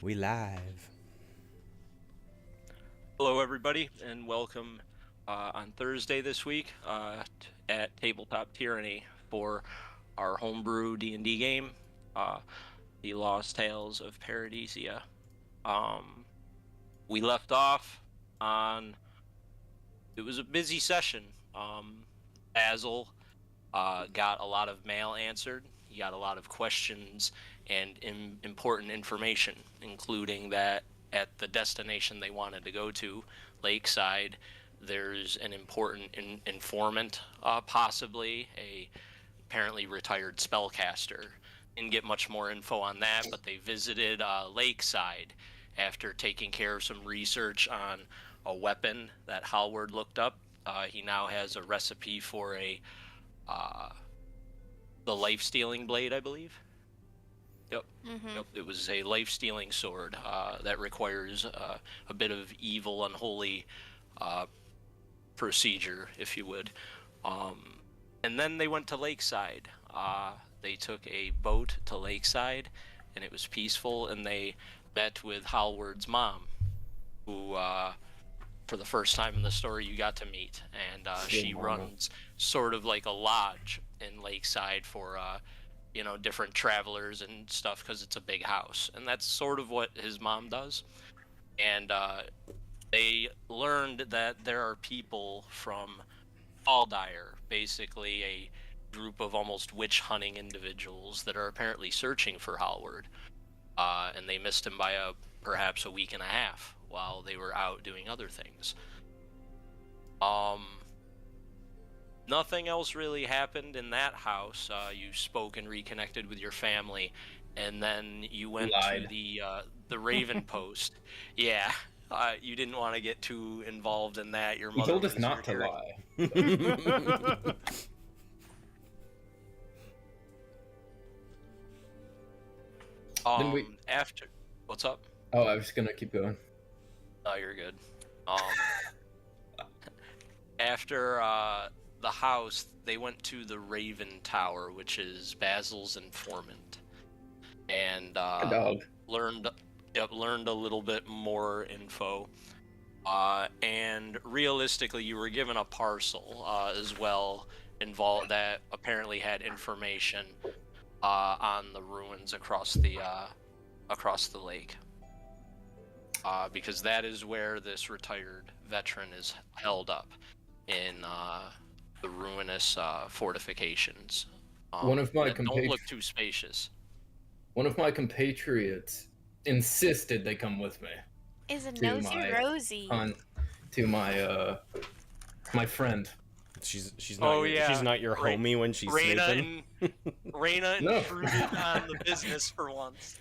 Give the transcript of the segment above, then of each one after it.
We live. Hello, everybody, and welcome on Thursday this week at Tabletop Tyranny for our homebrew D&D game, The Lost Tales of Paradisia. We left off on... It was a busy session. Basil got a lot of mail answered. He got a lot of questions and important information, including that at the destination they wanted to go to, Lakeside, there's an important informant, possibly a apparently retired spellcaster. Didn't get much more info on that, but they visited Lakeside after taking care of some research on a weapon that Hallward looked up. He now has a recipe for uh, the life-stealing blade, I believe. Yep. Yep. It was a life-stealing sword that requires a bit of evil, unholy procedure, if you would. And then they went to Lakeside. They took a boat to Lakeside, and it was peaceful, and they met with Hallward's mom, who, for the first time in the story, you got to meet. And she runs sort of like a lodge in Lakeside for different travelers and stuff, because it's a big house, and that's sort of what his mom does. And they learned that there are people from Aldire, basically a group of almost witch hunting individuals that are apparently searching for Hallward, and they missed him by perhaps a week and a half while they were out doing other things. Nothing else really happened in that house. You spoke and reconnected with your family, and then you went to the Raven Post. Yeah, you didn't want to get too involved in that. Your He mother told us was not to your- lie. Then we- After, what's up? Oh, I was gonna keep going. Oh, you're good. After the house, they went to the Raven Tower, which is Basil's informant, and Dog. learned a little bit more info. And realistically, you were given a parcel as well involved that apparently had information on the ruins across the lake. Because that is where this retired veteran is held up in the ruinous fortifications. One of my that don't look too spacious. One of my compatriots insisted they come with me Is a To nosy my Rosie. to my friend. She's not. Oh, yeah. She's not your Ra- homie when she's Raina sleeping. Raina No. intruded on the business for once.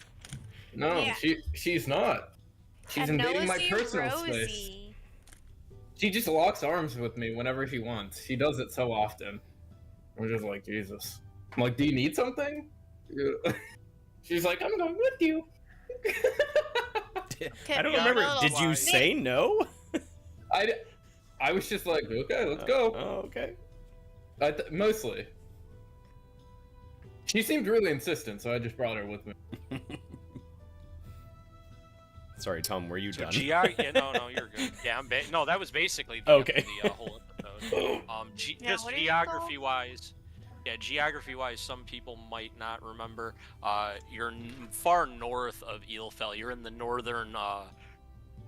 No, Yeah. she's not. She's a invading my nosy personal space. Rosie. She just locks arms with me whenever she wants. She does it so often. I'm just like, Jesus. I'm like, do you need something? She's like, I'm going with you. I don't Yeah, remember. no, Did you why? say no? I was just like, okay, let's go. Oh, okay. Mostly. She seemed really insistent, so I just brought her with me. Sorry, Tom. Were you done? Yeah, no, you're good. Yeah, no, that was basically the Okay. end of the whole episode. Yeah, Just what are you geography-wise, geography-wise, some people might not remember. You're far north of Eelfell. You're in the northern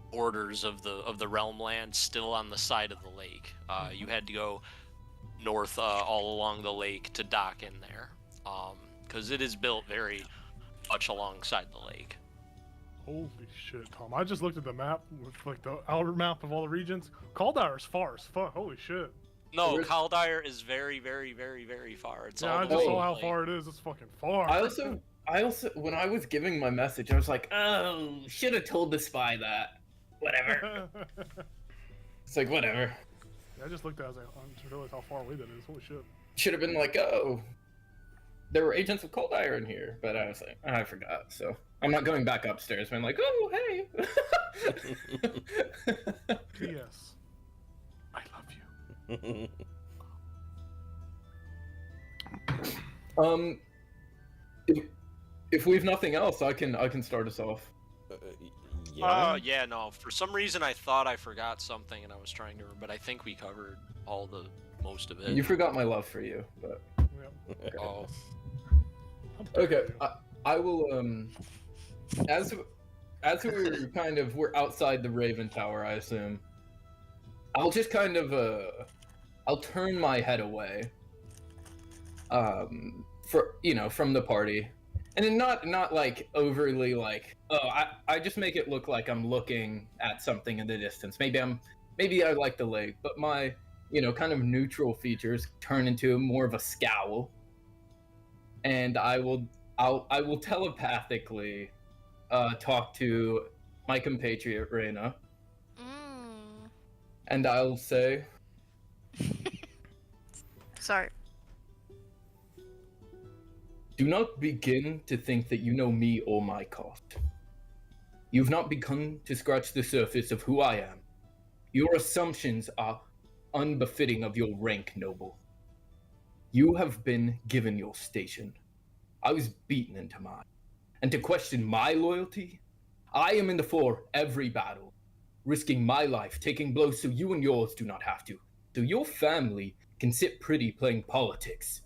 borders of the realm land, still on the side of the lake. You had to go north all along the lake to dock in there, because it is built very much alongside the lake. Holy shit, Tom. I just looked at the map with like the outer map of all the regions. Caldire's far as fuck. Holy shit. No, Where's- Kaldire is very, very, very, very far. It's Yeah, all I the just way saw in how the far it is. It's fucking far. I also, when I was giving my message, I was like, oh, should have told the spy that. Whatever. It's like, whatever. I just looked at it. I was like, I just realized how far away that is. Holy shit. Should have been like, oh, there were agents of Cold Iron here, but I was like, I forgot. So I'm not going back upstairs. But I'm like, oh, hey. P.S. I love you. if we've nothing else, I can start us off. Yeah, no. For some reason, I thought I forgot something, and I was trying to, but I think we covered most of it. You forgot my love for you, but Yeah. Oh, okay. I will as we're outside the Raven Tower, I assume. I'll just kind of I'll turn my head away from the party. And then not like overly like, oh, I just make it look like I'm looking at something in the distance. Maybe I like the lake, but my kind of neutral features turn into more of a scowl. And I will telepathically talk to my compatriot Reyna. And I'll say, Sorry. do not begin to think that you know me or my cost. You've not begun to scratch the surface of who I am. Your assumptions are unbefitting of your rank, noble. You have been given your station. I was beaten into mine. And to question my loyalty, I am in the for every battle, risking my life, taking blows so you and yours do not have to. So your family can sit pretty playing politics.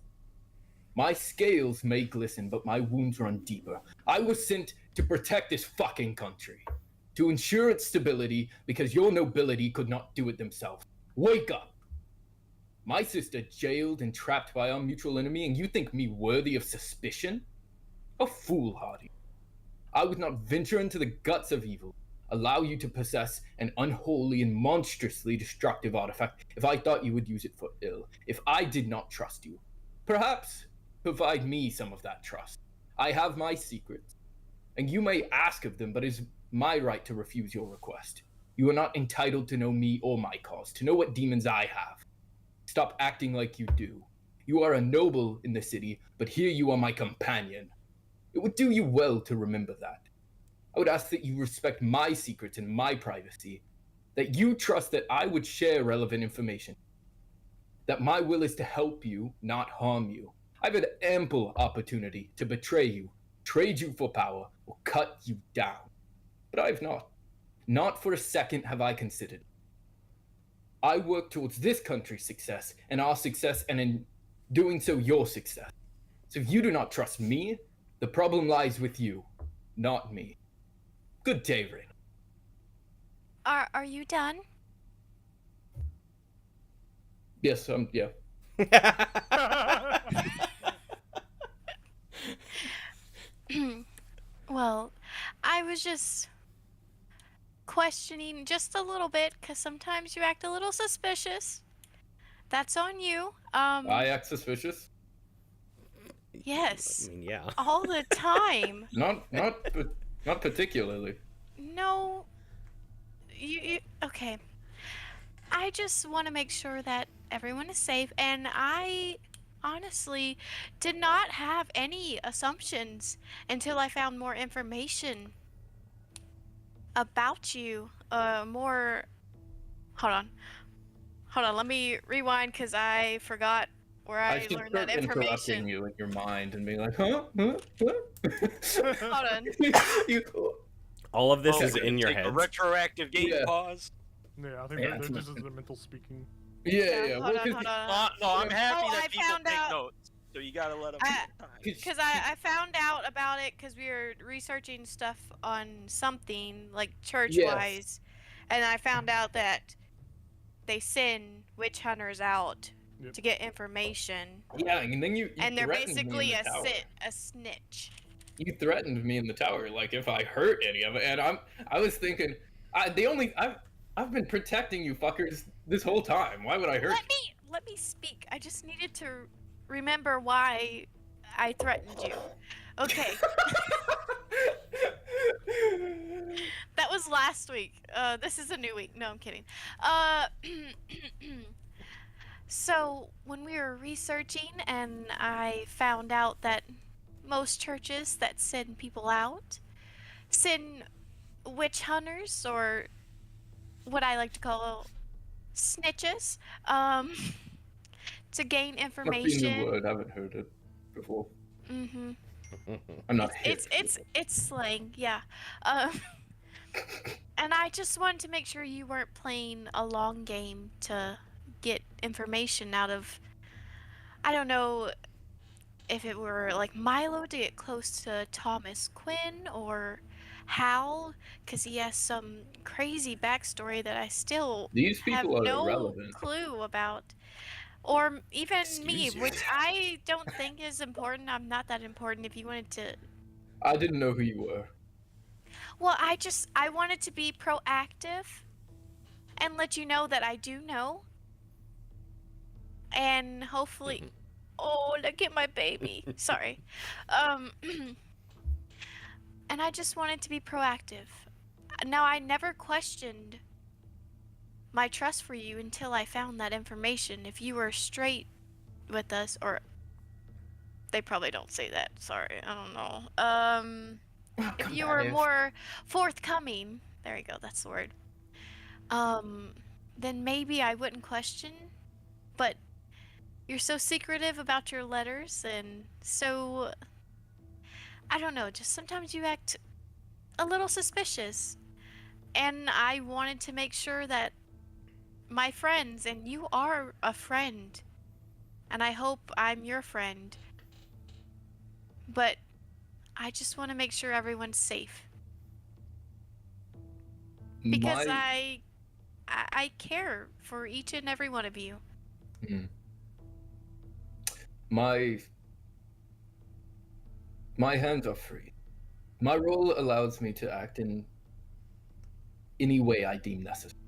My scales may glisten, but my wounds run deeper. I was sent to protect this fucking country, to ensure its stability, because your nobility could not do it themselves. Wake up! My sister jailed and trapped by our mutual enemy, and you think me worthy of suspicion? How foolhardy. I would not venture into the guts of evil, allow you to possess an unholy and monstrously destructive artifact if I thought you would use it for ill, if I did not trust you. Perhaps provide me some of that trust. I have my secrets, and you may ask of them, but it is my right to refuse your request. You are not entitled to know me or my cause, to know what demons I have. Stop acting like you do. You are a noble in the city, but here you are my companion. It would do you well to remember that. I would ask that you respect my secrets and my privacy, that you trust that I would share relevant information, that my will is to help you, not harm you. I've had ample opportunity to betray you, trade you for power, or cut you down. But I have not. Not for a second have I considered. I work towards this country's success, and our success, and in doing so, your success. So if you do not trust me, the problem lies with you, not me. Good day, Rain. Are you done? Yes, yeah. Well, I was just questioning just a little bit because sometimes you act a little suspicious. That's on you. I act suspicious? Yes. I mean, yeah. All the time. Not particularly. No. You okay. I just want to make sure that everyone is safe, and I honestly did not have any assumptions until I found more information about you. More. Hold on. Let me rewind because I forgot where I should learned that start interrupting information. you in your mind and being like, huh? Hold on. All of this Oh, is we're in gonna your take head. a retroactive game Yeah. pause. Yeah, I think Yeah, they're it's just not- as the mental speaking. Yeah. Hold on. No, I'm happy Oh, that I people found take out- notes. So you gotta let them I- take time. Because I found out about it because we were researching stuff on something, like church-wise. And I found out that they send witch hunters out Yep. to get information. Yeah, and then you And they're threatened me in basically the tower. a snitch. You threatened me in the tower, like if I hurt any of it, and I was thinking, I've been protecting you fuckers this whole time. Why would I hurt Let me speak. I just needed to remember why I threatened you. Okay, that was last week. This is a new week. No, I'm kidding. So when we were researching, and I found out that most churches that send people out send witch hunters, or what I like to call snitches, to gain Must be a new information. word. I haven't heard it before. Mm-hmm. I'm not It's slang, yeah. And I just wanted to make sure you weren't playing a long game to get information out of, I don't know if it were like Milo to get close to Thomas Quinn or Hal, because he has some crazy backstory that I still These have people are no irrelevant. clue about. Or even me, Excuse you. which I don't think is important. I'm not that important if you wanted to. I didn't know who you were. Well, I wanted to be proactive and let you know that I do know. And hopefully, oh, look at my baby. Sorry. And I just wanted to be proactive. Now, I never questioned my trust for you until I found that information. If you were straight with us, or they probably don't say that. Sorry, I don't know. If you were more forthcoming, there you go, that's the word. Then maybe I wouldn't question. But you're so secretive about your letters, and so I don't know. Just sometimes you act a little suspicious, and I wanted to make sure that my friends, and you are a friend, and I hope I'm your friend, but I just want to make sure everyone's safe because I care for each and every one of you. My hands are free. My role allows me to act in any way I deem necessary.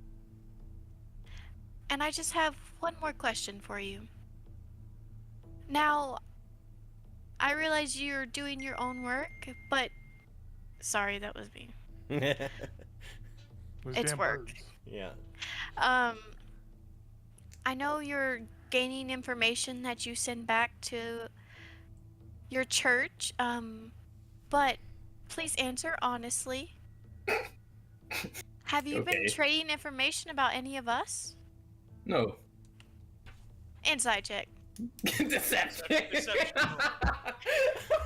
And I just have one more question for you. Now, I realize you're doing your own work, but sorry, that was me. Those It's damn work. birds. Yeah. I know you're gaining information that you send back to your church, but please answer honestly. Have you been Okay. trading information about any of us? No. Inside check. Deception. Deception.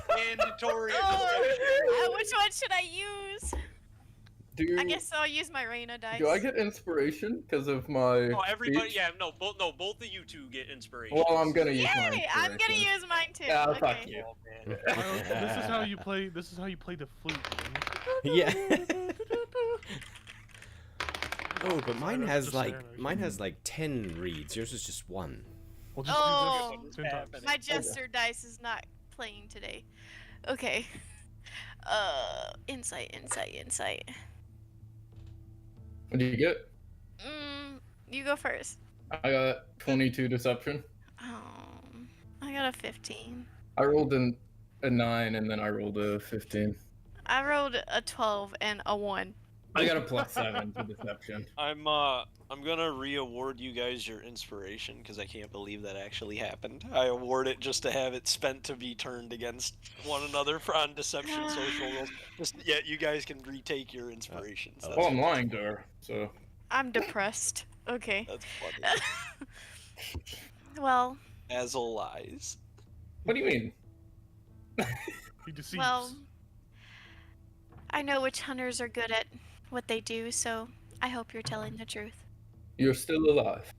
Mandatory Oh, which one should I use? Do I guess I'll use my Reina dice. do I get inspiration because of my? Oh, everybody, speech? yeah, both of you two get inspiration. Well, I'm gonna use my Yay! I'm gonna inspiration. use mine too. Yeah, okay. fuck you. Oh, man. This is how you play. This is how you play the flute. Yeah. Oh, but mine That's has just like saying, 10 reads. Yours is just one. We'll just Oh, do this 10 times. My jester dice is not playing today. Okay. Insight. What do you get? You go first. I got 22 deception. I got a 15. I rolled a 9 and then I rolled a 15. I rolled a 12 and a 1. I got a +7 to deception. I'm gonna re-award you guys your inspiration because I can't believe that actually happened. I award it just to have it spent to be turned against one another on deception social rules. Just yet you guys can retake your inspirations. Well, I'm lying to her, so. I'm depressed. Okay. That's funny. Well, Basil lies. What do you mean? He deceives. well, I know which hunters are good at what they do, so I hope you're telling the truth. You're still alive.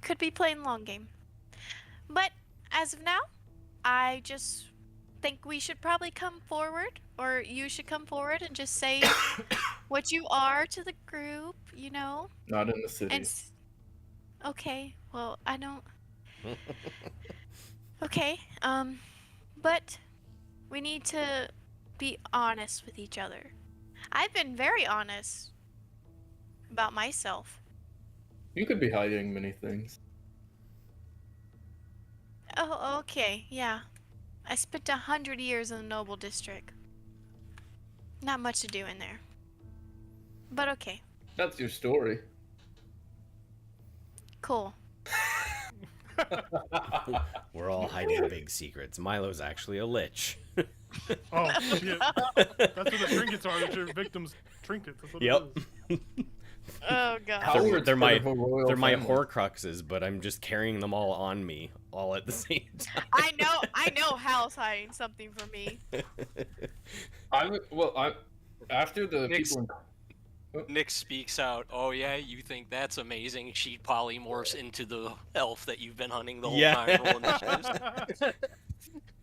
Could be playing long game. But as of now, I just think we should probably come forward, or you should come forward and just say what you are to the group, you know? Not in the city. And okay, well, I don't. Okay, but we need to be honest with each other. I've been very honest about myself. You could be hiding many things. Oh, okay, yeah. I spent 100 years in the Noble District. Not much to do in there. But okay, That's your story. cool. We're all hiding big secrets. Milo's actually a lich. Oh shit! That's what the trinkets are. That's your victim's trinkets. That's what Yep. it is. Oh god. Howard's They're part of a royal they're my family. Horcruxes, but I'm just carrying them all on me, all at the same time. I know Hal's hiding something from me. After the Nick's- people in Nick speaks out. Oh yeah, you think that's amazing? She polymorphs into the elf that you've been hunting the whole time. Roll initiatives.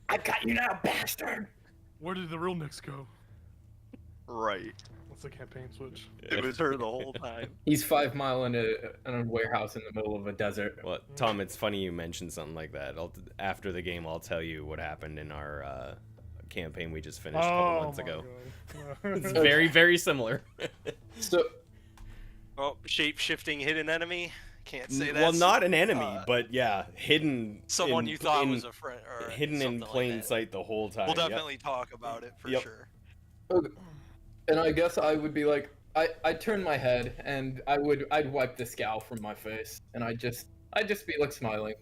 I got you now, bastard! Where did the real Knicks go? Right. What's the campaign switch? It was her the whole time. He's 5 mile in a warehouse in the middle of a desert. Well, Tom, it's funny you mentioned something like that. After the game, I'll tell you what happened in our campaign we just finished a couple months my ago. God. It's very, very similar. So, Oh, shape-shifting hidden enemy. Can't say that. Well, not an enemy, but yeah, hidden. Someone in- you thought in- was a friend. Or hidden in something like plain that. sight the whole time. We'll Yep. definitely talk about it for Yep. sure. and I guess I would be like, I'd turn my head and I'd wipe the scowl from my face, and I'd just be like smiling,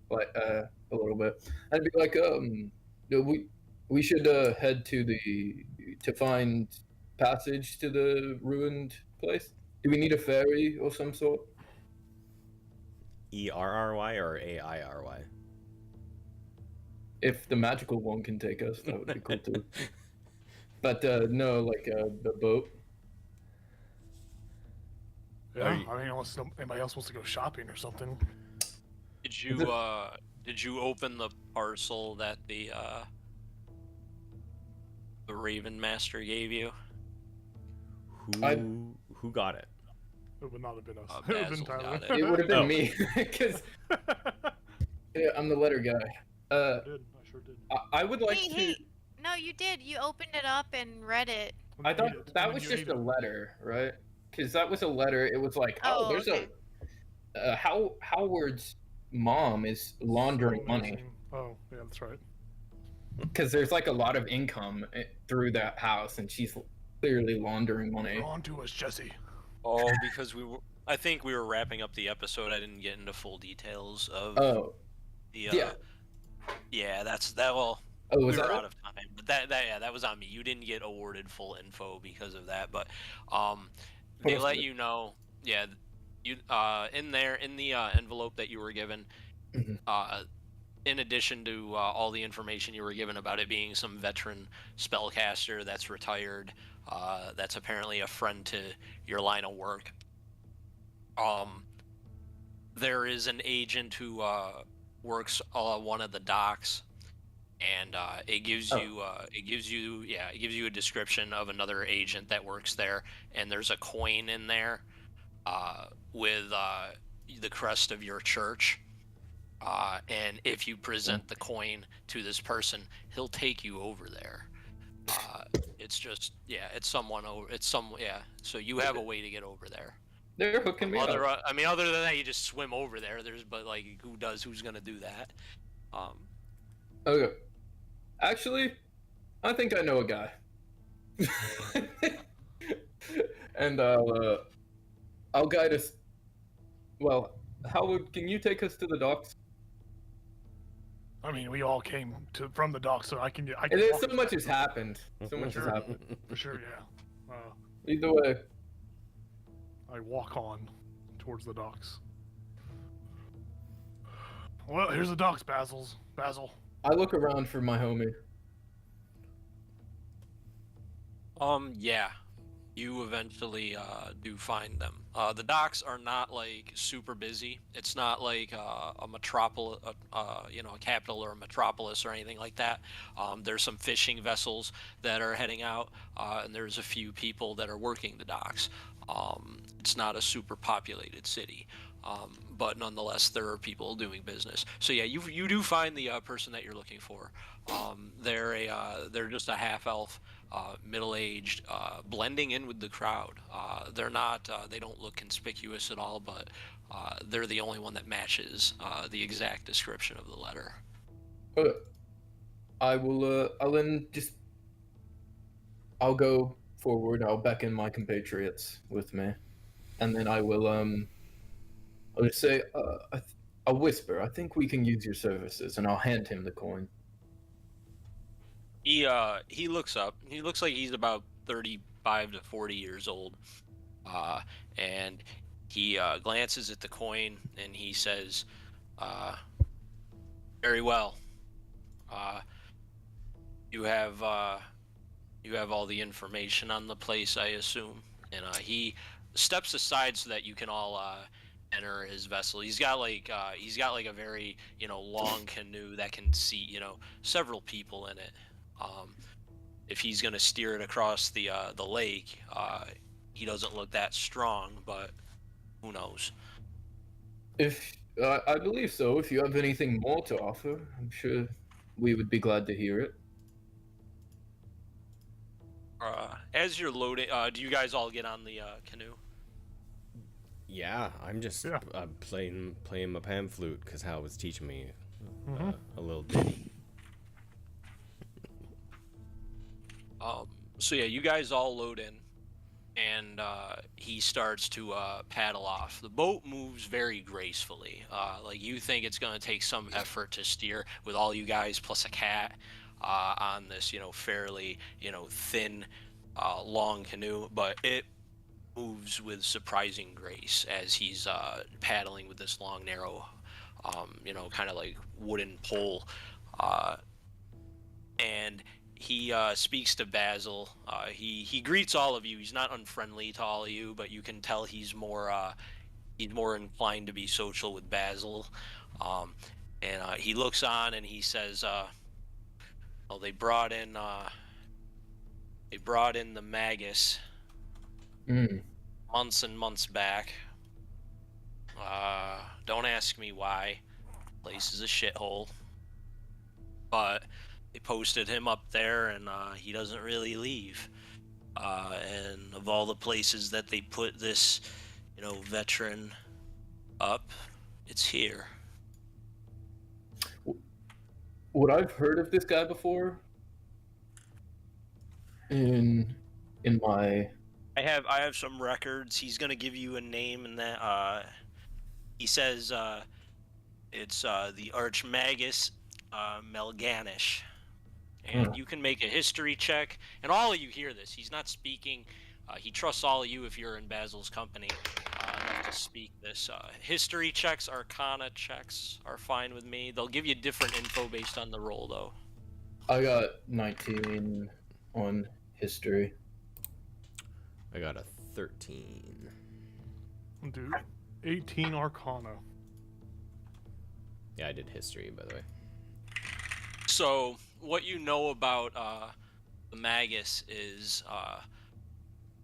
like a little bit. I'd be like, we should head to find passage to the ruined place. Do we need a ferry or some sort? ERRY or AIRY? If the magical one can take us, that would be cool too. But no, like the boat. Yeah, Are you- I mean, unless anybody else wants to go shopping or something. Did you open the parcel that the Raven Master gave you? Who got it? It would not have been us. Uh, it would have been Basil Tyler. got It would have been Oh. me, because yeah, I'm the letter guy. I did. I sure did. I would like Hey, to. hey. No, you did. You opened it up and read it. When I you thought ate it, that when was you just ate a it. letter, right? Because that was a letter. It was like, Oh, there's okay. Howard's mom is laundering So money, amazing. Oh, yeah, that's right. because there's like a lot of income through that house, and she's clearly laundering money. On to us, Jesse. Oh, because I think we were wrapping up the episode. I didn't get into full details of Oh, the. yeah. Yeah, that's that. Well, oh, we was were that? out of time, but that was on me. You didn't get awarded full info because of that, but they let you know. Yeah, you in there in the envelope that you were given. Mhm. In addition to all the information you were given about it being some veteran spellcaster that's retired, that's apparently a friend to your line of work. There is an agent who works one of the docks, and it gives you a description of another agent that works there, and there's a coin in there with the crest of your church. And if you present the coin to this person, he'll take you over there. It's just, it's someone over. So you have a way to get over there. They're hooking me up. Other than that, you just swim over there. But like, who's gonna do that? Okay. Actually, I think I know a guy. And I'll guide us. Well, Howard, can you take us to the docks? I mean, we all came from the dock, so I can get. And walk so us much back. has happened. So much has Sure. happened. For sure, yeah. Either way. I walk on towards the docks. Well, here's the docks, Basil. I look around for my homie. Yeah. You eventually do find them. The docks are not like super busy. It's not like a metropolis, a capital or a metropolis or anything like that. There's some fishing vessels that are heading out, and there's a few people that are working the docks. It's not a super populated city, but nonetheless there are people doing business. So yeah, you do find the person that you're looking for. They're just a half elf. Middle-aged, blending in with the crowd. They're not. They don't look conspicuous at all, but they're the only one that matches the exact description of the letter. I will. I'll go forward. I'll beckon my compatriots with me, and then I will. I'll just say. I'll whisper. I think we can use your services, and I'll hand him the coin. He looks up. He looks like he's about 35 to 40 years old. And he glances at the coin and he says, "Very well. Uh, you have all the information on the place, I assume." And he steps aside so that you can all enter his vessel. He's got like a very long canoe that can seat several people in it. If he's gonna steer it across the lake, he doesn't look that strong, but who knows? If I believe so. If you have anything more to offer, I'm sure we would be glad to hear it. As you're loading, do you guys all get on the canoe? Yeah, I'm just Yeah. playing my pan flute because Hal was teaching me Mm-hmm. a little ditty. So yeah, you guys all load in, and he starts to paddle off. The boat moves very gracefully. Like you think it's going to take some effort to steer with all you guys plus a cat on this, fairly, thin, long canoe, but it moves with surprising grace as he's paddling with this long, narrow, kind of like wooden pole. And he speaks to Basil. He greets all of you. He's not unfriendly to all of you, but you can tell he's more inclined to be social with Basil. And he looks on and he says, "Well, they brought in the Magus Mm. months and months back. Don't ask me why. Place is a shithole. But they posted him up there, and he doesn't really leave. And of all the places that they put this, veteran up, it's here." What I've heard of this guy before in my I have some records. He's gonna give you a name, and that he says it's the Archmagus Melganish. And you can make a history check, and all of you hear this. He's not speaking. He trusts all of you if you're in Basil's company enough to speak this. History checks, Arcana checks are fine with me. They'll give you different info based on the roll, though. I got 19 on history. I got a 13. Dude, 18 Arcana. Yeah, I did history, by the way. So, what you know about the Magus is,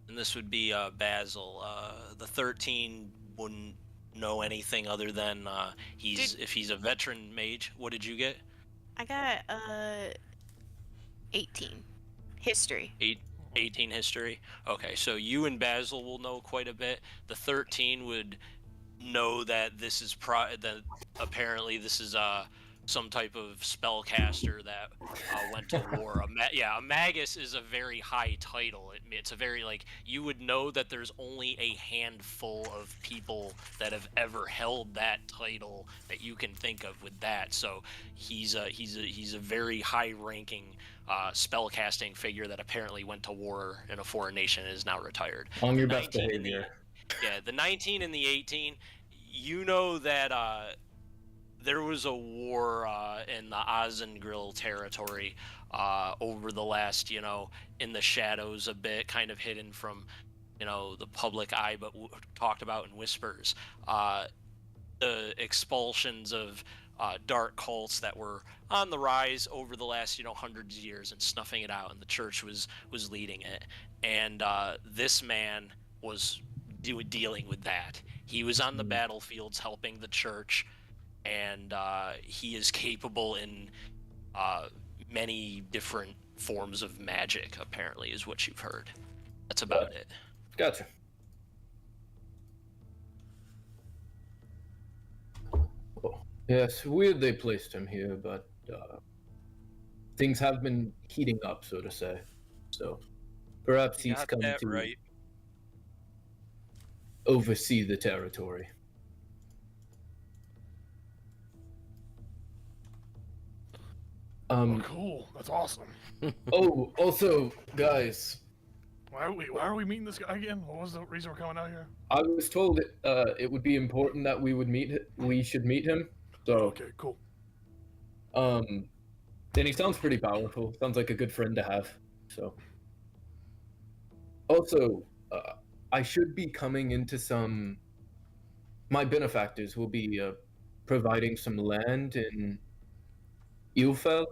and this would be Basil, the 13 wouldn't know anything other than if he's a veteran mage. What did you get? I got 18 history. 18 history. Okay, so you and Basil will know quite a bit. The 13 would know that this is that apparently this is some type of spellcaster that went to war. A magus is a very high title. It's a very you would know that there's only a handful of people that have ever held that title that you can think of with that. So he's a very high-ranking spellcasting figure that apparently went to war in a foreign nation and is now retired. On your best 19 and behavior. the 19 and the 18, you know that there was a war in the Ozengrill territory over the last, in the shadows a bit, kind of hidden from, the public eye, but talked about in whispers. The expulsions of dark cults that were on the rise over the last, hundreds of years and snuffing it out, and the church was leading it. And this man was dealing with that. He was on the battlefields helping the church, and he is capable in many different forms of magic, apparently, is what you've heard. That's about it. Gotcha. Well, yes, weird they placed him here, but things have been heating up, so to say. So perhaps he's come to oversee the territory. Oh, cool. That's awesome. Oh, also, guys, Why are we meeting this guy again? What was the reason we're coming out here? I was told it would be important that we should meet him. So, Okay, cool. and he sounds pretty powerful. Sounds like a good friend to have. So, also, I should be coming into some. My benefactors will be providing some land in Ilfel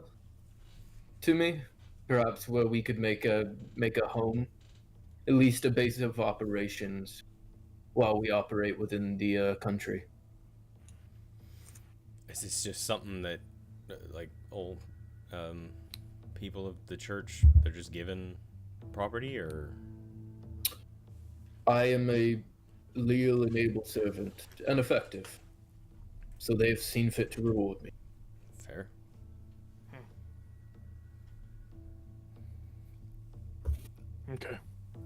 to me, perhaps where we could make a home, at least a base of operations, while we operate within the country. Is this just something that, like, old people of the church, they're just given property, or? I am a leal and able servant, and effective, so they've seen fit to reward me. Fair. Okay.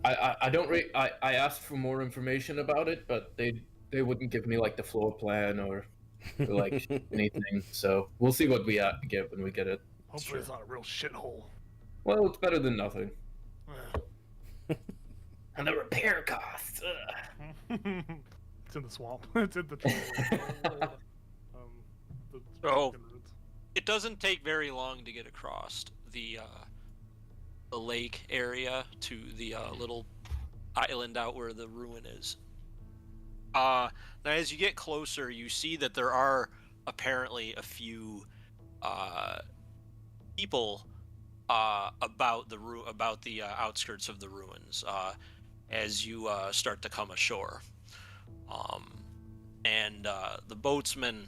I don't I asked for more information about it, but they wouldn't give me like the floor plan or like anything. So we'll see what we get when we get it. Hopefully it's not a real shithole. Well, it's better than nothing. Eh. And the repair costs. It's in the swamp. It's in the the Oh. fucking roots. It doesn't take very long to get across the lake area to the little island out where the ruin is. Now, as you get closer, you see that there are apparently a few people about the outskirts of the ruins as you start to come ashore. And the boatsman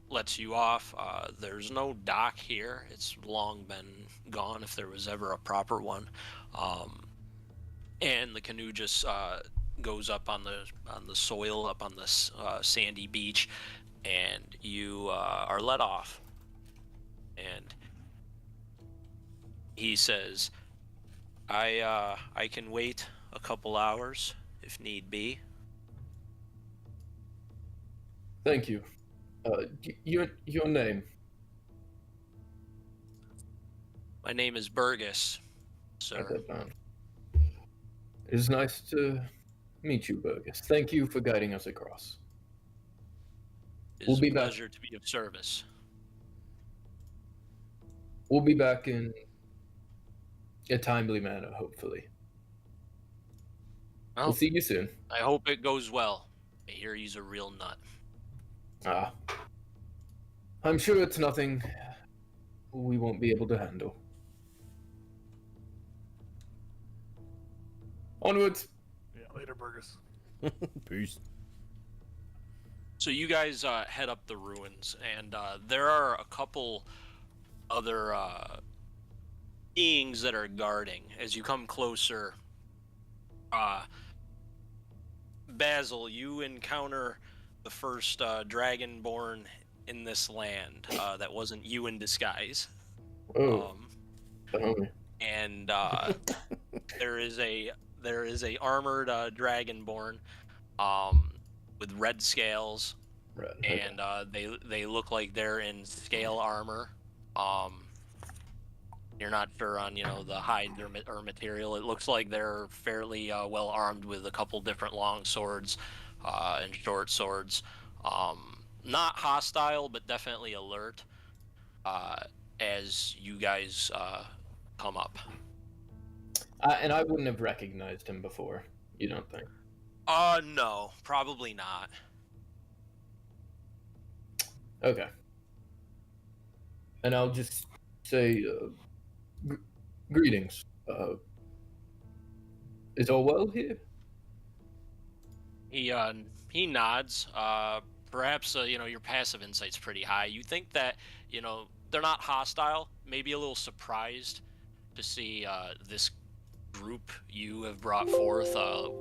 lets you off. There's no dock here. It's long been gone if there was ever a proper one. And the canoe just goes up on the soil, up on this sandy beach, and you are let off. And he says, I can wait a couple hours if need be. Thank you. Your name? My name is Burgess, Write sir. that down. It is nice to meet you, Burgess. Thank you for guiding us across. It's We'll be a back. pleasure to be of service. We'll be back in a timely manner, hopefully. Well, We'll see you soon. I hope it goes well. I hear he's a real nut. Ah. I'm sure it's nothing we won't be able to handle. Onwards. Yeah, later, Burgess. Peace. So you guys head up the ruins, and there are a couple other beings that are guarding. As you come closer, Basil, you encounter the first dragonborn in this land that wasn't you in disguise. Oh, oh. And there is a armored dragonborn with red scales, Right. and they look like they're in scale armor. You're not sure on the hide or material. It looks like they're fairly well armed with a couple different long swords and short swords. Not hostile, but definitely alert as you guys come up. And I wouldn't have recognized him before, you don't think? No, probably not. Okay. And I'll just say, greetings. Is all well here? He nods. Perhaps your passive insight's pretty high. You think that they're not hostile. Maybe a little surprised to see this group you have brought forth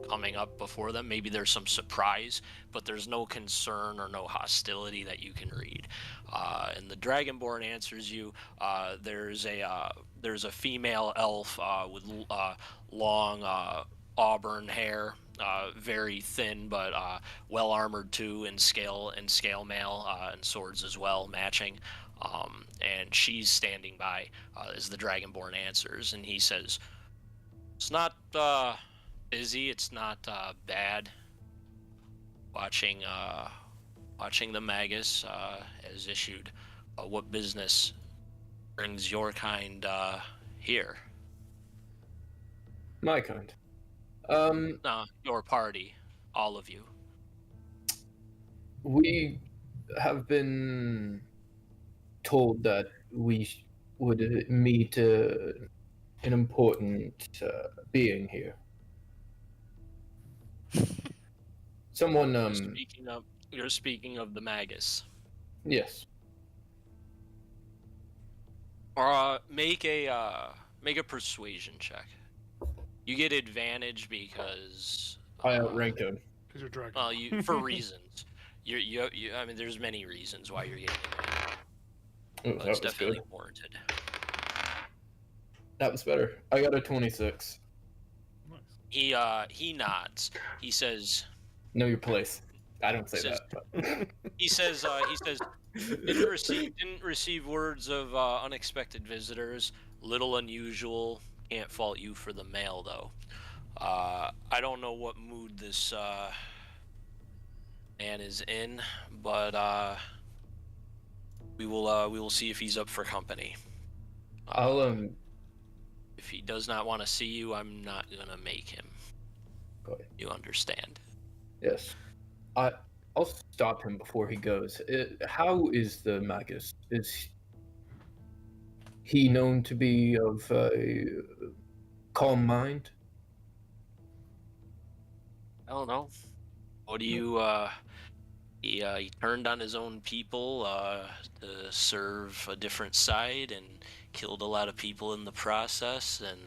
coming up before them. Maybe there's some surprise, but there's no concern or no hostility that you can read. And the Dragonborn answers you. There's a female elf with long auburn hair, very thin but well armored too, in scale mail and swords as well, matching. And she's standing by as the Dragonborn answers, and he says, It's not busy. It's not bad. Watching the Magus has issued. What business brings your kind here? My kind. Your party, all of you. We have been told that we would meet an important being here. Someone, You're speaking of the Magus. yes. Make a persuasion check. You get advantage because I outrank him. Because you're dragging. well, for reasons. You. I mean, there's many reasons why you're getting advantage. Ooh, But that it's was definitely good. warranted. That was better. I got a 26. Nice. He nods. He says. Know your place. I don't say Says- that. But... He says. Didn't receive words of unexpected visitors. Little unusual. Can't fault you for the mail though. I don't know what mood this man is in, but we will see if he's up for company. I'll If he does not want to see you, I'm not gonna make him. Okay. You understand? Yes. I'll stop him before he goes. How is the Magus? Is he known to be of a calm mind? I don't know. What do you? He turned on his own people to serve a different side and killed a lot of people in the process. And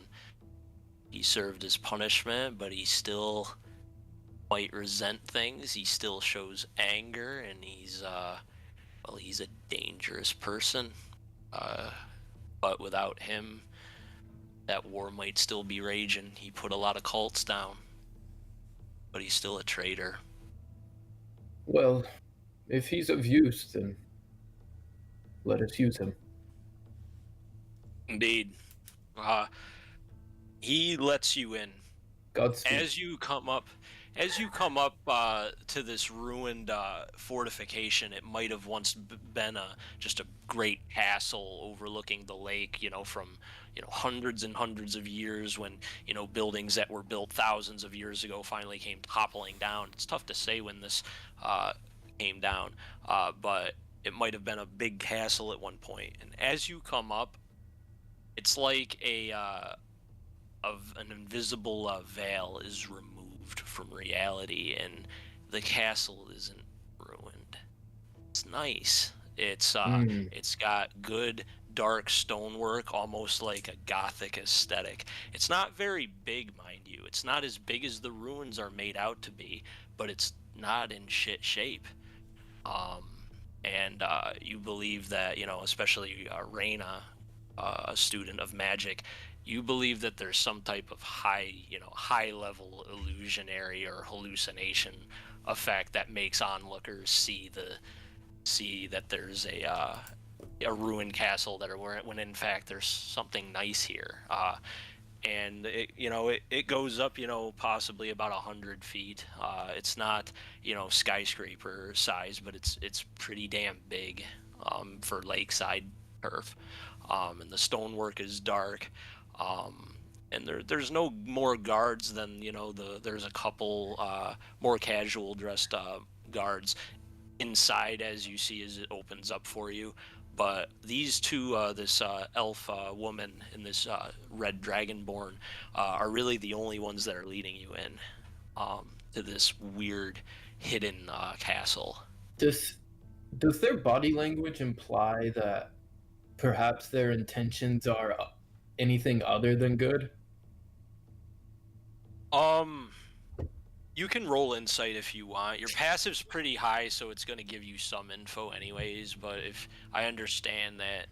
he served his punishment, but he still might resent things. He still shows anger, and he's a dangerous person. But without him, that war might still be raging. He put a lot of cults down, but he's still a traitor. Well, if he's of use, then let us use him. Indeed. He lets you in. Godspeed. As you come up to this ruined fortification, it might have once been just a great castle overlooking the lake, from hundreds and hundreds of years, when buildings that were built thousands of years ago finally came toppling down. It's tough to say when this came down, but it might have been a big castle at one point. And as you come up, it's like an invisible veil is removed from reality, and the castle isn't ruined. It's nice. It's got good dark stonework, almost like a gothic aesthetic. It's not very big, mind you. It's not as big as the ruins are made out to be, but it's not in shit shape. And you believe that, especially Reyna, a student of magic, you believe that there's some type of high level illusionary or hallucination effect that makes onlookers see that there's a ruined castle when in fact there's something nice here. And it goes up, possibly about 100 feet. It's not, skyscraper size, but it's pretty damn big for lakeside turf. And the stonework is dark. And there's no more guards than there's a couple more casual dressed guards inside, as you see as it opens up for you. But these two, this elf woman and this red dragonborn, are really the only ones that are leading you in to this weird hidden castle. Does their body language imply that perhaps their intentions are anything other than good? You can roll insight if you want. Your passive's pretty high, so it's going to give you some info anyways, but if I understand that...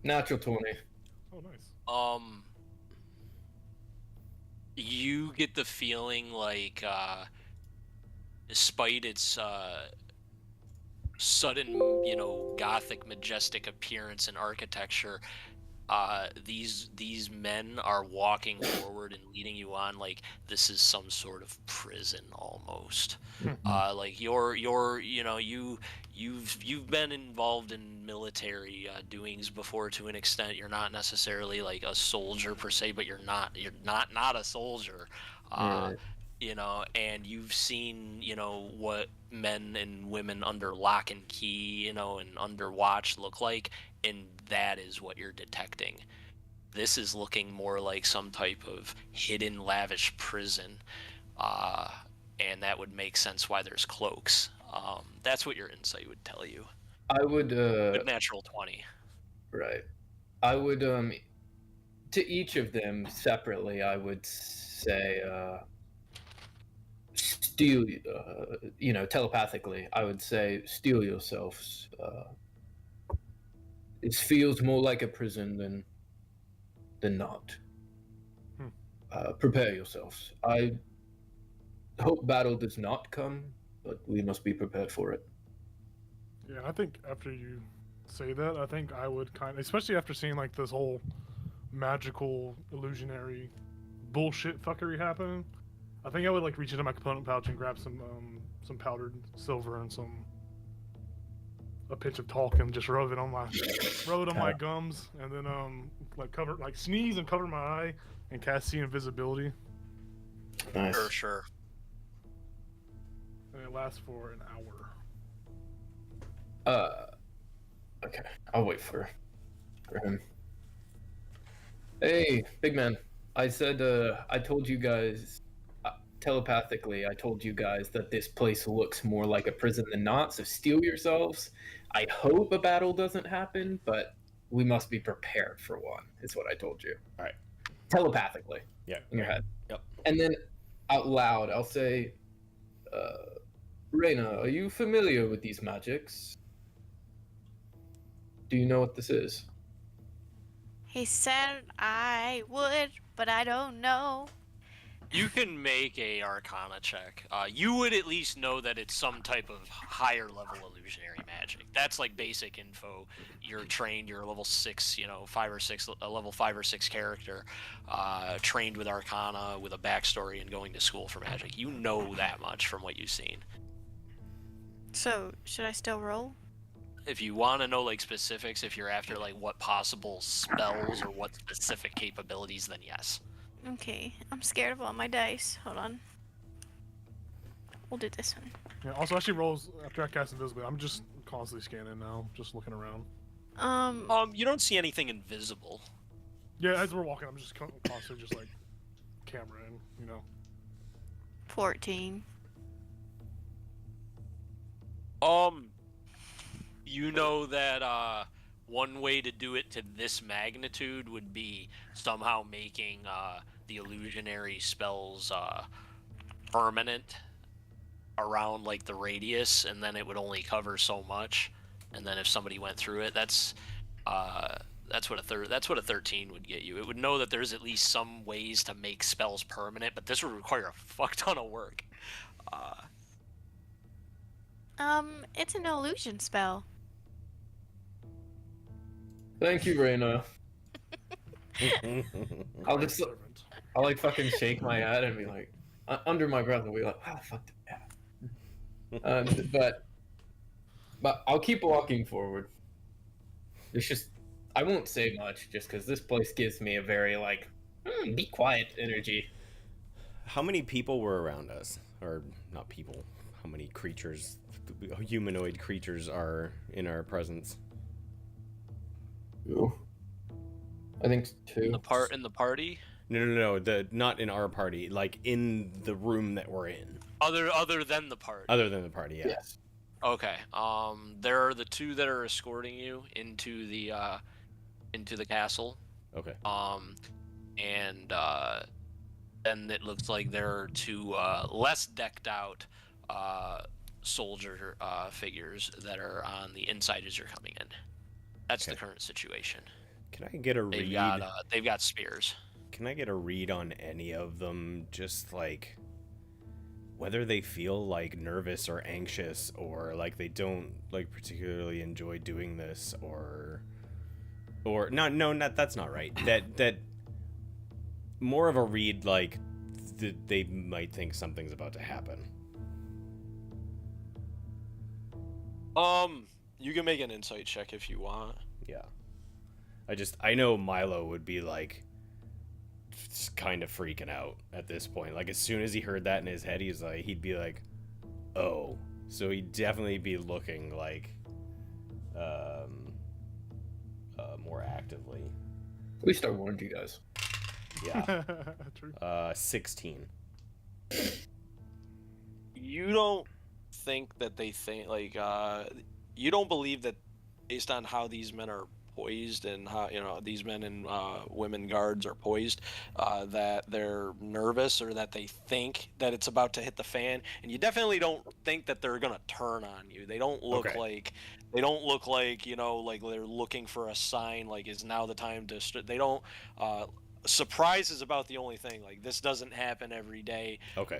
Natural 20. Oh, nice. You get the feeling like, despite its sudden, gothic, majestic appearance and architecture, these men are walking forward and leading you on like this is some sort of prison almost. Like you've been involved in military doings before to an extent. You're not necessarily like a soldier per se, but you're not a soldier. Right. And you've seen, what men and women under lock and key, and under watch look like, and that is what you're detecting. This is looking more like some type of hidden, lavish prison, and that would make sense why there's cloaks. That's what your insight would tell you. I would Good natural 20. right. I would to each of them separately, I would say steel telepathically, I would say steel yourselves. It feels more like a prison than not. Prepare yourselves. I hope battle does not come, but we must be prepared for it. Yeah, I think after you say that, I think I would especially after seeing like this whole magical illusionary bullshit fuckery happen, I think I would like reach into my component pouch and grab some powdered silver and a pinch of talc and just rub it on my gums, and then sneeze and cover my eye and cast see invisibility. Nice. Sure. And it lasts for an hour. Okay. I'll wait for him. Hey, big man. I said I told you guys telepathically. I told you guys that this place looks more like a prison than not. So steel yourselves. I hope a battle doesn't happen, but we must be prepared for one. Is what I told you. All right. Telepathically. Yeah. In your head. Yep. And then out loud, I'll say, Reyna, are you familiar with these magics? Do you know what this is? He said I would, but I don't know. You can make a Arcana check. You would at least know that it's some type of higher level illusionary magic. That's like basic info. You're trained. You're a level 6, a level 5 or 6 character, trained with Arcana, with a backstory, and going to school for magic. You know that much from what you've seen. So, should I still roll? If you want to know like specifics, if you're after like what possible spells or what specific capabilities, then yes. Okay, I'm scared of all my dice. Hold on. We'll do this one. Yeah. Also, as she rolls after I cast invisibility, I'm just constantly scanning now, just looking around. You don't see anything invisible. Yeah, as we're walking, I'm just constantly just like camera in, 14. You know that one way to do it to this magnitude would be somehow making the illusionary spells permanent around like the radius, and then it would only cover so much. And then if somebody went through it, that's what a 13 would get you. It would know that there's at least some ways to make spells permanent, but this would require a fuck ton of work. It's an illusion spell. Thank you, Reyna. I'll just, Servant. I'll like fucking shake my head and be like, under my breath, and be like, ah, fuck that. But I'll keep walking forward. It's just, I won't say much, just because this place gives me a very like, be quiet energy. How many people were around us? Or not people. How many creatures, humanoid creatures, are in our presence? Ooh. I think 2. In the party? No. Not in our party. Like in the room that we're in. Other than the party. Other than the party, yeah. Yes. Okay. There are the 2 that are escorting you into the castle. Okay. And then it looks like there are 2 less decked out soldier figures that are on the inside as you're coming in. That's Okay. the current situation. Can I get a read? They've got spears. Can I get a read on any of them? Just like whether they feel like nervous or anxious, or like they don't like particularly enjoy doing this, or or not that's not right. That more of a read like they might think something's about to happen. You can make an insight check if you want. Yeah. I know Milo would be like just kind of freaking out at this point. Like as soon as he heard that in his head, he'd be like, "Oh." So he'd definitely be looking like more actively. At least I warned you guys. Yeah. True. 16. You don't think that they think like you don't believe that based on how these men are poised and how these men and women guards are poised that they're nervous or that they think that it's about to hit the fan, and you definitely don't think that they're gonna turn on you. They don't look like like they're looking for a sign like is now the time to they don't surprise is about the only thing. Like this doesn't happen every day. Okay.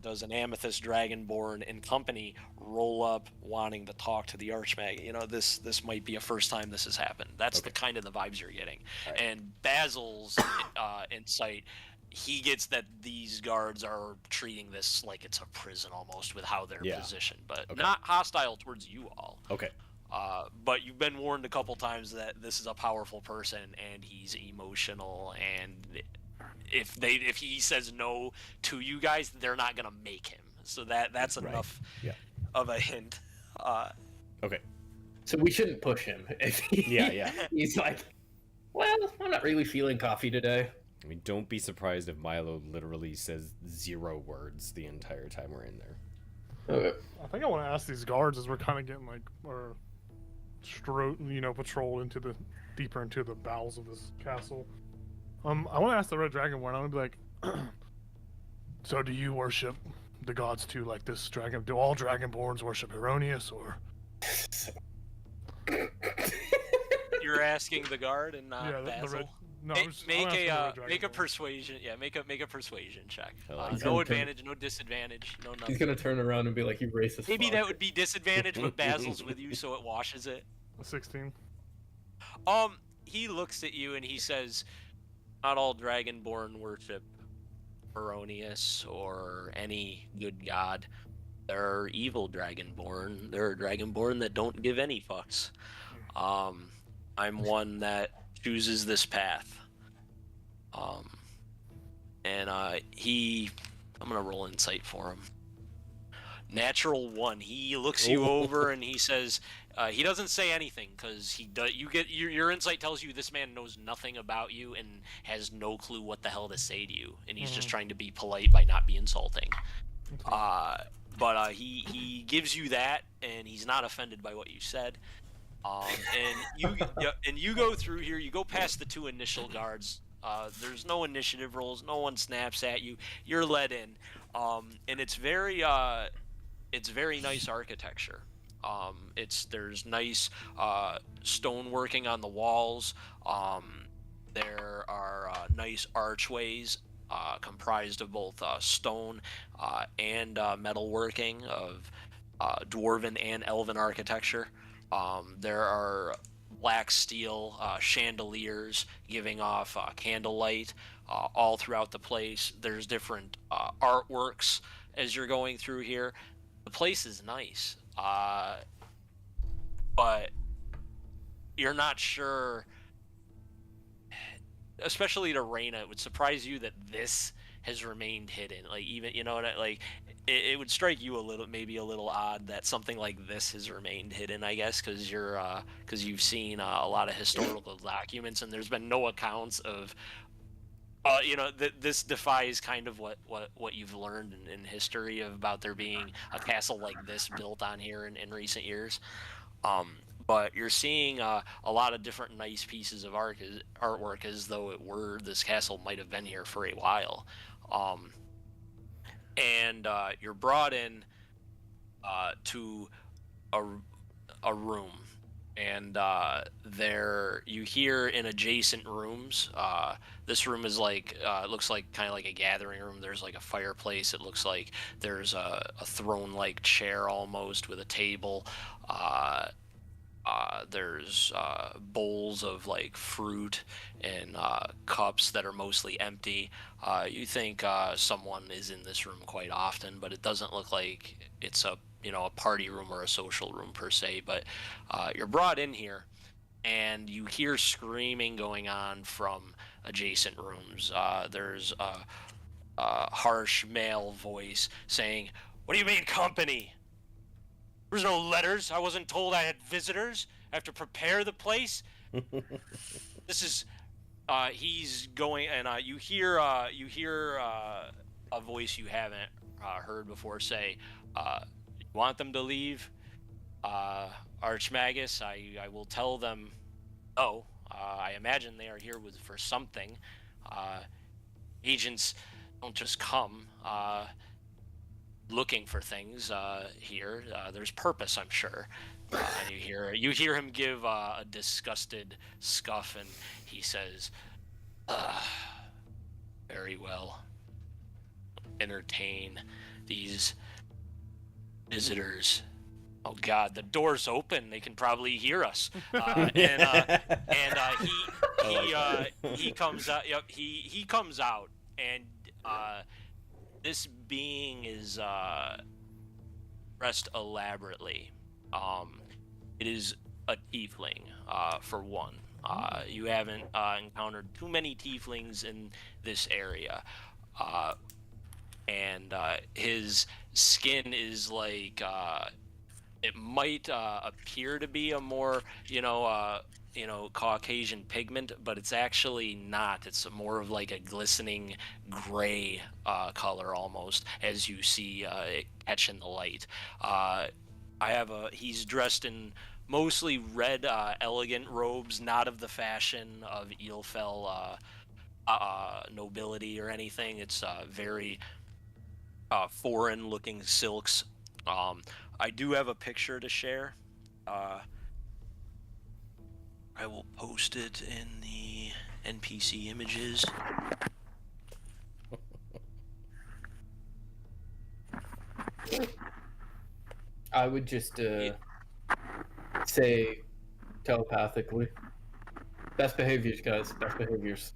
Does an amethyst dragonborn and company roll up wanting to talk to the archmag? This might be a first time this has happened. That's the kind of the vibes you're getting. Right. And Basil's insight, he gets that these guards are treating this like it's a prison almost with how they're positioned, but not hostile towards you all. Okay. But you've been warned a couple times that this is a powerful person and he's emotional, and if he says no to you guys, they're not gonna make him. So that's enough of a hint. Okay. So we shouldn't push him. If he's like, well, I'm not really feeling coffee today. I mean, don't be surprised if Milo literally says 0 words the entire time we're in there. Okay. I think I want to ask these guards as we're kind of getting like our patrol deeper into the bowels of this castle. I want to ask the Red Dragon one. I want to be like, so do you worship the gods too, like this dragon? Do all Dragonborns worship Erroneous, or? You're asking the guard and not Basil. Make a persuasion. Yeah, make a persuasion check. No advantage, no disadvantage, no nothing. He's gonna turn around and be like, "You racist." Maybe that would be disadvantage, but Basil's with you, so it washes it. 16. He looks at you and he says, "Not all Dragonborn worship Erroneous or any good god. There are evil Dragonborn. There are Dragonborn that don't give any fucks. I'm one that chooses this path." I'm gonna roll insight for him. Natural 1. He looks you over and he says, he doesn't say anything because your insight tells you this man knows nothing about you and has no clue what the hell to say to you, and he's just trying to be polite by not be insulting. But he gives you that, and he's not offended by what you said. And you go through here. You go past the 2 initial guards. There's no initiative rolls. No one snaps at you. You're let in, and it's very nice architecture. There's nice stoneworking on the walls. There are nice archways comprised of both stone and metalworking of dwarven and elven architecture. There are black steel chandeliers giving off candlelight all throughout the place. There's different artworks as you're going through here. The place is nice, but you're not sure, especially to Reyna, it would surprise you that this has remained hidden. Like, even, it would strike you maybe a little odd that something like this has remained hidden, I guess, because you've seen a lot of historical documents, and there's been no accounts of this defies kind of what you've learned in history about there being a castle like this built on here in recent years. But you're seeing a lot of different nice pieces of artwork as though this castle might have been here for a while. And you're brought in to a room, and there you hear in adjacent rooms. This room is it looks like kind of like a gathering room. There's like a fireplace. It looks like there's a throne-like chair almost with a table. There's bowls of like fruit and cups that are mostly empty. You think someone is in this room quite often, but it doesn't look like it's a a party room or a social room per se. But you're brought in here, and you hear screaming going on from adjacent rooms. There's a harsh male voice saying, "What do you mean company? There's no letters. I wasn't told I had visitors. I have to prepare the place." This is he's going, and you hear a voice you haven't heard before say, "You want them to leave, Archmagus? I will tell them. Oh, I imagine they are here for something. Agents don't just come looking for things here. There's purpose, I'm sure." And you hear him give a disgusted scuff, and he says, "Very well. Entertain these visitors." Oh God, the door's open. They can probably hear us. He comes out. Yep, he comes out, and this being is dressed elaborately. It is a tiefling, for one. You haven't encountered too many tieflings in this area, and his skin is like it might appear to be a more Caucasian pigment, but it's actually not. It's more of like a glistening gray color almost, as you see it catch in the light. He's dressed in mostly red, elegant robes, not of the fashion of Eelfell nobility or anything. It's very foreign-looking silks. I do have a picture to share. I will post it in the NPC images. I would just say telepathically. Best behaviors, guys. Best behaviors.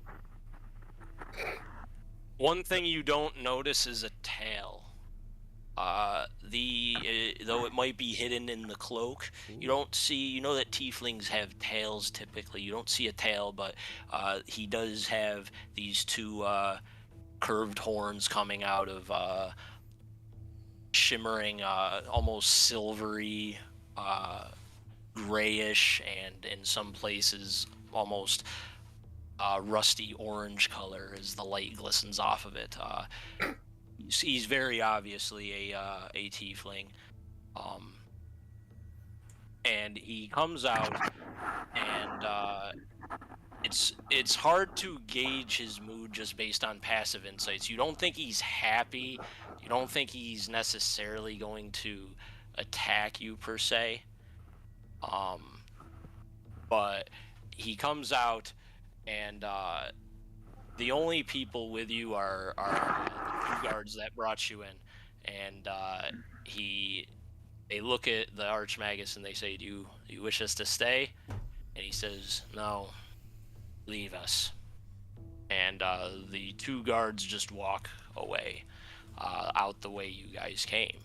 One thing you don't notice is a tail. Though it might be hidden in the cloak, you don't see. You know that tieflings have tails typically. You don't see a tail, but he does have these two curved horns coming out of shimmering, almost silvery, grayish, and in some places almost rusty orange color as the light glistens off of it. He's very obviously a tiefling, and he comes out, and it's hard to gauge his mood just based on passive insights. You don't think he's happy. You don't think he's necessarily going to attack you per se. But he comes out, and the only people with you are the two guards that brought you in, and they look at the Archmagus and they say, "Do you wish us to stay?" And he says, "No, leave us." And the two guards just walk away, out the way you guys came.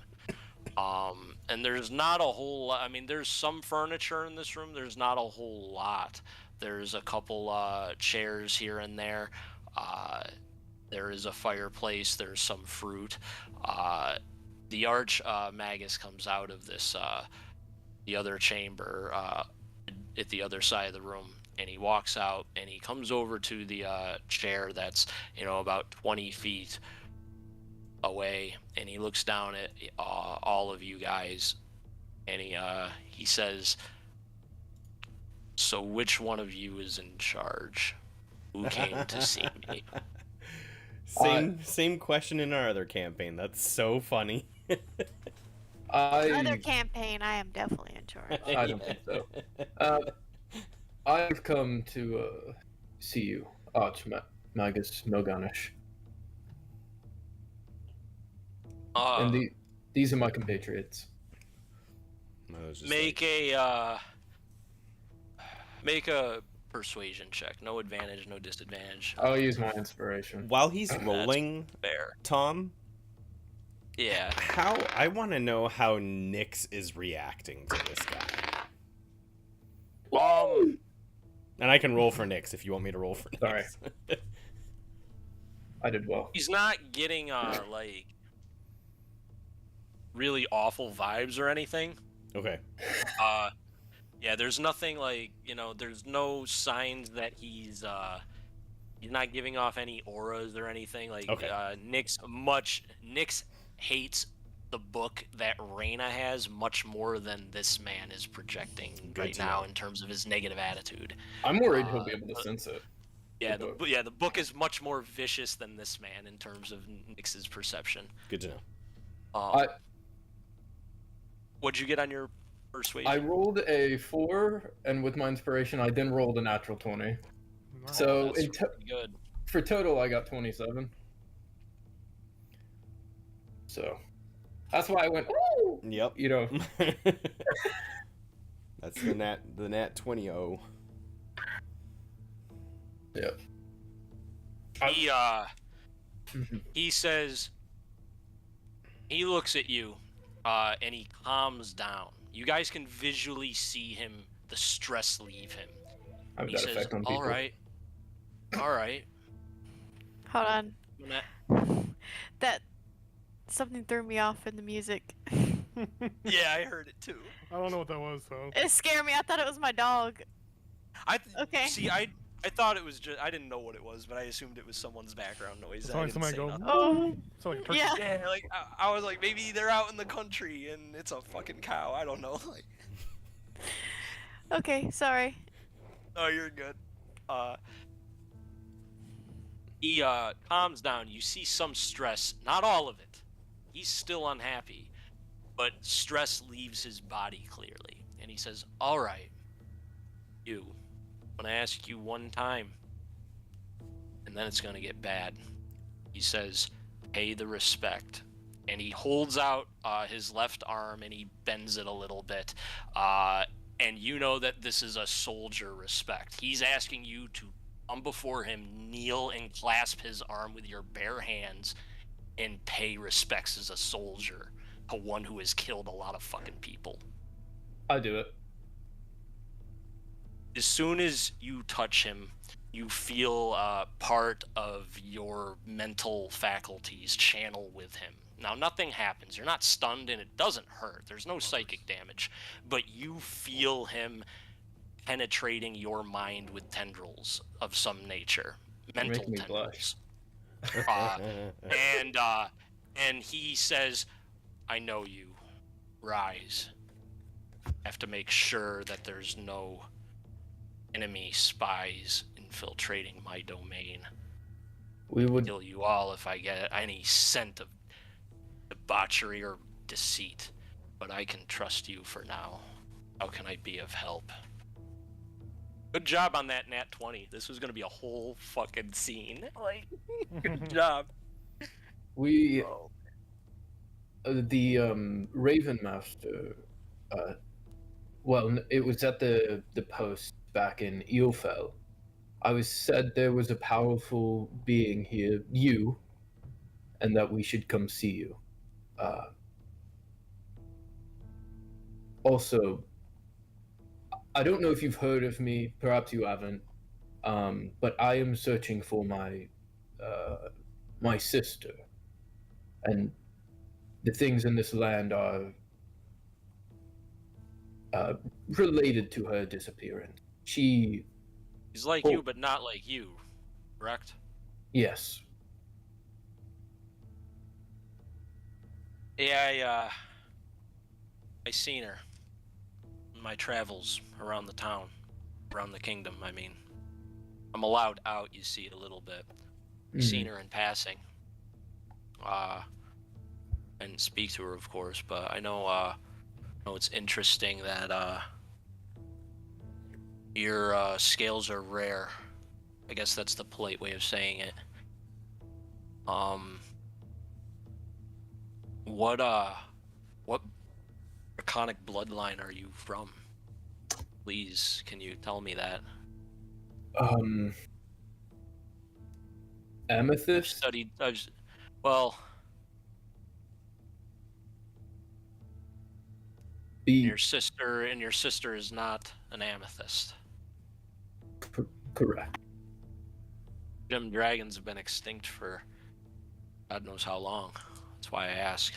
And there's not a whole lot. I mean, there's some furniture in this room. There's not a whole lot. There's a couple chairs here and there. There is a fireplace. There's some fruit. The Archmagus comes out of this the other chamber at the other side of the room, and he walks out, and he comes over to the chair that's about 20 feet away, and he looks down at all of you guys, and he says, "So which one of you is in charge? Who came to see me?" Same question in our other campaign. That's so funny. Other campaign, I am definitely in charge. I don't think so. I've come to see you, Archmagus Milganish. And these are my compatriots. Make a Make a persuasion check. No advantage, no disadvantage. I'll use my inspiration. While he's rolling, Fair. Tom, Yeah. I want to know how Nyx is reacting to this guy. And I can roll for Nyx if you want me to roll for Nyx. Sorry. I did well. He's not getting like really awful vibes or anything. Okay. Yeah, there's nothing like, there's no signs that he's not giving off any auras or anything. Like, Okay. Nyx hates the book that Reyna has much more than this man is projecting Good right to now know. in terms of his negative attitude. I'm worried he'll be able to sense it. Yeah, The book. the book is much more vicious than this man in terms of Nyx's perception. Good to know. What'd you get on your persuasion? I rolled a 4, and with my inspiration, I then rolled a natural 20. Nice. So That's in pretty good. for total, I got 27. So that's why I went, ooh! Yep. You know, That's the nat 20-0. yeah. He says, he looks at you, and he calms down. You guys can visually see him, the stress leave him. I have He that says, effect on people. all right. Hold on. I'm not- That something threw me off in the music. Yeah, I heard it too. I don't know what that was though. It scared me. I thought it was my dog. Okay. See, I thought it was just, I didn't know what it was, but I assumed it was someone's background noise. It's I like didn't somebody say go. nothing. Oh. It's like a turkey. Yeah. Yeah, like I was like, maybe they're out in the country and it's a fucking cow. I don't know. Like, Okay. Sorry. oh, you're good. He calms down. You see some stress, not all of it. He's still unhappy, but stress leaves his body clearly. And he says, all right, I'm going to ask you one time, and then it's going to get bad. He says, pay the respect. And he holds out his left arm and he bends it a little bit. And you know that this is a soldier respect. He's asking you to come before him, kneel and clasp his arm with your bare hands, and pay respects as a soldier to one who has killed a lot of fucking people. I do it. As soon as you touch him, you feel part of your mental faculties channel with him. Now, nothing happens. You're not stunned and it doesn't hurt. There's no psychic damage. But you feel him penetrating your mind with tendrils of some nature. Mental making me tendrils. blush. And he says, I know you. Rise. Have to make sure that there's no enemy spies infiltrating my domain. We would. Kill you all if I get any scent of debauchery or deceit. But I can trust you for now. How can I be of help? Good job on that nat 20. This was gonna be a whole fucking scene. Like, good job. We. The Raven Master. Well, it was at the post back in Eelfell. I was said there was a powerful being here, you, and that we should come see you. Also, I don't know if you've heard of me. Perhaps you haven't. But I am searching for my sister, and the things in this land are related to her disappearance. She's like you, but not like you, correct? Yes. Yeah, I seen her in my travels around the town, around the kingdom, I mean. I'm allowed out, you see, a little bit. Seen her in passing. I didn't speak to her, of course, but I know it's interesting that your scales are rare. I guess that's the polite way of saying it. What draconic bloodline are you from? Please, can you tell me that? I've Amethyst? studied. Well, The your sister is not an amethyst. correct. Gem dragons have been extinct for God knows how long. That's why I ask.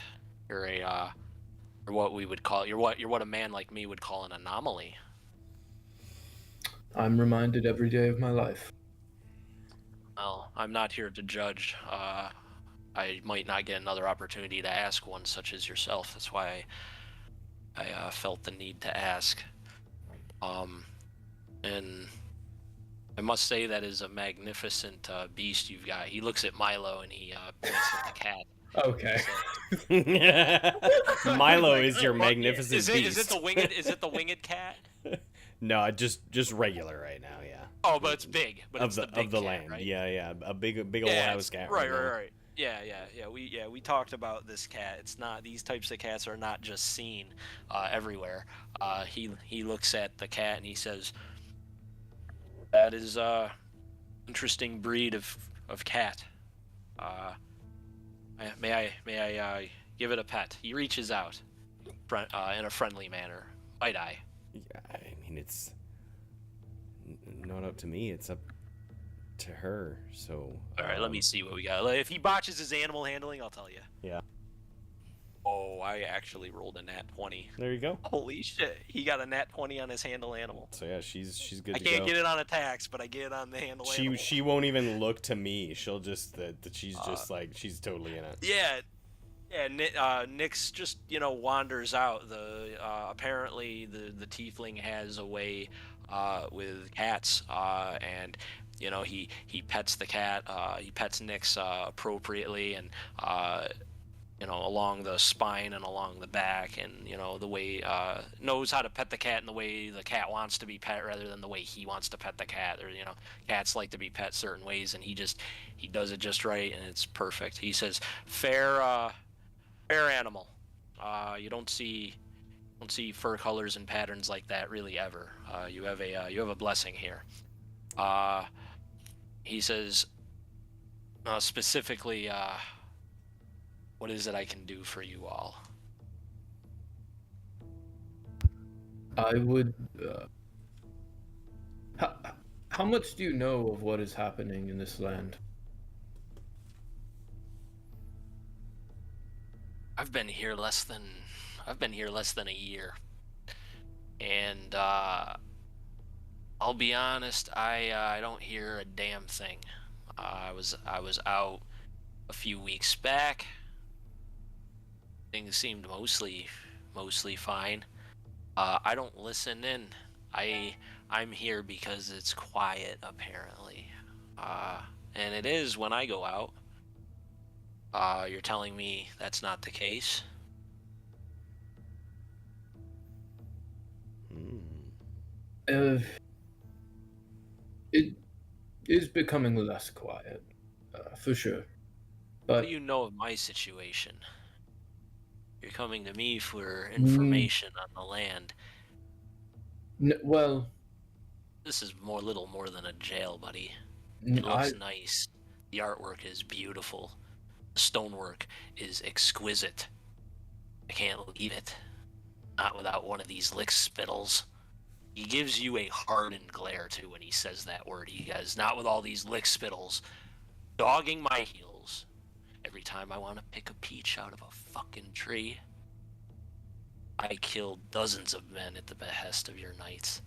You're you're what we would call you're what a man like me would call an anomaly. I'm reminded every day of my life. Well, I'm not here to judge. I might not get another opportunity to ask one such as yourself. That's why I felt the need to ask. And I must say that is a magnificent beast you've got. He looks at Milo and he points at the cat. Okay. Milo Like, is your magnificent Is beast. it the winged cat? No, just regular right now. Yeah. Oh, but it's big. But Of it's the big of the cat, land. right? Yeah. A big old Yeah, house cat. Right. now. Yeah. We talked about this cat. It's not, these types of cats are not just seen everywhere. He looks at the cat and he says, "That is interesting breed of cat. May I give it a pet?" He reaches out, in a friendly manner. Might I? Yeah, I mean, it's not up to me. It's up to her. So. All right, let me see what we got. If he botches his animal handling, I'll tell you. Yeah. Oh, I actually rolled a nat 20. There you go. Holy shit, he got a nat 20 on his handle animal. So yeah, she's good I to can't go. get it on attacks, but I get it on the handle animal. She won't even look to me. She'll just she's just like she's totally in it. Yeah. Nyx just wanders out. Apparently the tiefling has a way with cats, and he pets the cat. He pets Nyx appropriately, and along the spine and along the back, and the way knows how to pet the cat in the way the cat wants to be pet rather than the way he wants to pet the cat. Or cats like to be pet certain ways, and he does it just right, and it's perfect. He says, fair animal. You don't see fur colors and patterns like that really ever. You have a blessing here. He says, specifically, what is it I can do for you all? I would. How much do you know of what is happening in this land? I've been here less than a year, and I'll be honest, I don't hear a damn thing. I was out a few weeks back. Things seemed mostly fine. I don't listen in. I'm here because it's quiet, apparently, and it is when I go out. You're telling me that's not the case? It is becoming less quiet, for sure. What But do you know of my situation? You're coming to me for information on the land. well, This is little more than a jail, buddy. It looks nice. The artwork is beautiful. The stonework is exquisite. I can't leave it. Not without one of these lick spittles. He gives you a hardened glare too when he says that word. He goes, not with all these lick spittles dogging my heels every time I want to pick a peach out of a fucking tree. I killed dozens of men at the behest of your knights.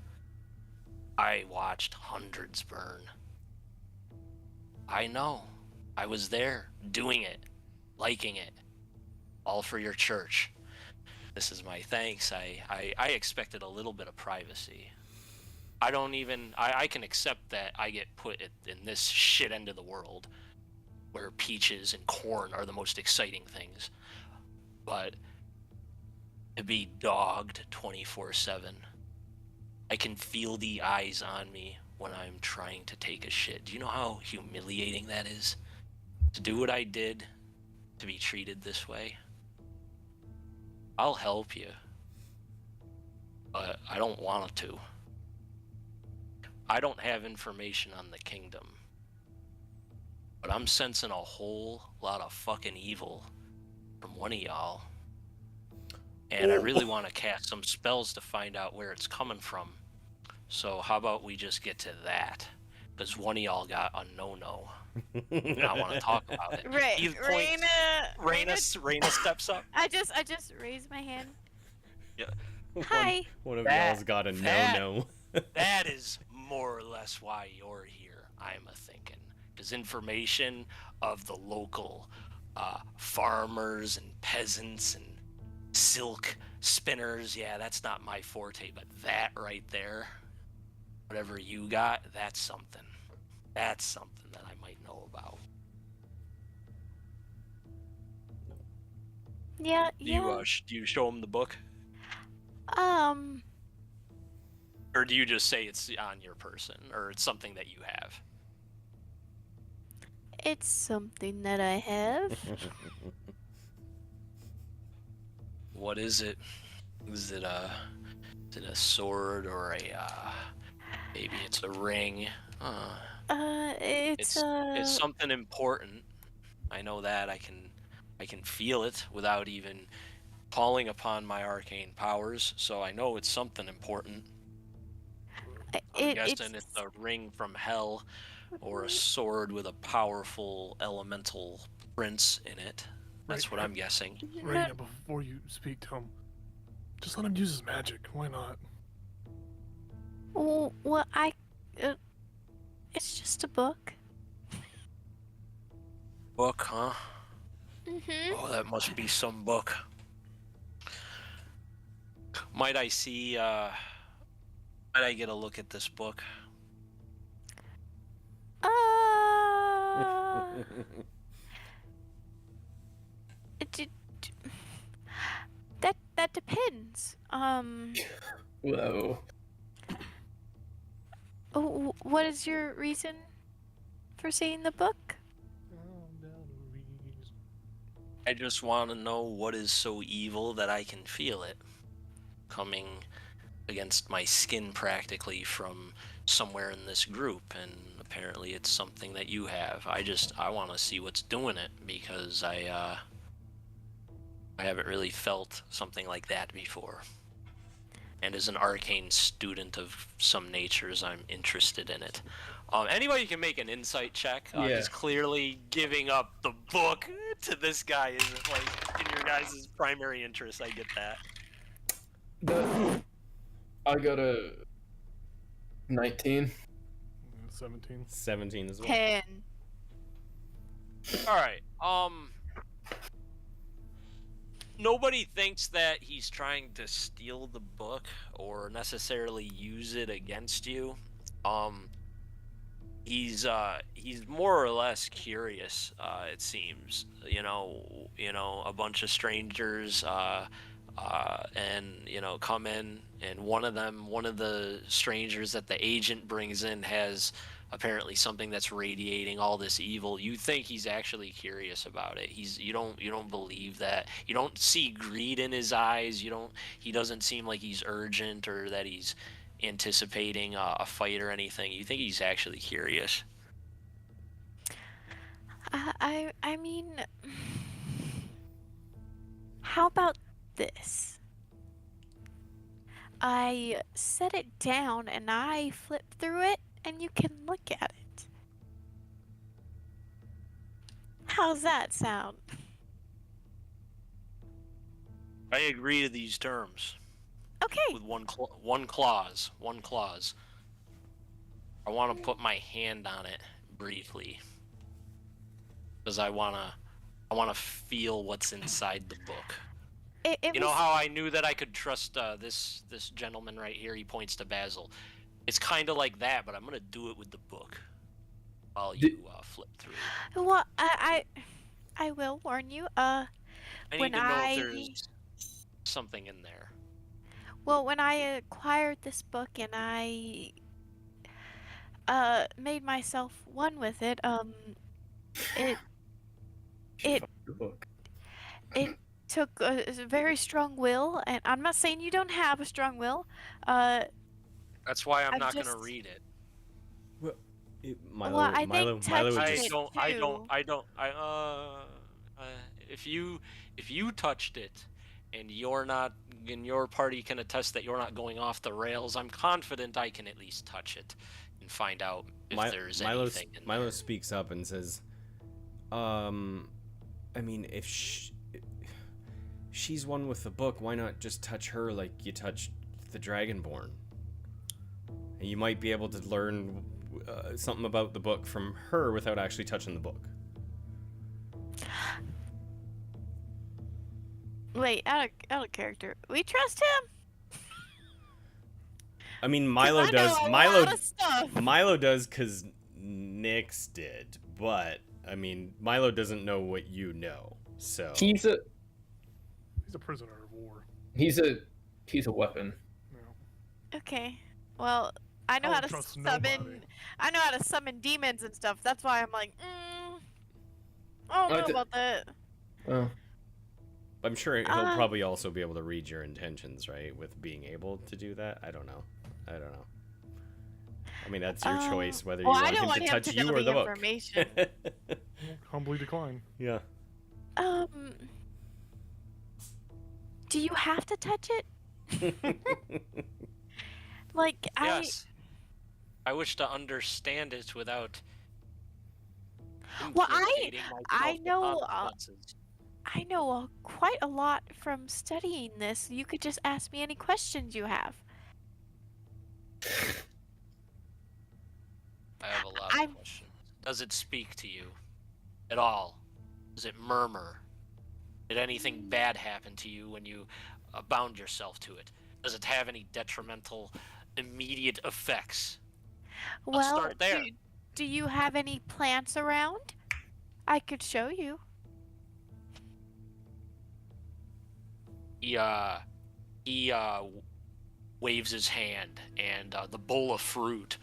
I watched hundreds burn. I know. I was there, doing it, liking it, all for your church. This is my thanks. I expected a little bit of privacy. I can accept that I get put in this shit end of the world where peaches and corn are the most exciting things. But to be dogged 24/7, I can feel the eyes on me when I'm trying to take a shit. Do you know how humiliating that is? To do what I did, to be treated this way? I'll help you, but I don't want to. I don't have information on the kingdom, but I'm sensing a whole lot of fucking evil from one of y'all. And I really want to cast some spells to find out where it's coming from. So how about we just get to that? Because one of y'all got a no-no. And I want to talk about it. Right, He points- Raina, Raina steps up. I just raised my hand. Yeah. Hi. One of That- y'all's got a that- no-no. That is more or less why you're here, I'm a-thinking. Because information of the local farmers and peasants and silk spinners, yeah, that's not my forte, but that right there, whatever you got, that's something. That's something that I might know about. Yeah, Do you, yeah. do you show him the book? Or do you just say it's on your person, or it's something that you have? It's something that I have. What is it? Is it a sword or maybe it's a ring? It's It's something important. I know that. I can feel it without even calling upon my arcane powers, so I know it's something important. I'm guessing it's a ring from hell or a sword with a powerful elemental prince in it. That's what I'm guessing. Raina, before you speak to him, just let him use his magic. Why not? Well, it's just a book. Book, huh? Mm-hmm. Oh, that must be some book. Might I see, might I get a look at this book? D- d- that depends. Whoa. What is your reason for seeing the book? I just want to know what is so evil that I can feel it coming against my skin practically from somewhere in this group, and apparently it's something that you have. I want to see what's doing it, because I haven't really felt something like that before. And as an arcane student of some natures, I'm interested in it. Anybody can make an insight check. Yeah. Because clearly giving up the book to this guy isn't like in your guys' primary interest. I get that. I got a 19. 17. 17 as well. 10. All right. Nobody thinks that he's trying to steal the book or necessarily use it against you. He's more or less curious. It seems. You know, a bunch of strangers, and come in, and one of the strangers that the agent brings in has apparently something that's radiating all this evil. You think he's actually curious about it. You don't believe that. You don't see greed in his eyes. He doesn't seem like he's urgent or that he's anticipating a fight or anything. You think he's actually curious. I mean, how about this? I set it down and I flip through it and you can look at it. How's that sound? I agree to these terms Okay. with one clause. I want to put my hand on it briefly because I want to feel what's inside the book. It You know was- how I knew that I could trust this gentleman right here? He points to Basil. It's kind of like that, but I'm gonna do it with the book while you flip through. Well, I will warn you. I need When to know I- if there's something in there. Well, when I acquired this book and I made myself one with it, it She It- fucked the book. it took a very strong will, and I'm not saying you don't have a strong will. That's why I'm I'm not gonna just- read it. Milo, Well, I Milo, think Milo would touching just. it if you touched it, and you're not, and your party can attest that you're not going off the rails, I'm confident I can at least touch it and find out if there's anything in Milo there. speaks up and says, I mean, if she's one with the book, why not just touch her like you touched the Dragonborn? And you might be able to learn something about the book from her without actually touching the book. Wait, out of character. We trust him? I mean, 'Cause Milo I does. know a Milo, lot of stuff. Milo does because Nyx did, but I mean, Milo doesn't know what you know. So He's a prisoner of war. he's a weapon. Yeah. Okay. Well, I know I how don't to trust summon. nobody. I know how to summon demons and stuff. That's why I'm like, I don't know about that. Oh, I'm sure he'll probably also be able to read your intentions, right? With being able to do that. I don't know. I mean, that's your choice whether you well, I want don't him want to him touch to you know or the the book. information. Humbly decline. Yeah. Do you have to touch it? Like, Yes. I wish to understand it without Well, implicating I myself with know, consequences. I know quite a lot from studying this. You could just ask me any questions you have. I have a lot of questions. Does it speak to you at all? Does it murmur? Did anything bad happen to you when you bound yourself to it? Does it have any detrimental immediate effects? Let's Well, start there. do you have any plants around? I could show you. He waves his hand, and the bowl of fruit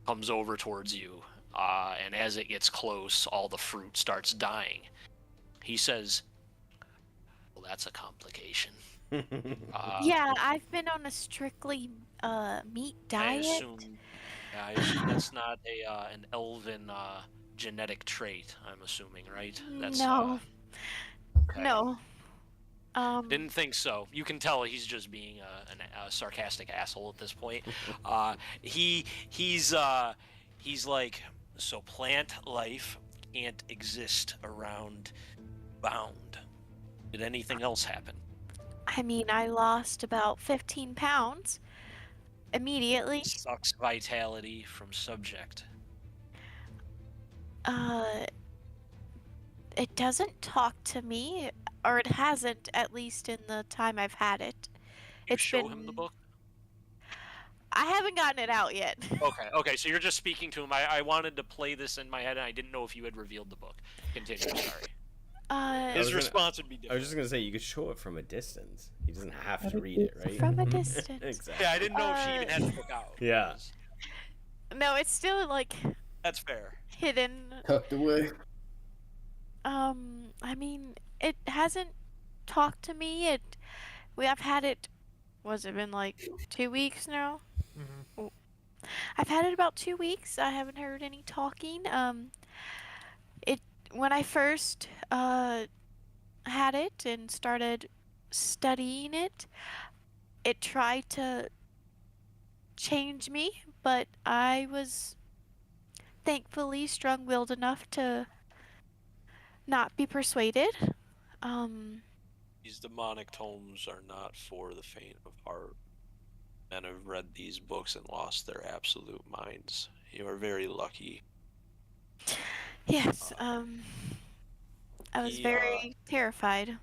comes over towards you. And as it gets close, all the fruit starts dying. He says, "Well, that's a complication." Yeah, I've been on a strictly meat diet. I assume that's not an elven genetic trait. I'm assuming, right? That's, No. Okay. No. Didn't think so. You can tell he's just being a sarcastic asshole at this point. He's like, so plant life can't exist around bound. Did anything else happen? I mean, I lost about 15 pounds immediately. Sucks vitality from subject. It doesn't talk to me, or it hasn't, at least in the time I've had it. You show him the book? I haven't gotten it out yet. Okay, so you're just speaking to him. I wanted to play this in my head, and I didn't know if you had revealed the book. Continue, sorry. His response would be different. I was just gonna say, you could show it from a distance. He doesn't have to read it, right? From a distance. Exactly. Yeah, I didn't know if she even had the book out. Yeah. No, it's still, like, That's fair. hidden. tucked away. I mean, it hasn't talked to me. I've had it, what's it been, like 2 weeks now? Mm-hmm. I've had it about 2 weeks. I haven't heard any talking. When I first had it and started studying it, it tried to change me, but I was thankfully strong-willed enough to not be persuaded. These demonic tomes are not for the faint of heart. Men have read these books and lost their absolute minds. You are very lucky. Yes, I was very terrified.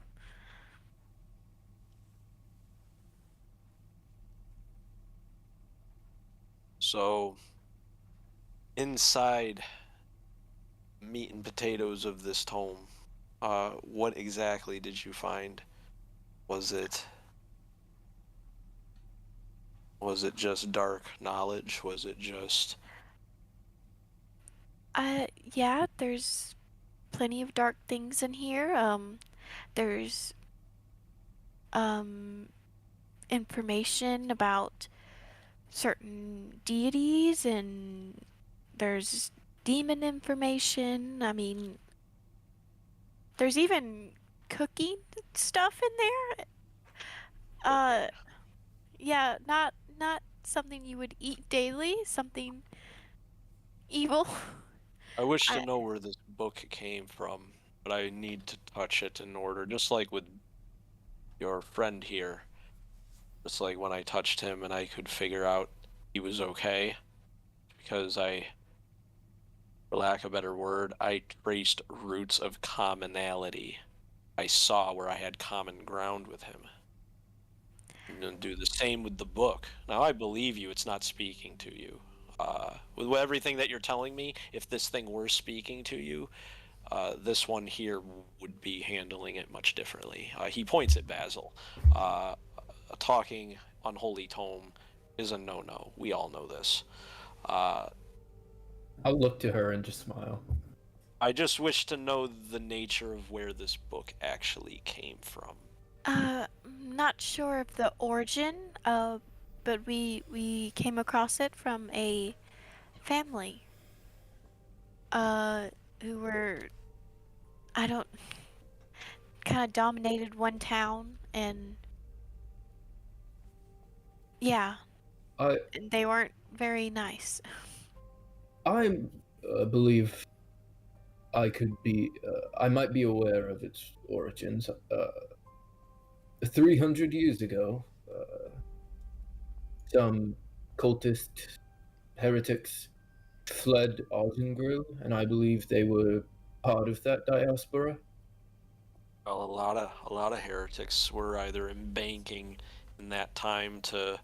So, inside meat and potatoes of this tome, what exactly did you find? Was it just dark knowledge? Was it just... Yeah, there's plenty of dark things in here. There's information about certain deities and there's demon information. I mean, there's even cooking stuff in there. Uh, yeah, not something you would eat daily, something evil. I wish to I, know where this book came from, but I need to touch it in order, just like with your friend here. Just like when I touched him and I could figure out he was okay, because for lack of a better word, I traced roots of commonality. I saw where I had common ground with him. And then do the same with the book. Now I believe you, it's not speaking to you. With everything that you're telling me, if this thing were speaking to you, this one here would be handling it much differently. He points at Basil. A talking unholy tome is a no-no. We all know this. I'll look to her and just smile. I just wish to know the nature of where this book actually came from. not sure of the origin, but we came across it from a family, who were, I don't, kind of dominated one town, and yeah, I they weren't very nice. I believe I might be aware of its origins. 300 years ago, some cultist heretics fled Ozengrill, and I believe they were part of that diaspora. Well, a lot of heretics were either embanking in that time to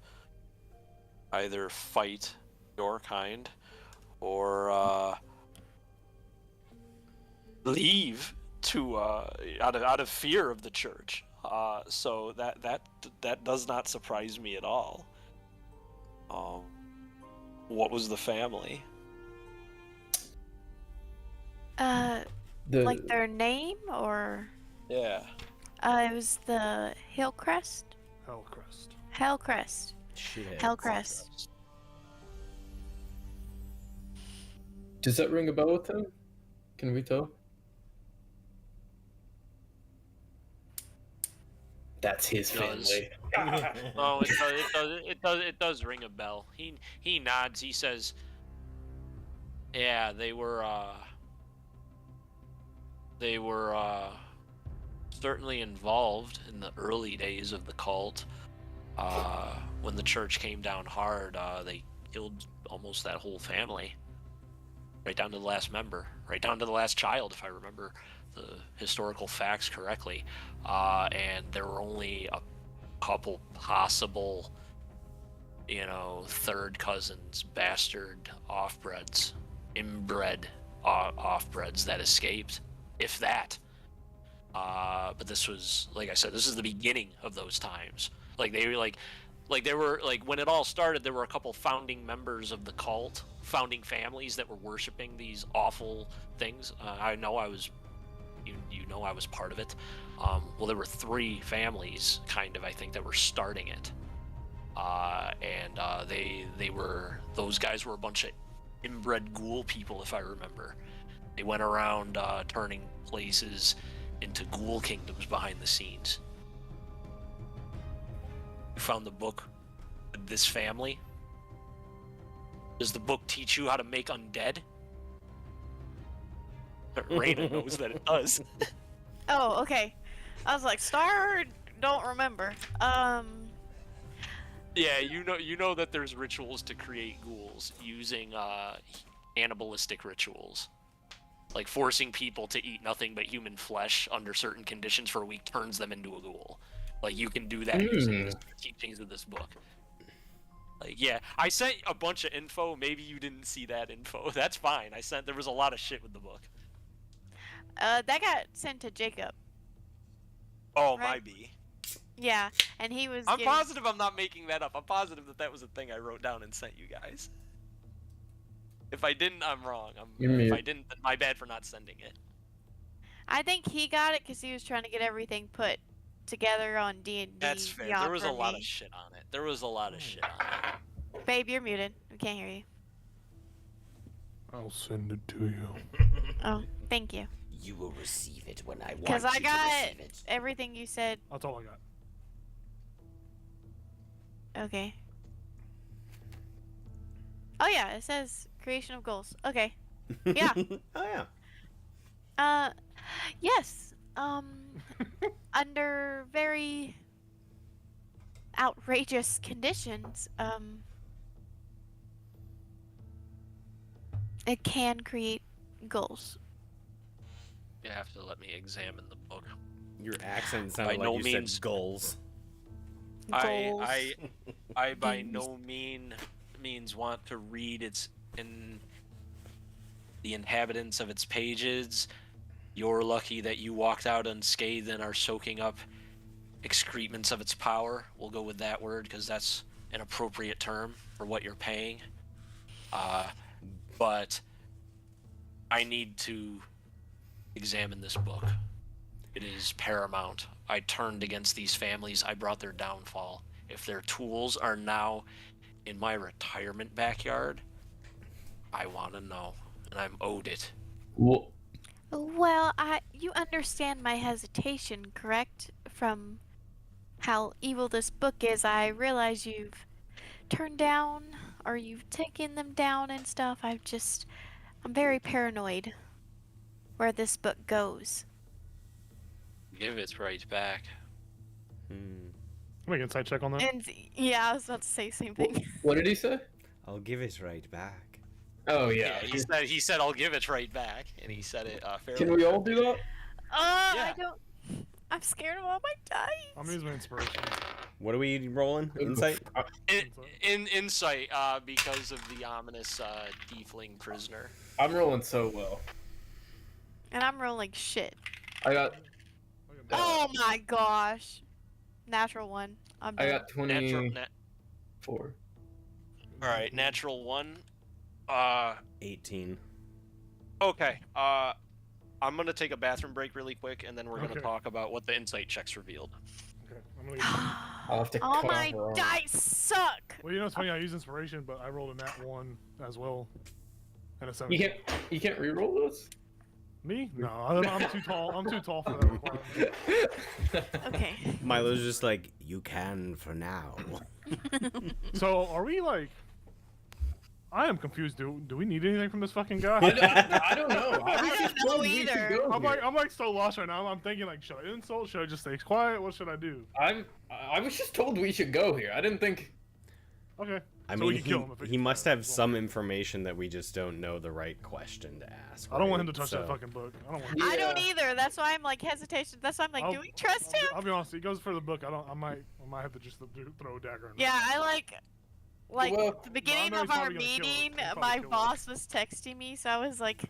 either fight your kind or leave to out of fear of the church. So that does not surprise me at all. What was the family? Like their name, or Yeah. it was the Hillcrest. Hellcrest. Hellcrest. Shitheads. Hellcrest. Does that ring a bell with him? Can we tell? That's his Does. family. Oh, it does ring a bell. He nods. He says, "Yeah, they were certainly involved in the early days of the cult. When the church came down hard, they killed almost that whole family, right down to the last member, right down to the last child, if I remember the historical facts correctly. And there were only a couple possible, third cousins, bastard offbreds, inbred offbreds that escaped, if that. But this was, like I said, this is the beginning of those times. Like they were when it all started, there were a couple founding members of the cult, founding families that were worshiping these awful things. I know I was, I was part of it. Well, there were 3 families, kind of, I think, that were starting it. And those guys were a bunch of inbred ghoul people, if I remember. They went around turning places into ghoul kingdoms behind the scenes. You found the book with this family? Does the book teach you how to make undead? Raina knows that it does. Oh, okay. I was like, Star, don't remember. Yeah, you know that there's rituals to create ghouls using cannibalistic rituals. Like forcing people to eat nothing but human flesh under certain conditions for a week turns them into a ghoul. Like, you can do that using the teachings of this book. Like, yeah, I sent a bunch of info. Maybe you didn't see that info. That's fine. There was a lot of shit with the book. That got sent to Jacob. Oh, Right. my B. Yeah, and he was. I'm getting- positive I'm not making that up. I'm positive that was a thing I wrote down and sent you guys. If I didn't, I'm wrong. If I didn't, then my bad for not sending it. I think he got it because he was trying to get everything put together on D&D. That's fair. Beyond There was for a lot me. of shit on it. There was a lot of shit on it. Babe, you're muted. We can't hear you. I'll send it to you. Oh, thank you. You will receive it when I want Because you I to got receive it. everything you said. That's all I got. Okay. Oh yeah, it says creation of goals. Okay. Yeah. Oh yeah. Yes. Under very outrageous conditions, it can create goals. You have to let me examine the book. Your accent sounded By like no you means- said gulls. Goals. I by Games. no means want to read its in the inhabitants of its pages. You're lucky that you walked out unscathed and are soaking up excrements of its power. We'll go with that word because that's an appropriate term for what you're paying. But I need to examine this book. It is paramount. I turned against these families. I brought their downfall. If their tools are now in my retirement backyard, I want to know, and I'm owed it. Well, Well, you understand my hesitation, correct? From how evil this book is, I realize you've turned down or you've taken them down and stuff. I'm very paranoid where this book goes. Give it right back. Make an insight check on that. And yeah, I was about to say the same thing. what did he say? I'll give it right back. Oh yeah. He said I'll give it right back, and he said it fairly. Can we all do that? I don't. I'm scared of all my dice. I'm gonna use my inspiration. What are we rolling? Insight? Insight, because of the ominous tiefling prisoner. I'm rolling so well. And I'm rolling shit. I got Oh my gosh. Natural one. I'm I done. got 24. All right, natural one. 18. Okay. I'm gonna take a bathroom break really quick, and then we're gonna Okay. talk about what the insight checks revealed. Okay, I'm gonna. Get... I'll have to All cough my her on. dice suck. Well, you know it's funny. I use inspiration, but I rolled a nat 1 as well, and a You 17. can't re-roll those? Me? No, I'm too tall. I'm too tall for that requirement. Okay. Milo's just like, you can for now. So are we like? I am confused. Do we need anything from this fucking guy? I don't know. I was I just don't know told we should either. go I'm here. like so lost right now. I'm thinking like, should I insult? Should I just stay quiet? What should I do? I was just told we should go here. I didn't think. Okay. I So we mean, can kill him if we he can must find him have as well. some information that we just don't know the right question to ask. I don't want him right? to touch So- that fucking book. I don't want. I don't Yeah. either. That's why I'm like hesitation. That's why I'm like, I'll- do we trust him? I'll be honest. He goes for the book. I might have to just throw a dagger. In Yeah, I like Well, the beginning I know of he's our probably gonna kill us. meeting, He's probably my kill us. boss was texting me, so I was like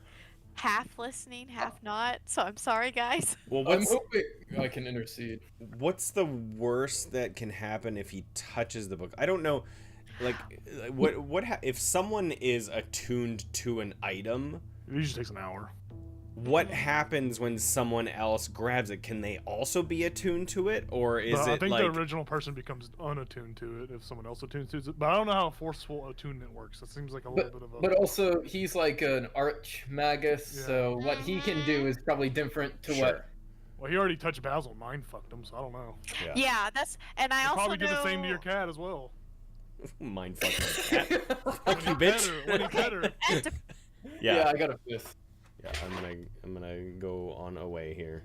half listening, half not. So I'm sorry, guys. Well, I'm hoping I can intercede. what's the worst that can happen if he touches the book? I don't know. Like, if someone is attuned to an item, It usually takes an hour. what happens when someone else grabs it? Can they also be attuned to it, or is But I it think like the original person becomes unattuned to it if someone else attunes to it. But I don't know how forceful attunement works. It seems like a little bit of a. But also, he's like an arch magus, Yeah. so what he can do is probably different to what. Sure. Well, he already touched Basil, mind fucked him, so I don't know. Yeah, that's and I He'll also probably know. do the same to your cat as well. Mind fucking cat. When Fuck you, he pet bitch. her, when he pet her. And to- Yeah, I got a fifth. Yeah, I'm gonna go on away here.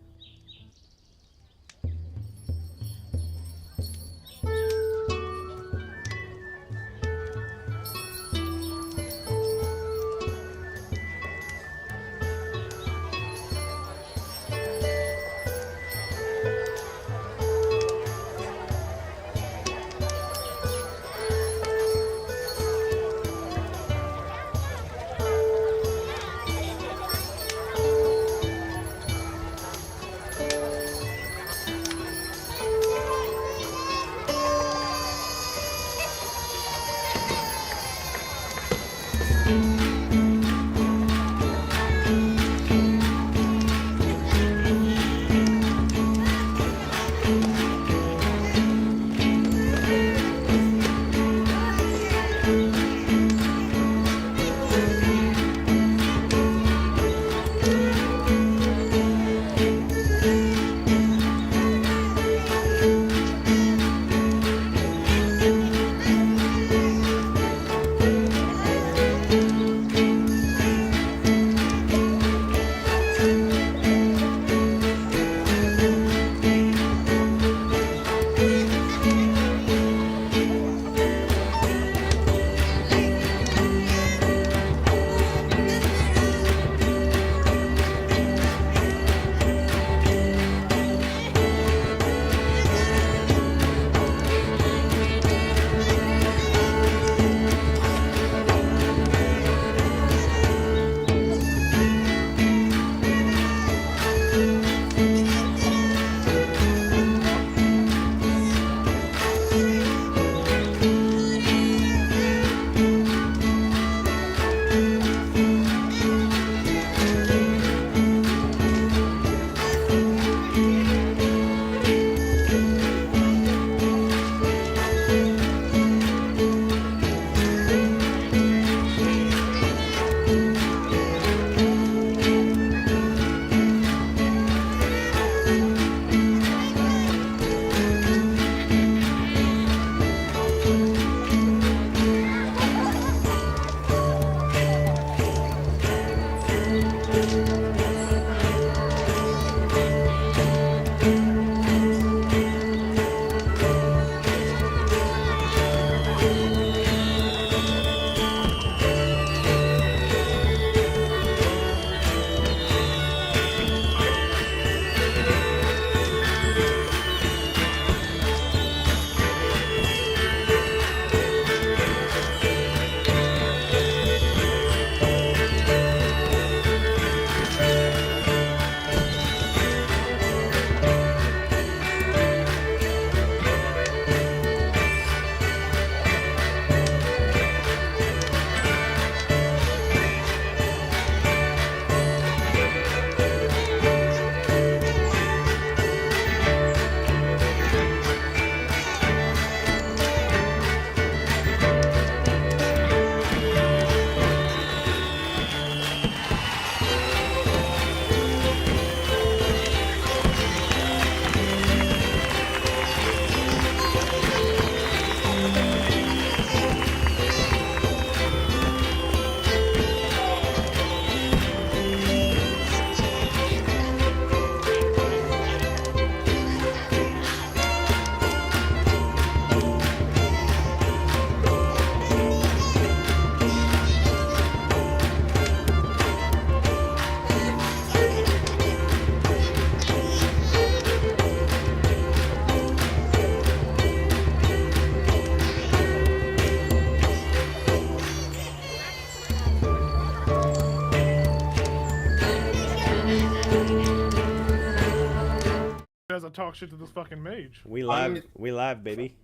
talk shit to this fucking mage. We live, baby.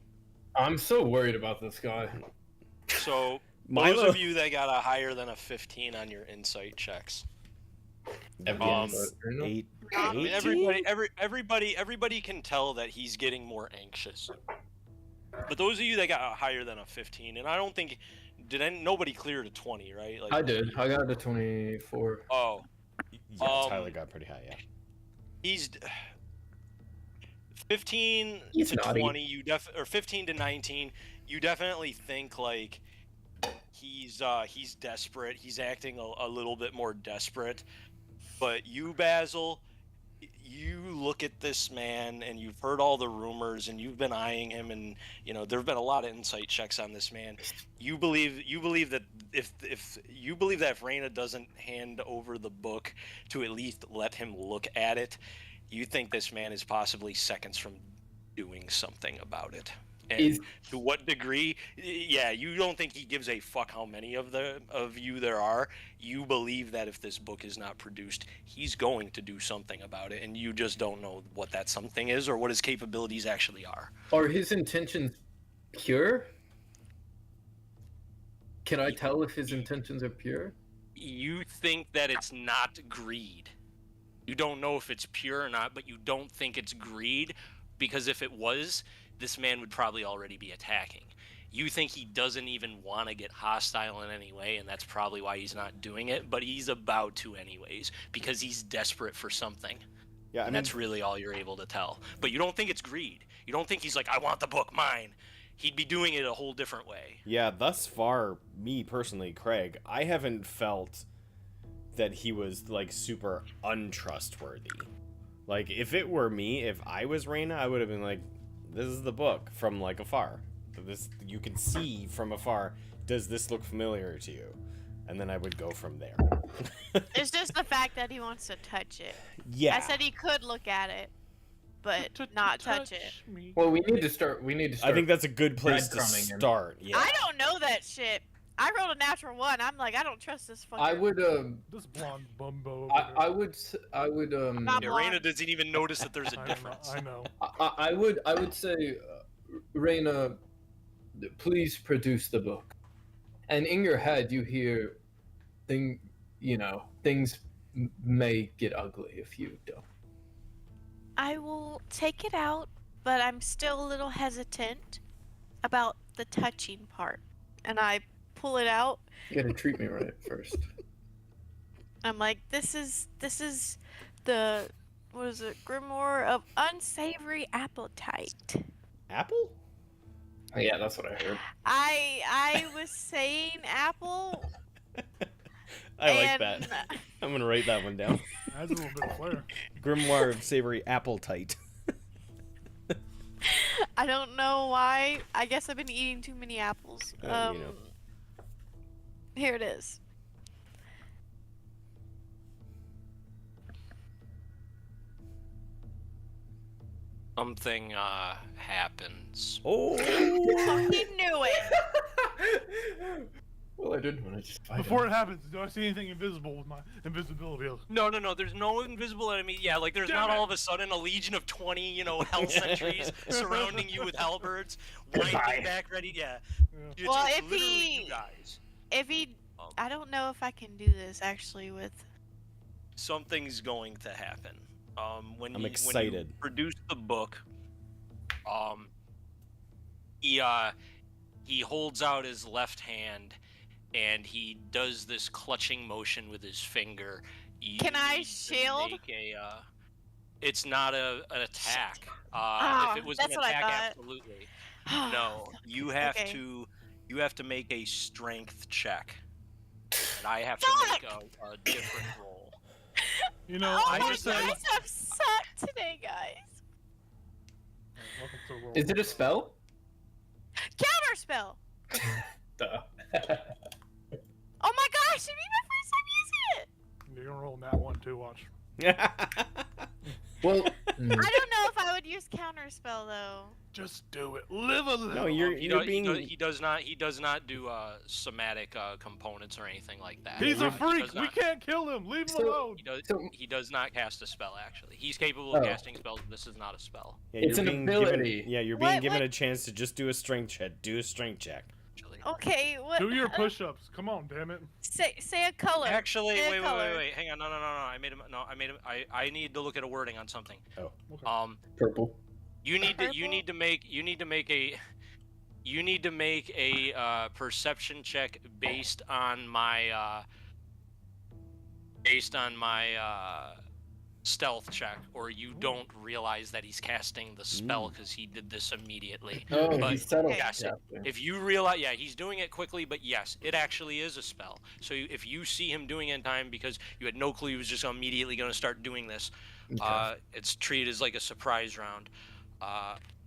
I'm so worried about this guy. So Milo- those of you that got a higher than a 15 on your insight checks, Yes. Eight. I mean, 18? everybody can tell that he's getting more anxious. But those of you that got higher than a 15, and I don't think nobody cleared a 20, right? Like, I did. I got a 24. Oh, Yeah, Tyler got pretty high, yeah. he's 15 He's to naughty. 20. Or 15 to 19. You definitely think like he's desperate. He's acting a little bit more desperate. But you, Basil, you look at this man and you've heard all the rumors and you've been eyeing him, and there have been a lot of insight checks on this man. You believe that if Reyna doesn't hand over the book to at least let him look at it, you think this man is possibly seconds from doing something about it. And to what degree? Yeah, you don't think he gives a fuck how many of you there are. You believe that if this book is not produced, he's going to do something about it, and you just don't know what that something is or what his capabilities actually are. Are his intentions pure? Can I tell if his intentions are pure? You think that it's not greed. You don't know if it's pure or not, but you don't think it's greed, because if it was, this man would probably already be attacking. You think he doesn't even want to get hostile in any way, and that's probably why he's not doing it, but he's about to anyways, because he's desperate for something. Yeah, I mean, And that's really all you're able to tell. But you don't think it's greed. You don't think he's like, I want the book, mine. He'd be doing it a whole different way. yeah, thus far, me personally, Craig, I haven't felt that he was, like, super untrustworthy. Like, if it were me, if I was Reyna, I would have been like, this is the book from, like, afar. This, you can see from afar, does this look familiar to you? And then I would go from there. It's just the fact that he wants to touch it. Yeah. I said he could look at it, but not touch it. Me. Well, we need to start. I think that's a good place to breadcrumbing him. start. Yeah. I don't know that shit. I rolled a natural 1. I'm like, I don't trust this fucker. I would. This blonde bumbo. I would. Not Yeah, Reyna doesn't even notice that there's a difference. I know. I would say, Reyna, please produce the book. And in your head, you hear, things may get ugly if you don't. I will take it out, but I'm still a little hesitant about the touching part. And I pull it out. You gotta treat me right first. I'm like, this is the, what is it, Grimoire of Unsavory Appetite. Apple? Oh, yeah, that's what I heard. I was saying apple. I like and that. I'm gonna write that one down. Adds a little bit of flair. Grimoire of Savory Appetite. I don't know why. I guess I've been eating too many apples. Here it is. Something happens. Oh. Fucking knew it. Well, I did want to just fight Before him. it happens, do I see anything invisible with my invisibility? No, there's no invisible enemy. Yeah, like there's Damn not it. all of a sudden a legion of 20, hell sentries surrounding you with halberds, winding back ready. Yeah. It's Well, just if literally he- you guys. If he, I don't know if I can do this actually with. Something's going to happen. When I'm you excited. produce the book, he holds out his left hand, and he does this clutching motion with his finger. You Can I need to shield? make it's not an attack. If it was an that's what I attack, thought. absolutely. No, you have Okay. to make a strength check, and I have to make a different roll. You know, Oh I my just say. guys have sucked today, guys. Welcome to the world. Is it a spell? Counterspell. Duh. Oh my gosh, it'd be my first time using it. You're gonna roll that one too. Watch. Well, I don't know if I would use counterspell though. Just do it. Live a little. No, you're He being. does not do somatic components or anything like that. He's a He freak. does We not- can't kill him. Leave him So- alone. He does not cast a spell. Actually, he's capable of Oh. casting spells. But this is not a spell. Yeah, It's you're an being ability. Given, yeah, you're being What- given what- a chance to just do a strength check. Do a strength check. Actually, Okay, what? Do your push-ups. Come on, damn it. Say a color. actually, Say a wait, color. hang on, no. I made him. I need to look at a wording on something. Oh. Okay. Purple. You need to make a perception check based on my stealth check, or you don't realize that he's casting the spell because he did this immediately. Oh, But- he settled. Okay. Yes, if you realize, yeah, he's doing it quickly, but yes, it actually is a spell. So if you see him doing it in time because you had no clue he was just immediately going to start doing this, it's treated as like a surprise round.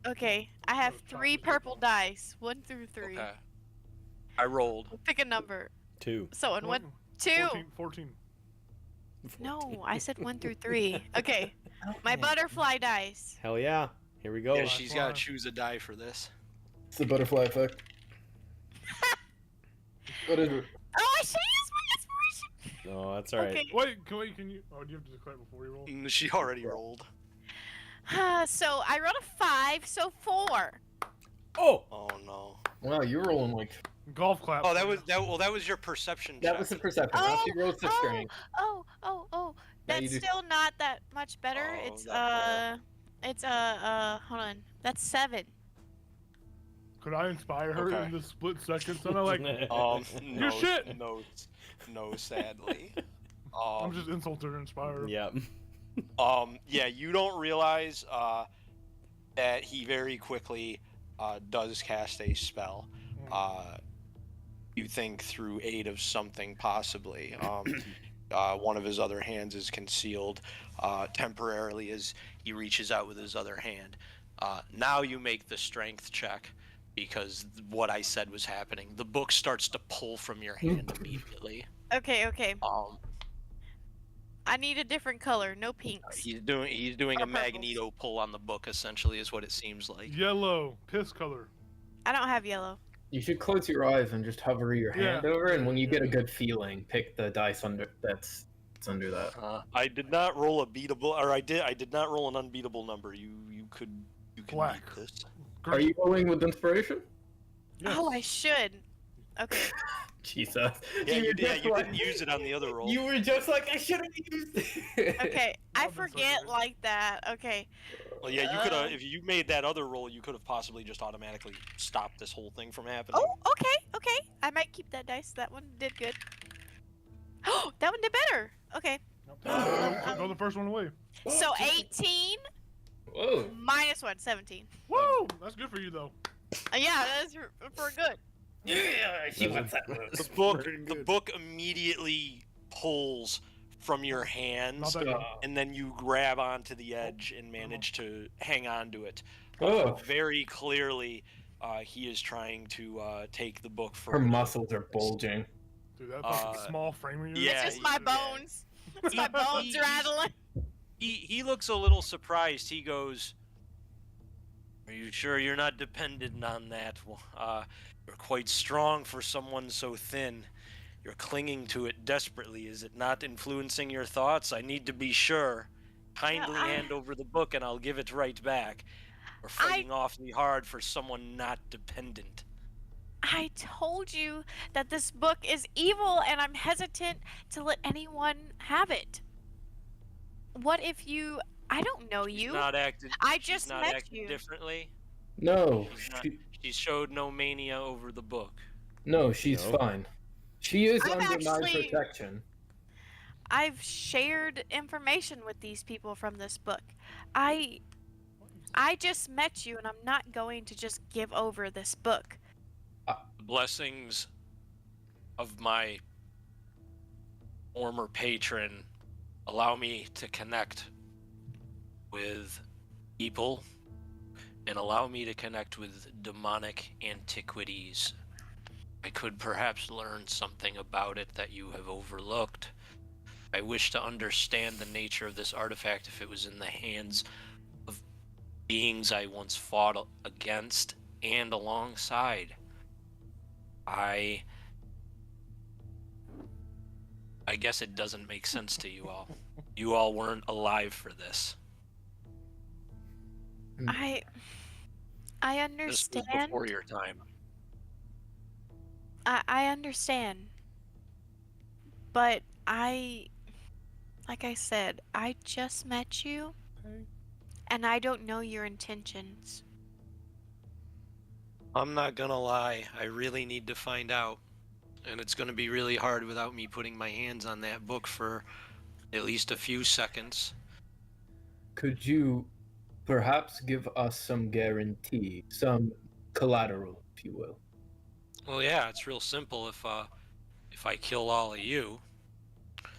Okay, I have 3 purple dice. 1 through 3. Okay. I rolled. Pick a number. 2. So in 1, 2. 14. No, I said 1 through 3. Okay, my butterfly dice. Hell yeah. Here we go. Yeah, Oh, she's got to choose a die for this. It's the butterfly effect. What is it? Oh, I should use my inspiration. No, that's all right. Okay. Wait, can you? Oh, do you have to declare before you roll? She already rolled. So I rolled a 5, so 4. Oh! Oh no. Wow, you're rolling like Golf clap. Oh, that was your perception check. that was the perception. Now she rolls the strength. Oh. Now you That's do- still not that much better. Oh, It's that hold on. That's 7. Could I inspire her Okay. in this split second? So I'm like, No, You're shit! No, sadly. I'm just insulted and inspire her. Yep. Yeah, you don't realize that he very quickly does cast a spell. You think through aid of something, possibly. One of his other hands is concealed temporarily as he reaches out with his other hand. Now you make the strength check because what I said was happening. The book starts to pull from your hand immediately. Okay. Um, I need a different color. No pinks. he's doing Or a purples. magneto pull on the book, essentially, is what it seems like. Yellow, piss color. I don't have yellow. You should close your eyes and just hover your hand Yeah. over, and when you get a good feeling, pick the dice that's under that. I did not roll a beatable, or I did not roll an unbeatable number. You could Black. beat this. Are you rolling with inspiration? Yes. Oh, I should. Okay. Jesus. Yeah, you were just like- didn't use it on the other roll. You were just like, I should have used it. Okay. I Robin's forget okay. like that. Okay. Well, yeah, you could have. Uh, If you made that other roll, you could have possibly just automatically stopped this whole thing from happening. Oh, okay. I might keep that dice. That one did good. Oh, that one did better. Okay. Throw the first one away. So 18 Whoa. minus 1, 17. Woo! That's good for you though. Yeah, that's for good. Yeah, she wants that. The book immediately pulls from your Not hands, that good. and then you grab onto the edge and manage to hang on to it. Oh. Very clearly, he is trying to take the book Her further. muscles are bulging. Dude, that fucking Uh, small frame of yours. yeah, It's just my yeah. bones. It's my bones He- rattling. He looks a little surprised. He goes, "Are you sure you're not dependent on that? You're quite strong for someone so thin. You're clinging to it desperately. Is it not influencing your thoughts? I need to be sure. Kindly I- hand over the book and I'll give it right back. We're fighting awfully hard for someone not dependent." I told you that this book is evil and I'm hesitant to let anyone have it. What if you... I don't know She's you. not acted. I she's just not met acted you. differently. No, She's not- she, She showed no mania over the book. no, she's No. fine. She is I'm under my actually- protection. I've shared information with these people from this book. I just met you and I'm not going to just give over this book. The blessings of my former patron allow me to connect with people and allow me to connect with demonic antiquities. I could perhaps learn something about it that you have overlooked. I wish to understand the nature of this artifact if it was in the hands beings I once fought against and alongside. I guess it doesn't make sense to you all. You all weren't alive for this. I This was understand. before your time. I understand. But like I said, I just met you, and I don't know your intentions. I'm not gonna lie, I really need to find out. And it's gonna be really hard without me putting my hands on that book for at least a few seconds. Could you perhaps give us some guarantee, some collateral, if you will? Well, yeah, it's real simple. If I kill all of you,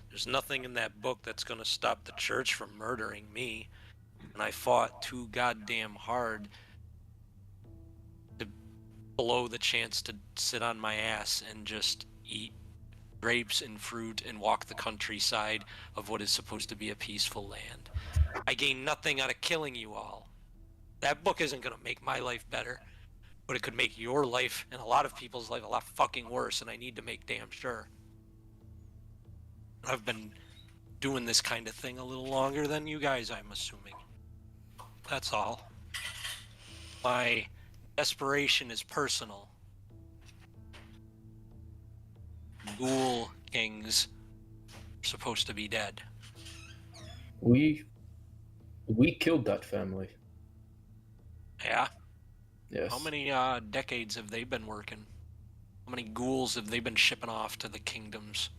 there's nothing in that book that's gonna stop the church from murdering me. And I fought too goddamn hard to blow the chance to sit on my ass and just eat grapes and fruit and walk the countryside of what is supposed to be a peaceful land. I gain nothing out of killing you all. That book isn't gonna make my life better, but it could make your life and a lot of people's life a lot fucking worse, and I need to make damn sure. I've been doing this kind of thing a little longer than you guys, I'm assuming. That's all. My desperation is personal. Ghoul kings are supposed to be dead. We killed that family. Yeah? Yes. How many decades have they been working? How many ghouls have they been shipping off to the kingdoms?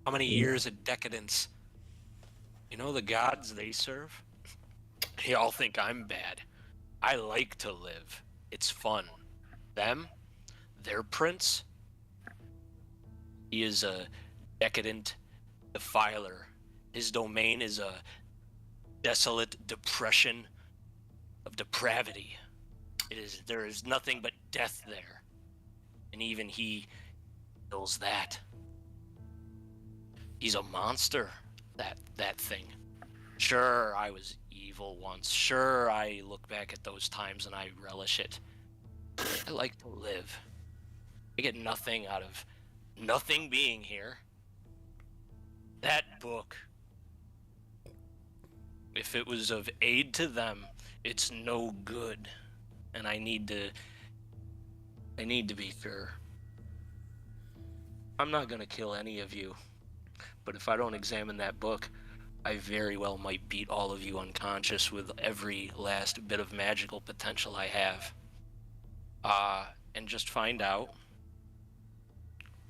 How many years of decadence? You know the gods they serve? Y'all think I'm bad. I like to live. It's fun. Them? Their prince? He is a decadent defiler. His domain is a desolate depression of depravity. There is nothing but death there. And even he knows that. He's a monster, that thing. Sure, I was evil once. Sure, I look back at those times and I relish it. I like to live. I get nothing out of nothing being here. That book, if it was of aid to them, it's no good. And I need to be sure. I'm not gonna kill any of you, but if I don't examine that book, I very well might beat all of you unconscious with every last bit of magical potential I have. And just find out.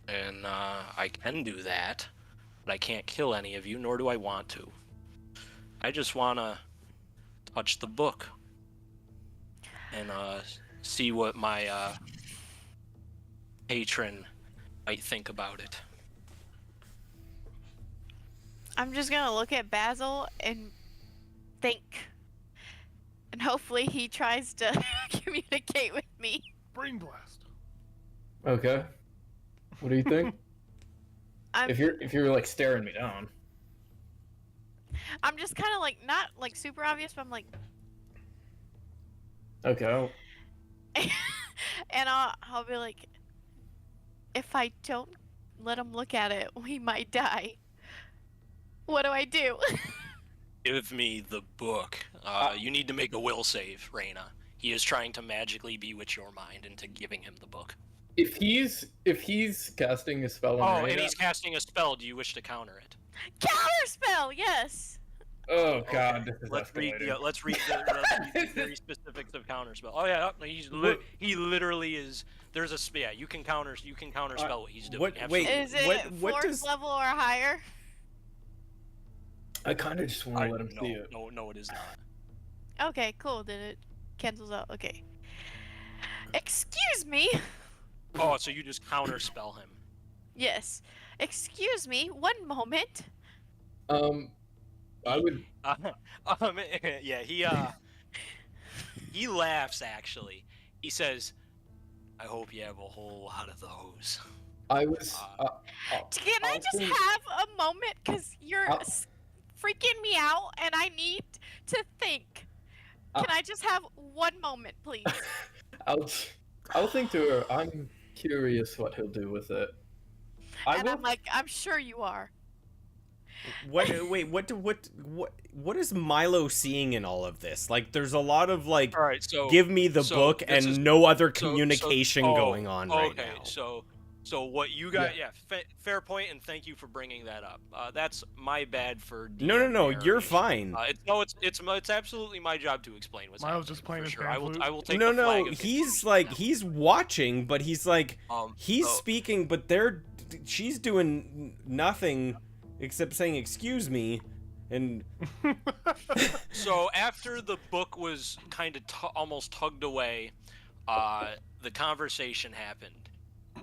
And I can do that, but I can't kill any of you, nor do I want to. I just wanna touch the book and see what my patron might think about it. I'm just gonna look at Basil and think. And hopefully he tries to communicate with me. Brain blast. Okay. What do you think? I'm if you're like staring me down. I'm just kind of like not like super obvious, but I'm like, Okay. and I'll be like, if I don't let him look at it, we might die. What do I do? Give me the book. You need to make a will save, Reyna. He is trying to magically bewitch your mind into giving him the book. If he's casting a spell on Oh, Reyna, and he's casting a spell. Do you wish to counter it? Counter spell, yes. oh god, this is Let's read escalating. let's read the very specifics of counter spell. Oh yeah, he literally is. There's a yeah. You can counter spell what he's doing. what- Absolutely. wait, Is it what fourth does- level or higher? I kind of just want to let him see it. No, it is not. Okay, cool. Then it cancels out. Okay. Excuse me. Oh, so you just counter spell him. Yes. Excuse me. One moment. I would. Yeah, he laughs actually. He says, "I hope you have a whole lot of those." I was. Can I I'll just think- have a moment? Because you're I'll- freaking me out and I need to think. Can I just have one moment, please? I'll think to her. I'm curious what he'll do with it. And I'm like, I'm sure you are. What? Wait. What is Milo seeing in all of this? Like, there's a lot of like, All right, so give me the so book this and is- no other so- communication oh, going on right okay, now. so what you got? Yeah, fair point, and thank you for bringing that up. That's my bad for. No, DM you're narration. fine. It's absolutely my job to explain what's Miles happening. just playing for his sure. pan I will. flute? I will take No, the flag no, of he's victory like now. he's watching, but he's like he's so- speaking, but she's doing nothing except saying excuse me, and So after the book was kind of almost tugged away, the conversation happened.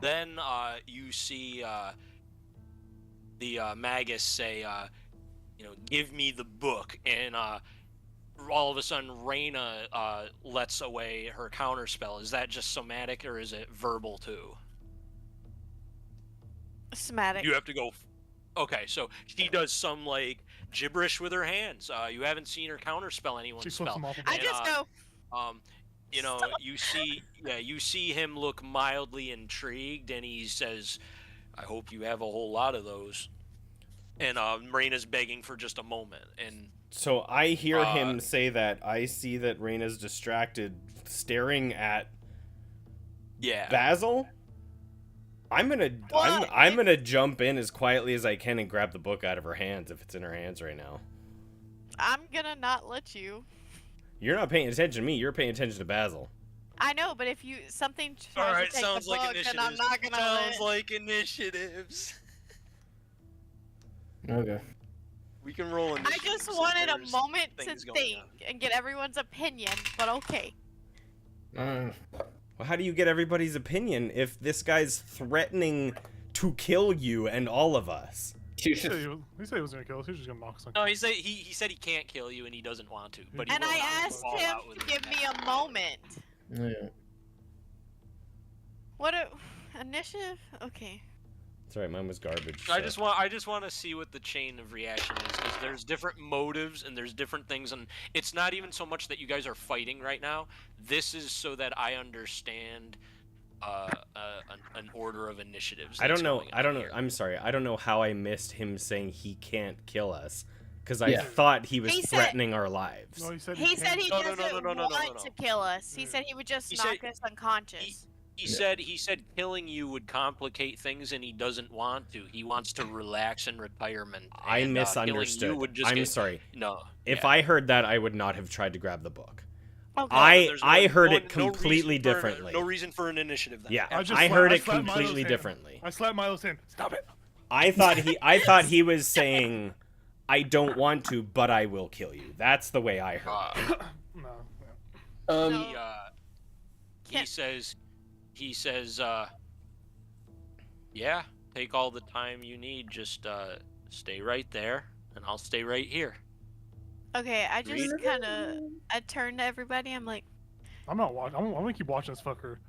Then you see the Magus say, give me the book, and all of a sudden Reyna lets away her counterspell. Is that just somatic or is it verbal too? Somatic. You have to go. Okay, so she does some like gibberish with her hands. You haven't seen her counterspell anyone's She flips spell. them off. I And, just go. You see him look mildly intrigued, and he says, "I hope you have a whole lot of those." And Marina's begging for just a moment, and so I hear him say that. I see that Reyna's distracted, staring at yeah, Basil. I'm gonna jump in as quietly as I can and grab the book out of her hands if it's in her hands right now. I'm gonna not let you. You're not paying attention to me. You're paying attention to Basil. I know, but if something all tries right, to take sounds the like book, initiatives. then I'm not gonna Sounds let. like initiatives. Okay. We can roll I initiatives. just if wanted a there's moment to things going think on. and get everyone's opinion, but okay. Well, how do you get everybody's opinion if this guy's threatening to kill you and all of us? He said he was gonna kill us. He was just gonna knock us. No, he said he can't kill you, and he doesn't want to. But he And will I not asked fall him out with to you. give me a moment. Yeah. What a initiative? Okay. Sorry, mine was garbage. I so- just want to see what the chain of reaction is, because there's different motives and there's different things, and it's not even so much that you guys are fighting right now. This is so that I understand an order of initiatives. I don't that's know. going I don't on know. here. I'm sorry. I don't know how I missed him saying he can't kill us, because I Yeah. thought he was He said- threatening our lives. No, he said He said he No, no, doesn't no, no, no, no, want no. to kill us. He said he would just He knock said- us unconscious. He Yeah. said killing you would complicate things, and he doesn't want to. He wants to relax in retirement. I and, misunderstood. Killing you would just I'm get- sorry. No. If yeah. I heard that, I would not have tried to grab the book. Okay. There's I heard it no completely reason for differently. No reason for an initiative. Then. Yeah, I heard it slapped Milo's completely hand. differently. I slapped Milo's hand. Stop it. I thought he was saying, "I don't want to, but I will kill you." That's the way I heard. it. No. Um. He Can't- says, yeah, take all the time you need. Just stay right there, and I'll stay right here. Okay, I just kind of I turned to everybody. I'm like, I'm not watching. I'm gonna keep watching this fucker.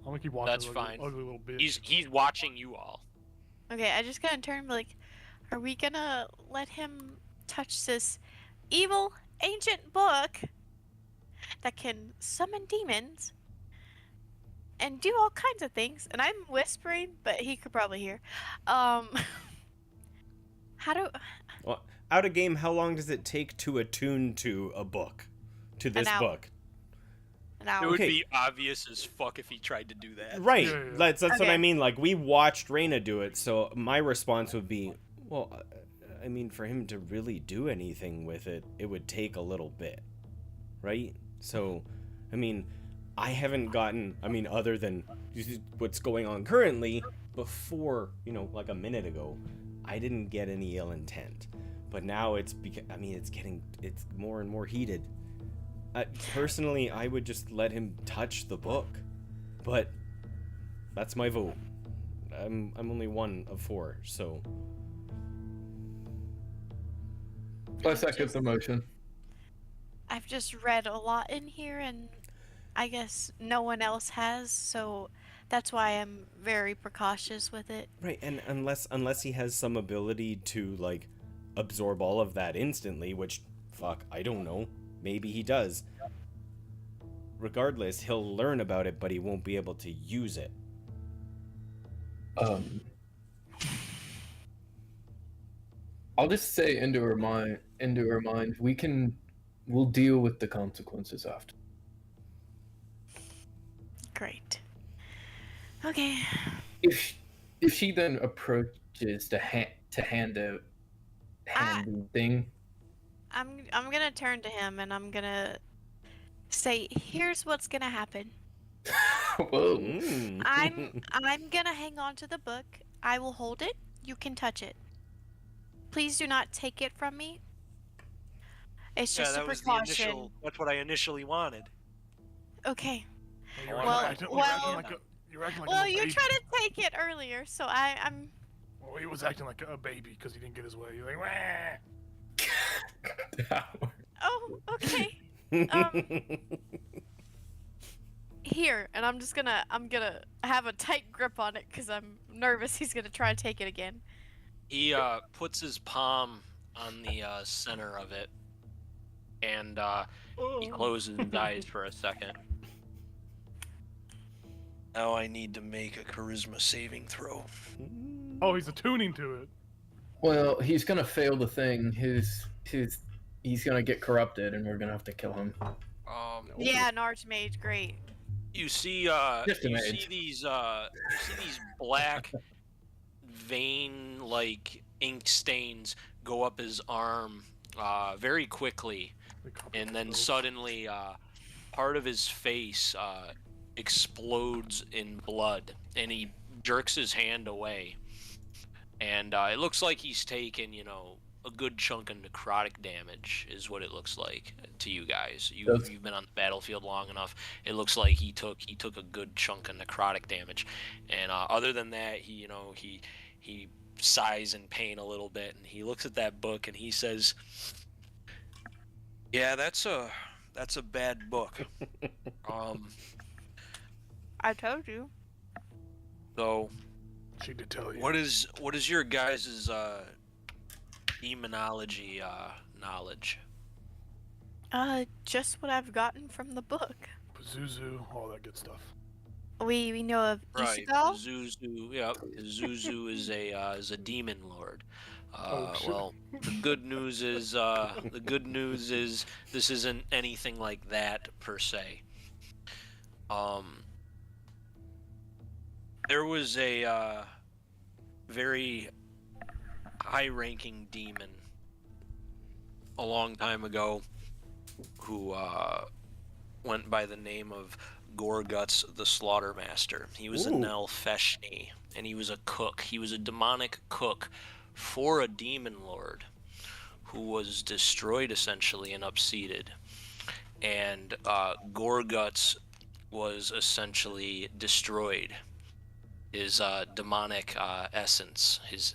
I'm gonna keep watching. That's this fine. Ugly little bitch. He's watching you all. okay, I just kind of turned and be like, are we gonna let him touch this evil ancient book that can summon demons and do all kinds of things? And I'm whispering, but he could probably hear. How do? Well, out of game, how long does it take to attune to a book, to this hour. book? Now, It would Okay. be obvious as fuck if he tried to do that. Right. Yeah, yeah. That's what I Okay. mean. Like, we watched Reyna do it, so my response would be, well, I mean, for him to really do anything with it, it would take a little bit, right? So, I mean, I haven't gotten, I mean, other than what's going on currently, before, like a minute ago, I didn't get any ill intent. But now it's it's more and more heated. Personally, I would just let him touch the book, but that's my vote. I'm only one of 4, so I second the motion. I've just read a lot in here, and I guess no one else has, so that's why I'm very precautious with it. right. And unless he has some ability to like absorb all of that instantly, which fuck, I don't know. Maybe he does. Regardless, he'll learn about it, but he won't be able to use it. I'll just say into her mind, we'll deal with the consequences after. Great. Okay. If she then approaches to hand the thing, I'm gonna turn to him and I'm gonna say, here's what's gonna happen. whoa. I'm gonna hang on to the book. I will hold it. You can touch it. Please do not take it from me. It's just a that was the precaution. initial. That's what I initially wanted. Okay. You're Well- acting well- like a Well, little you baby. tried to take it earlier, so I'm. Well, he was acting like a baby because he didn't get his way. You're like, wah. Oh, okay. Here, and I'm gonna have a tight grip on it because I'm nervous he's gonna try to take it again. He puts his palm on the center of it, and he closes his eyes for a second. Now I need to make a charisma saving throw. Oh, he's attuning to it. Well, he's gonna fail the thing. He's gonna get corrupted, and we're gonna have to kill him. Yeah, an archmage, great. You see, Just a you mage. see these black vein-like ink stains go up his arm very quickly, and then suddenly part of his face explodes in blood, and he jerks his hand away, and it looks like he's taken, a good chunk of necrotic damage is what it looks like to you guys. You've been on the battlefield long enough. It looks like he took a good chunk of necrotic damage, and other than that, he sighs in pain a little bit, and he looks at that book and he says, Yeah, that's a bad book. I told you. So She did tell you. what is your guys' demonology knowledge? Just what I've gotten from the book. Pazuzu, all that good stuff. We know of Right, Isegal. Zuzu. Yep, Zuzu is a demon lord. Oh, shit. Well, the good news is this isn't anything like that per se. There was a very high-ranking demon a long time ago who went by the name of Gorguts the Slaughtermaster. He was a Ooh. Nelfeshni, and he was a cook. He was a demonic cook for a demon lord who was destroyed essentially and upseated. And Gorguts was essentially destroyed. His demonic essence, his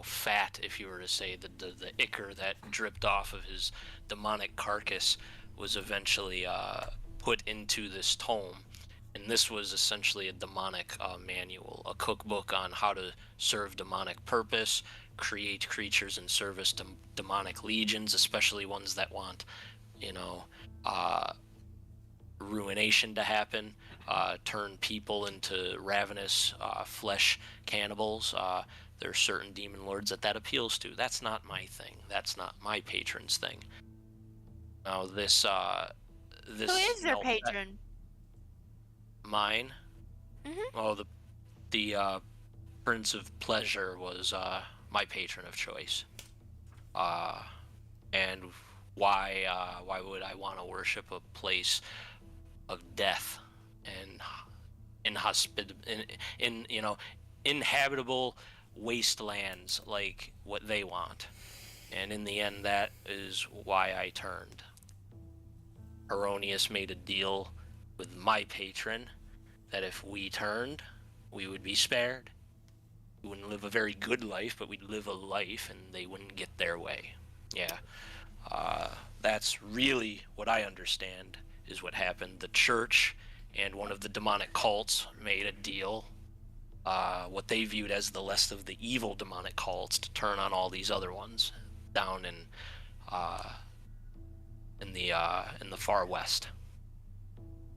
fat, if you were to say, the ichor that dripped off of his demonic carcass was eventually put into this tome. And this was essentially a demonic manual, a cookbook on how to serve demonic purpose, create creatures in service to demonic legions, especially ones that want, ruination to happen, turn people into ravenous flesh cannibals. There are certain demon lords that appeals to. That's not my thing. That's not my patron's thing. Now this Who is your patron? Mine. Mhm. Oh, the Prince of Pleasure was my patron of choice. And why would I want to worship a place of death and inhabitable wastelands like what they want? And in the end, that is why I turned. Erroneous made a deal with my patron that if we turned, we would be spared. We wouldn't live a very good life, but we'd live a life and they wouldn't get their way. Yeah. That's really what I understand is what happened. The church and one of the demonic cults made a deal, what they viewed as the less of the evil demonic cults, to turn on all these other ones down in in the far west.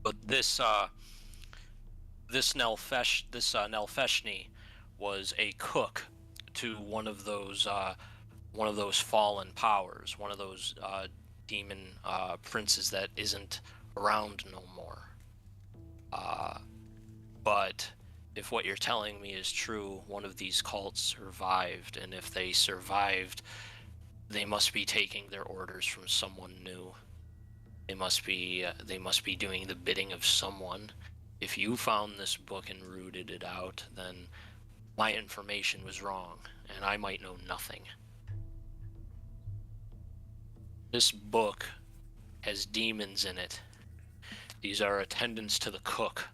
But this Nelfeshni was a cook to one of those fallen powers, one of those demon princes that isn't around no more. But if what you're telling me is true, one of these cults survived, and if they survived, they must be taking their orders from someone new. They must be doing the bidding of someone. If you found this book and rooted it out, then my information was wrong, and I might know nothing. This book has demons in it. These are attendants to the cook.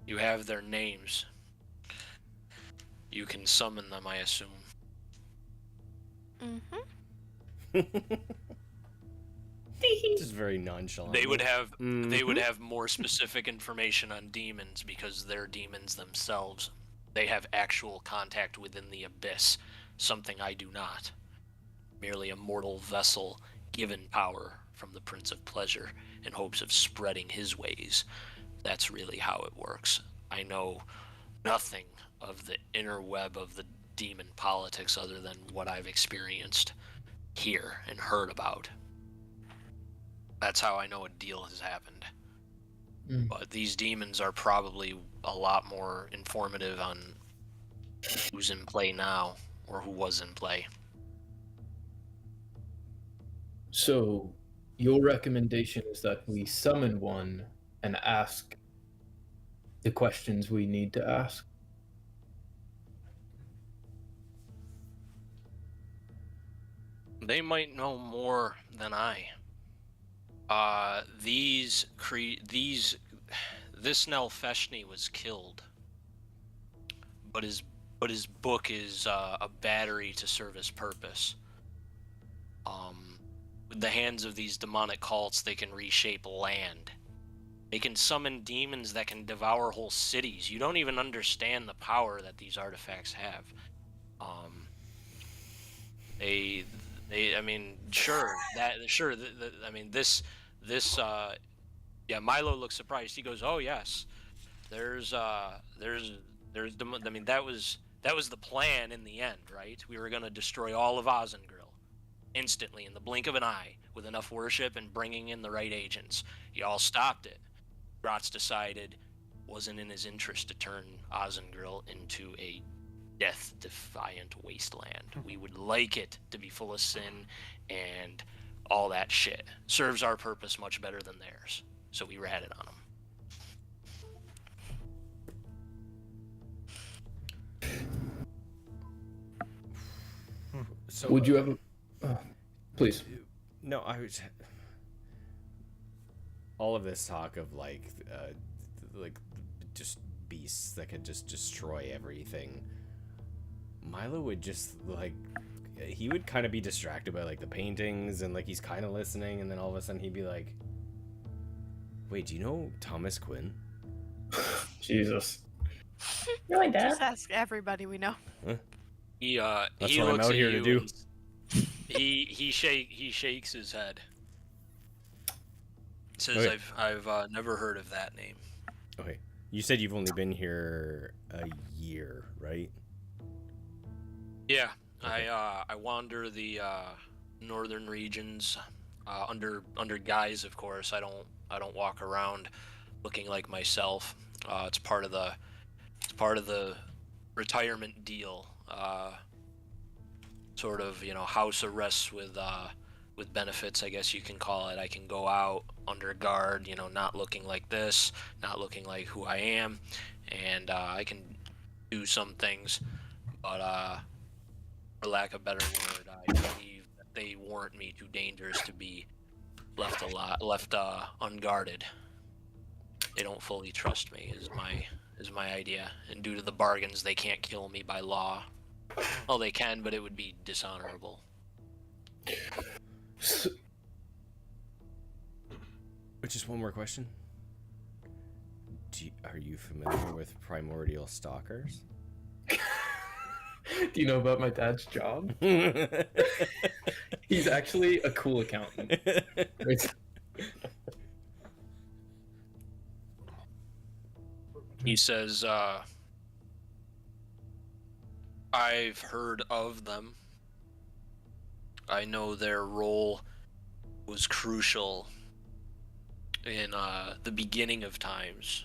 You have their names. You can summon them, I assume. Just very nonchalant. They would have more specific information on demons because they're demons themselves. They have actual contact within the abyss, something I do not. Merely a mortal vessel given power from the Prince of Pleasure in hopes of spreading his ways. That's really how it works. I know nothing of the inner web of the demon politics other than what I've experienced here and heard about. That's how I know a deal has happened. But these demons are probably a lot more informative on who's in play now or who was in play. So, your recommendation is that we summon one and ask the questions we need to ask? They might know more than I. This Nelfeshni was killed, but his book is a battery to serve his purpose. With the hands of these demonic cults, they can reshape land. They can summon demons that can devour whole cities. You don't even understand the power that these artifacts have. Milo looks surprised. He goes, "Oh yes, that was the plan in the end, right? We were going to destroy all of Ozengrill instantly in the blink of an eye with enough worship and bringing in the right agents. Y'all stopped it. Grotz decided wasn't in his interest to turn Ozengrill into a death-defiant wasteland. We would like it to be full of sin and all that shit. Serves our purpose much better than theirs. So we ratted on them." So, Would you ever... please. No, I was... All of this talk of, like just beasts that could just destroy everything. Milo would just, like... He would kind of be distracted by, like, the paintings, and, like, he's kind of listening, and then all of a sudden he'd be like... Wait, do you know Thomas Quinn? Jesus. Really, Dad? Just ask everybody we know. Huh? He That's he what I'm looks out at here to you do. and he shakes his head. Says, Okay. I've never heard of that name. Okay. You said you've only been here a year, right? Yeah, Okay. I wander the northern regions under guise, of course. I don't walk around looking like myself. It's part of the retirement deal. Sort of, house arrests with benefits, I guess you can call it. I can go out under guard, not looking like this, not looking like who I am, and I can do some things, but for lack of a better word, I believe that they warrant me too dangerous to be left unguarded. They don't fully trust me, is my idea, and due to the bargains, they can't kill me by law. Well, they can, but it would be dishonorable. Just one more question. Are you familiar with primordial stalkers? Do you know about my dad's job? He's actually a cool accountant. It's- He says, I've heard of them. I know their role was crucial in the beginning of times.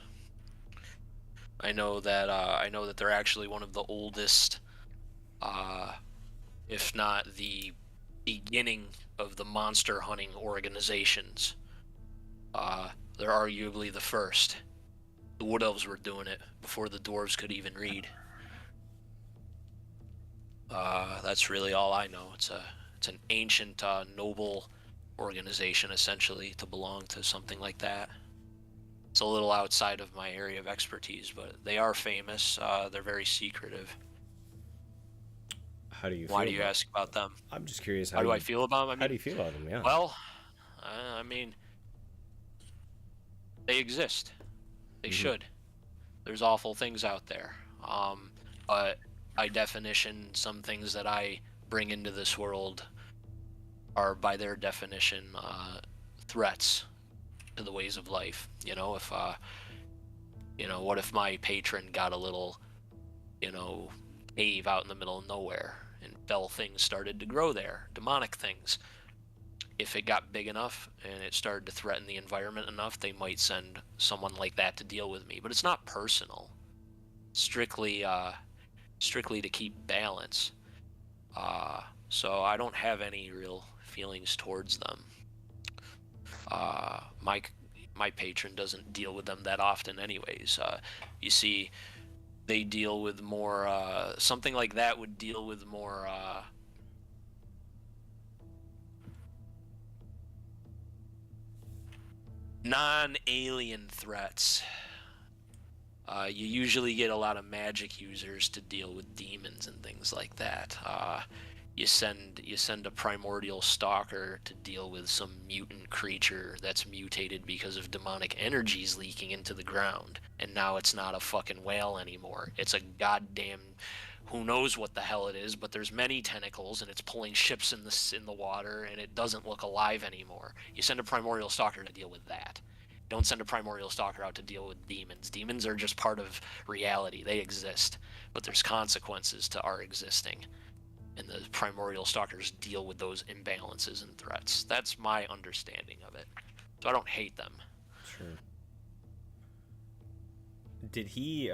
I know that they're actually one of the oldest, if not the beginning of the monster hunting organizations. They're arguably the first. The Wood Elves were doing it before the Dwarves could even read. That's really all I know. It's an ancient, noble organization, essentially, to belong to something like that. It's a little outside of my area of expertise, but they are famous. They're very secretive. How do you? Why feel do you about- ask about them? I'm just curious. How do I feel about them? How do you feel about them? Yeah. Well, I mean, they exist. They should. There's awful things out there. But by definition, some things that I bring into this world are, by their definition, threats to the ways of life. You know, if what if my patron got a little, cave out in the middle of nowhere and fell things started to grow there, demonic things. If it got big enough and it started to threaten the environment enough, they might send someone like that to deal with me. But it's not personal. Strictly to keep balance. So I don't have any real feelings towards them. My patron doesn't deal with them that often anyways. You see, they deal with more, something like that would deal with more, non-alien threats. You usually get a lot of magic users to deal with demons and things like that. You send a primordial stalker to deal with some mutant creature that's mutated because of demonic energies leaking into the ground, and now it's not a fucking whale anymore. It's a goddamn who knows what the hell it is, but there's many tentacles and it's pulling ships in the water and it doesn't look alive anymore. You send a primordial stalker to deal with that. Don't send a primordial stalker out to deal with demons. Demons are just part of reality. They exist, but there's consequences to our existing. And the primordial stalkers deal with those imbalances and threats. That's my understanding of it. So I don't hate them. Sure. Did he?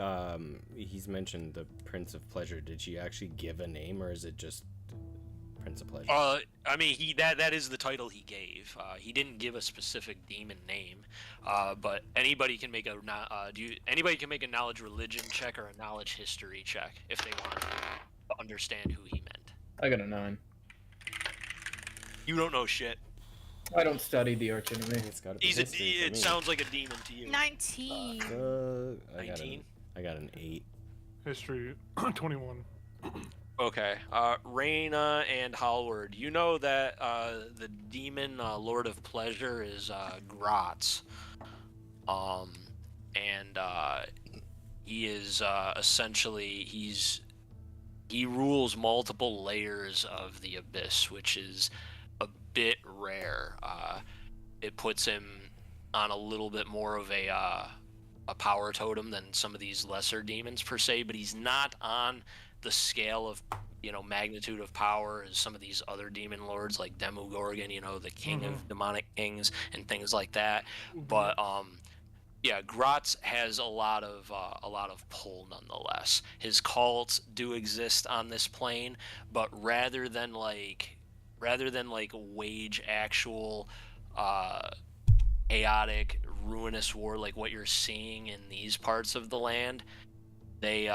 He's mentioned the Prince of Pleasure. Did she actually give a name, or is it just Prince of Pleasure? I mean, that is the title he gave. He didn't give a specific demon name, but anybody can make anybody can make a knowledge religion check or a knowledge history check if they want to understand who he meant. I got a 9. You don't know shit. I don't study the arch enemy. It's gotta be He's history for it me. sounds like a demon to you. 19. I got 19? I got an 8. History 21. Okay. Reyna and Hallward, you know that the demon Lord of Pleasure is Gratz. And he is essentially he rules multiple layers of the abyss, which is a bit rare. It puts him on a little bit more of a power totem than some of these lesser demons per se, but he's not on the scale of magnitude of power as some of these other demon lords like Demogorgon, the king of demonic kings and things like that. But yeah, Gratz has a lot of pull nonetheless. His cults do exist on this plane, but rather than wage actual chaotic, ruinous war like what you're seeing in these parts of the land, they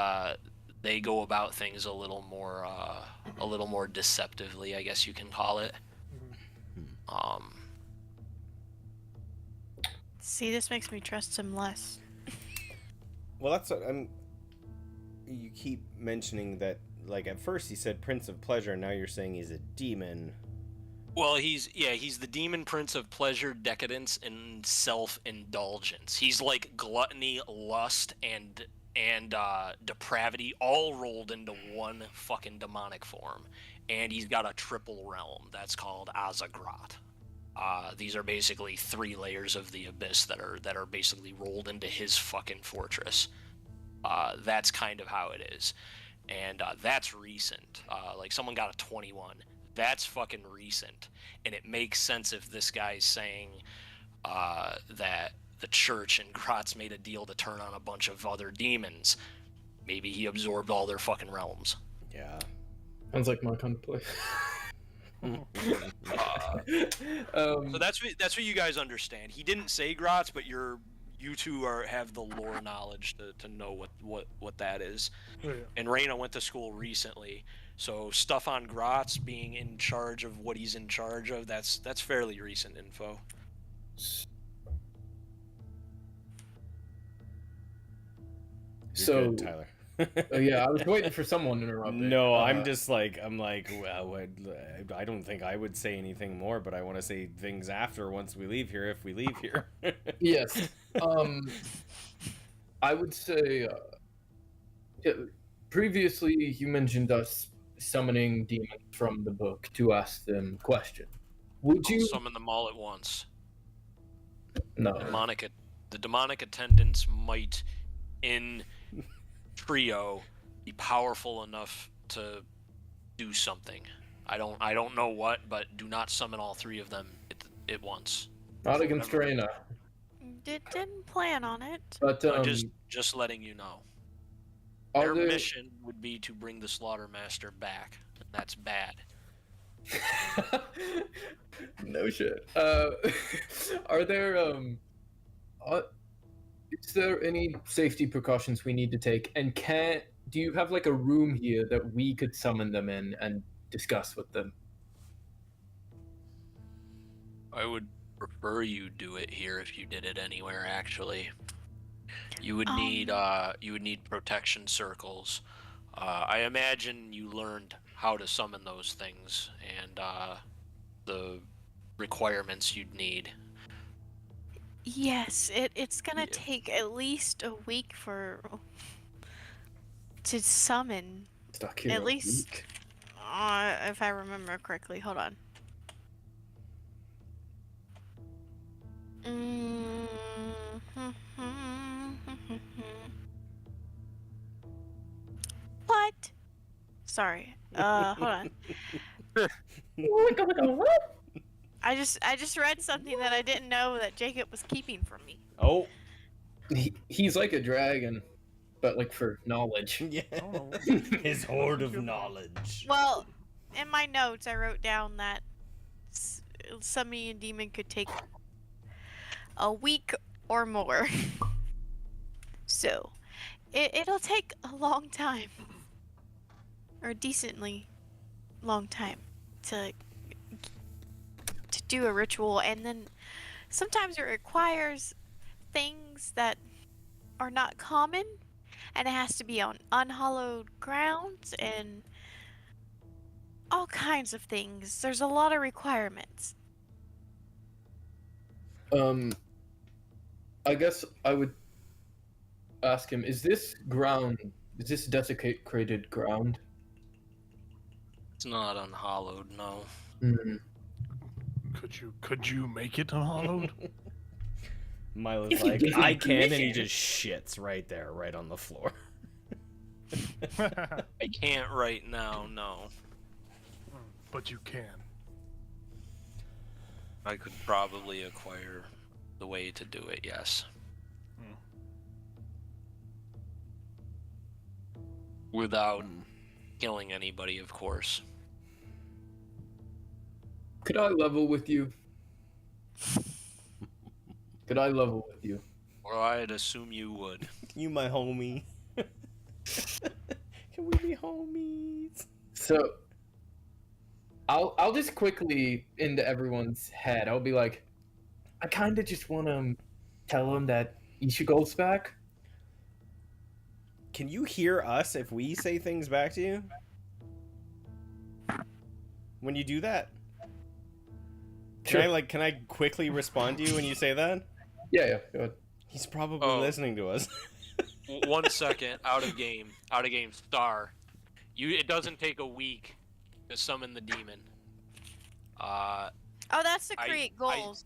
go about things a little more deceptively, I guess you can call it. See, this makes me trust him less. Well, that's what you keep mentioning that. Like at first, he said Prince of Pleasure, and now you're saying he's a demon. Well, he's the demon prince of pleasure, decadence, and self-indulgence. He's like gluttony, lust, and and depravity all rolled into one fucking demonic form. And he's got a triple realm that's called Azagrat. These are basically 3 layers of the abyss that are basically rolled into his fucking fortress. That's kind of how it is. And that's recent. Like, someone got a 21. That's fucking recent. And it makes sense if this guy's saying that the church and Gratz made a deal to turn on a bunch of other demons. Maybe he absorbed all their fucking realms. Yeah. Sounds like my kind of place. So that's what you guys understand. He didn't say Gratz, but you two have the lore knowledge to know what that is. Oh, yeah. And Reyna went to school recently, so stuff on Gratz being in charge of what he's in charge of, that's fairly recent info. So, Good, Tyler. yeah, I was waiting for someone to interrupt me. No, I'm like, well, I don't think I would say anything more, but I want to say things after once we leave here, if we leave here. Yes. I would say, previously you mentioned us summoning demons from the book to ask them questions. Would Don't you? summon them all at once. No. The demonic attendants might, in trio, be powerful enough to do something. I don't know what, but do not summon all 3 of them at once. Not against Reyna. Didn't plan on it. But Just letting you know. are Their there... mission would be to bring the Slaughtermaster back. And that's bad. No shit. Are there is there any safety precautions we need to take? And do you have like a room here that we could summon them in and discuss with them? I would prefer you do it here if you did it anywhere. Actually, you would need protection circles. I imagine you learned how to summon those things and the requirements you'd need. Yes, it's gonna take at least a week to summon. Stuck here At a least, week. if I remember correctly. Hold on. What? Sorry. Hold on. What? I just read something that I didn't know that Jacob was keeping from me. Oh. He's like a dragon, but like for knowledge. Yeah. Oh. His hoard of knowledge. Well, in my notes, I wrote down that summoning a demon could take a week or more. So, it'll take a long time, or a decently long time, to do a ritual, and then sometimes it requires things that are not common, and it has to be on unhallowed grounds and all kinds of things. There's a lot of requirements. I guess I would ask him, is this desecrated ground? It's not unhallowed, no. Mm. Could you make it unhallowed? Milo's If you like, give me I can, and he permission. just shits right there, right on the floor. I can't right now, no. But you can. I could probably acquire the way to do it, yes. Without killing anybody, of course. Could I level with you? Could I level with you? Or I'd assume you would. You my homie. Can we be homies? So, I'll just quickly into everyone's head. I'll be like, I kind of just want to tell him that Ishigul's back. Can you hear us if we say things back to you? When you do that? Sure. Can I quickly respond to you when you say that? Yeah, go ahead. He's probably Oh. listening to us. 1 second. Out of game. Star. It doesn't take a week to summon the demon. Oh, that's to create goals.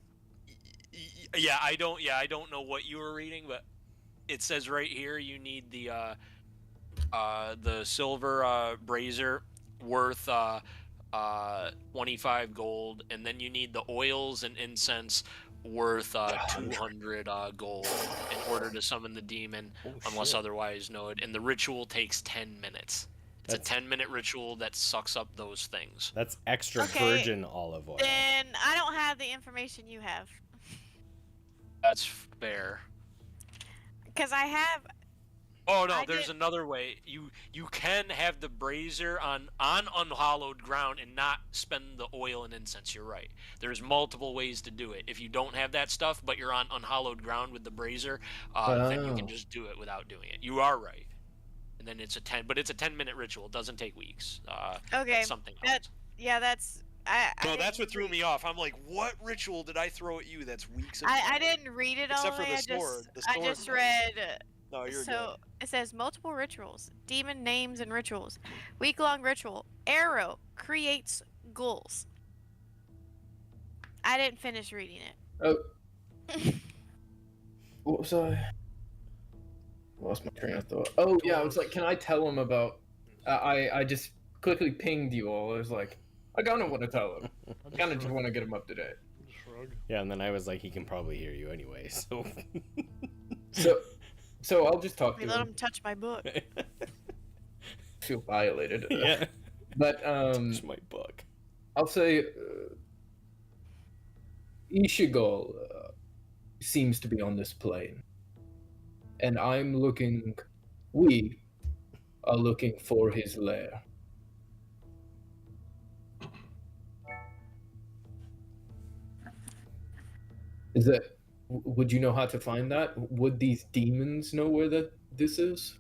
I don't know what you were reading, but it says right here you need the silver brazier worth 25 gold, and then you need the oils and incense worth 200 gold in order to summon the demon, unless otherwise noted. And the ritual takes 10 minutes. It's a 10-minute ritual that sucks up those things. That's extra virgin olive oil. Then I don't have the information you have. That's fair. Because I have. Oh no, there's another way. You can have the brazier on unhallowed ground and not spend the oil and incense. You're right. There's multiple ways to do it. If you don't have that stuff, but you're on unhallowed ground with the brazier, then you can just do it without doing it. You are right. And then it's a 10-minute ritual. It doesn't take weeks. Okay. That's something else. That's. No, that's what threw me off. I'm like, what ritual did I throw at you that's weeks? I didn't read it all Except the for way. the sword. I just read. No, you're so good. it says multiple rituals, demon names and rituals. Week-long ritual. Arrow creates ghouls. I didn't finish reading it. Oh. What was I? Lost my train of thought. Oh yeah, I was like, can I tell him about? I just quickly pinged you all. I was like, I kind of want to tell him. I kind of just want to get him up to date. Shrug. Yeah, and then I was like, he can probably hear you anyway, so. So I'll just talk to Let him. him touch my book. Feel violated. Yeah. But Touch my book. I'll say Ishigal seems to be on this plane, and we are looking for his lair. Is that? Would you know how to find that? Would these demons know where this is?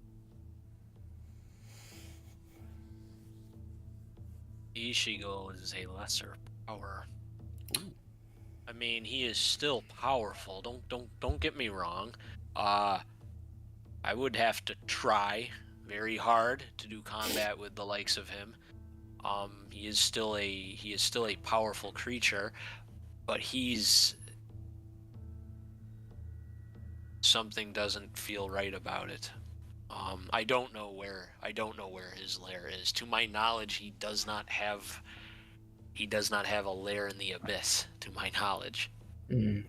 Ishigo is a lesser power. I mean, he is still powerful. Don't get me wrong. I would have to try very hard to do combat with the likes of him. He is still a powerful creature, but something doesn't feel right about it. I don't know where his lair is. To my knowledge, he does not have a lair in the abyss, to my knowledge. Mm.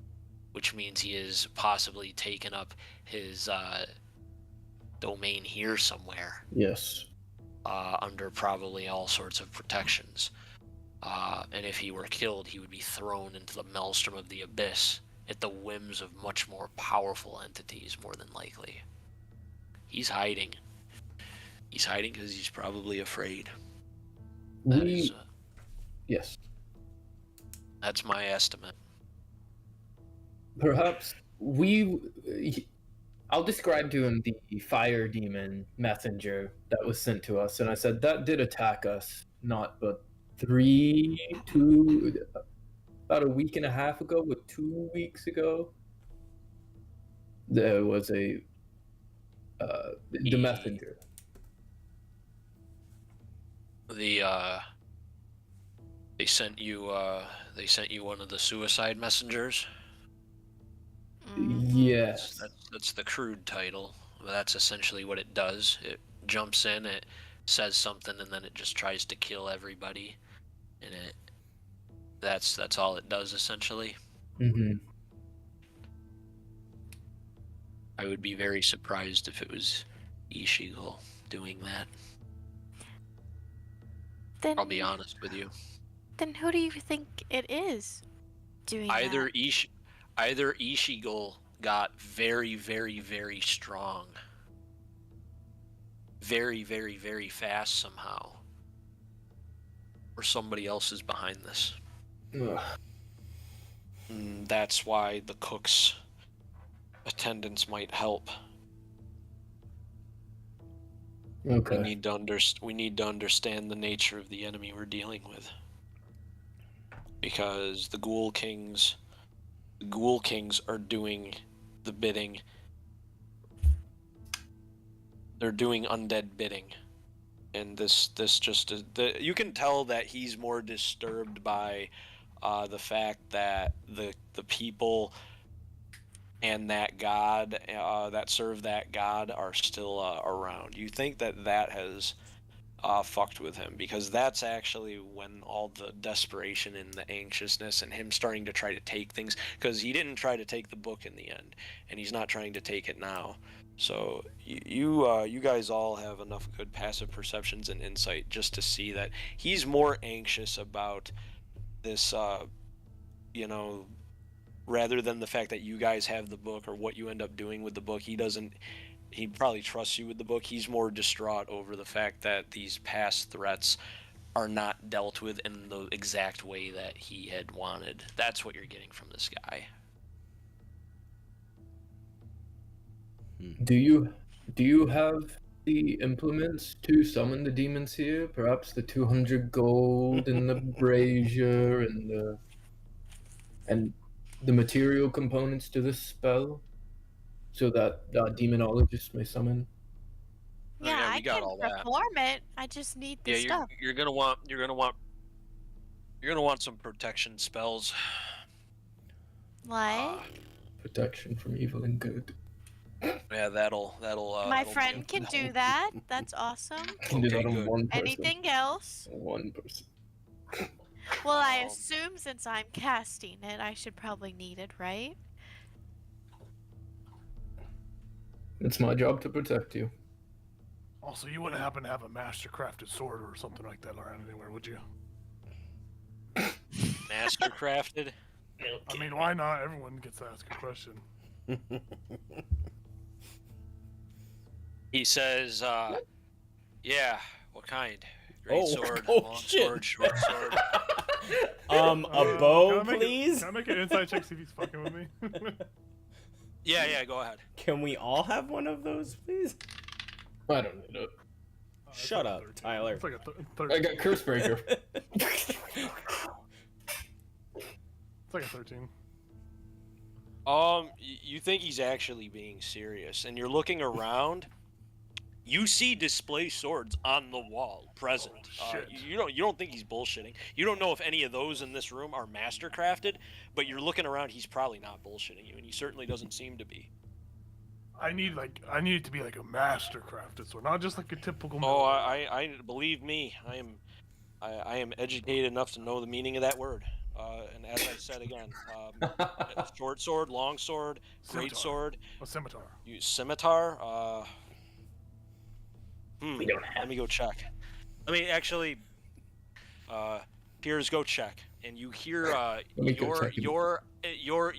Which means he is possibly taken up his domain here somewhere. Yes. Under probably all sorts of protections. And if he were killed, he would be thrown into the maelstrom of the abyss at the whims of much more powerful entities, more than likely. He's hiding. He's hiding because he's probably afraid. Yes. That's my estimate. Perhaps I'll describe to him the fire demon messenger that was sent to us, and I said that did attack us not but about a week and a half ago, 2 weeks ago. There was the messenger. They sent you one of the suicide messengers. Yes. That's the crude title. That's essentially what it does. It jumps in, it says something, and then it just tries to kill everybody. And that's all it does essentially. Mm-hmm. I would be very surprised if it was Ishigal doing that. Then, I'll be honest with you. Then who do you think it is doing Either that? Either Ishigal got very, very, very strong. Very, very, very fast somehow. Or somebody else is behind this. Ugh. That's why the cook's attendance might help. Okay. We need to understand the nature of the enemy we're dealing with. Because the Ghoul Kings are doing the bidding they're doing undead bidding, and this just you can tell that he's more disturbed by the fact that the people and that god that serve that god are still around. You think that has fucked with him, because that's actually when all the desperation and the anxiousness and him starting to try to take things, because he didn't try to take the book in the end, and he's not trying to take it now. So you guys all have enough good passive perceptions and insight just to see that he's more anxious about this, you know, rather than the fact that you guys have the book or what you end up doing with the book. He probably trusts you with the book. He's more distraught over the fact that these past threats are not dealt with in the exact way that he had wanted. That's what you're getting from this guy. Do you have the implements to summon the demons here? Perhaps the 200 gold and the brazier and the material components to this spell, so that demonologist may summon. Oh, Yeah, yeah, we I got can all that. perform it. I just need the Yeah, stuff. you're gonna want some protection spells. Like, Protection from evil and good. Yeah, that'll. my that'll friend can do that. That's awesome. Can do Okay, that on good. one person. Anything else? One person. Well, I Um, assume since I'm casting it, I should probably need it, right? It's my job to protect you. Also, you wouldn't happen to have a master crafted sword or something like that around anywhere, would you? Master crafted. I mean, why not? Everyone gets to ask a question. He says, yeah, what kind? Great Oh, sword, oh, long shit. sword, short sword. A bow, can I make please? Can I make an inside check, see if he's fucking with me? Yeah, go ahead. Can we all have one of those, please? I don't need it. It's Shut like a up, 13. Tyler. It's like a I 13. got curse breaker. It's like a 13. You think he's actually being serious, and you're looking around. You see display swords on the wall, present. Shit. You don't think he's bullshitting. You don't know if any of those in this room are master crafted, but you're looking around. He's probably not bullshitting you, and he certainly doesn't seem to be. I need it to be like a master crafted sword, not just like a typical. Oh, I believe me. I am educated enough to know the meaning of that word. And as I said again, short sword, long sword, great Scimitar. sword, A scimitar. scimitar. We don't have. Let me go check. Let me actually. Piers, go check, and you hear me go check it.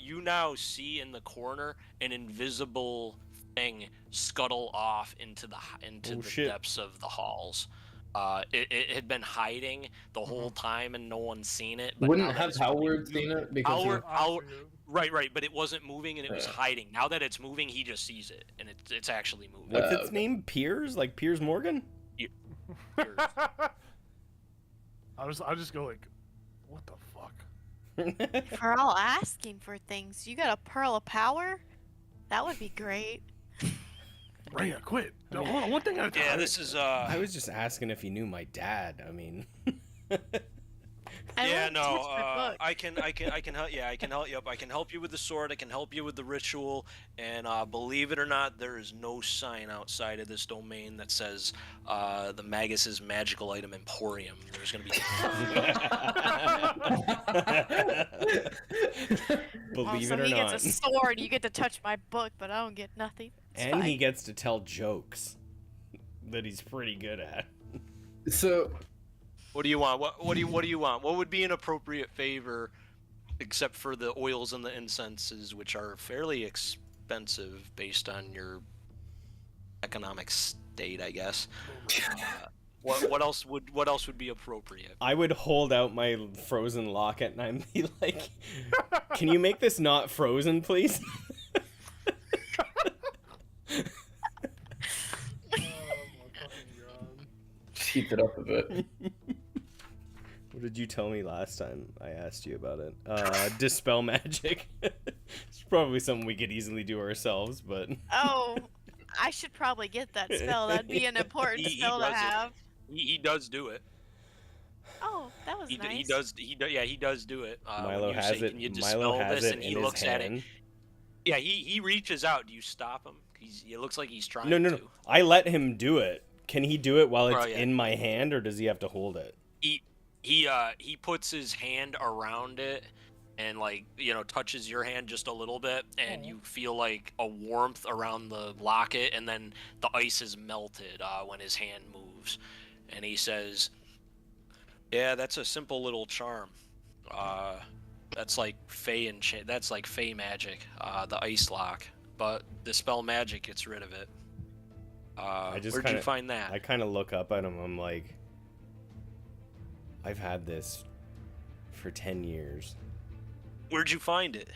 you now see in the corner an invisible thing scuttle off into the Oh, the shit. depths of the halls. It had been hiding the whole time and no one's seen it. But now Wouldn't that have it's Howard moving- seen it because Howard- I see it. Right, but it wasn't moving and it was Yeah. hiding. Now that it's moving, he just sees it and it's actually moving. What's its okay. name? Piers? Like Piers Morgan? Piers. I just go like, what the fuck? If we're all asking for things, you got a pearl of power? That would be great. Raya, quit. I mean- Hold on, one thing at a time. Yeah, this is I was just asking if he knew my dad. I mean, I yeah, won't no, touch my book. I can help. Yeah, I can help you up. I can help you with the sword. I can help you with the ritual. And believe it or not, there is no sign outside of this domain that says the Magus's magical item emporium. There's gonna be. believe Also, it or he not. gets a sword. You get to touch my book, but I don't get nothing. It's And he fine. gets to tell jokes that he's pretty good at. So What do you want? What do you want? What would be an appropriate favor, except for the oils and the incenses, which are fairly expensive based on your economic state, I guess. What else would be appropriate? I would hold out my frozen locket and I'd be like, "Can you make this not frozen, please?" Oh my fucking god. keep it up a bit. What did you tell me last time I asked you about it? Dispel magic. It's probably something we could easily do ourselves, but Oh, I should probably get that spell. That'd be an important He spell to does it. have. He does do it. Oh, that was He nice. does. Yeah, he does do it. Milo when you has say, it. "Can you Milo dispel has this?" it and in he his looks at it. hand. Yeah, he reaches out. Do you stop him? It looks like he's trying No. to. I let him do it. Can he do it while it's Oh, yeah. in my hand, or does he have to hold it? He puts his hand around it and touches your hand just a little bit, and you feel like a warmth around the locket, and then the ice is melted when his hand moves, and he says, "Yeah, that's a simple little charm. That's like that's like Fey magic, the ice lock. But dispel magic gets rid of it. Where'd you find that?" I kind of look up at him. I'm like, I've had this for 10 years. Where'd you find it?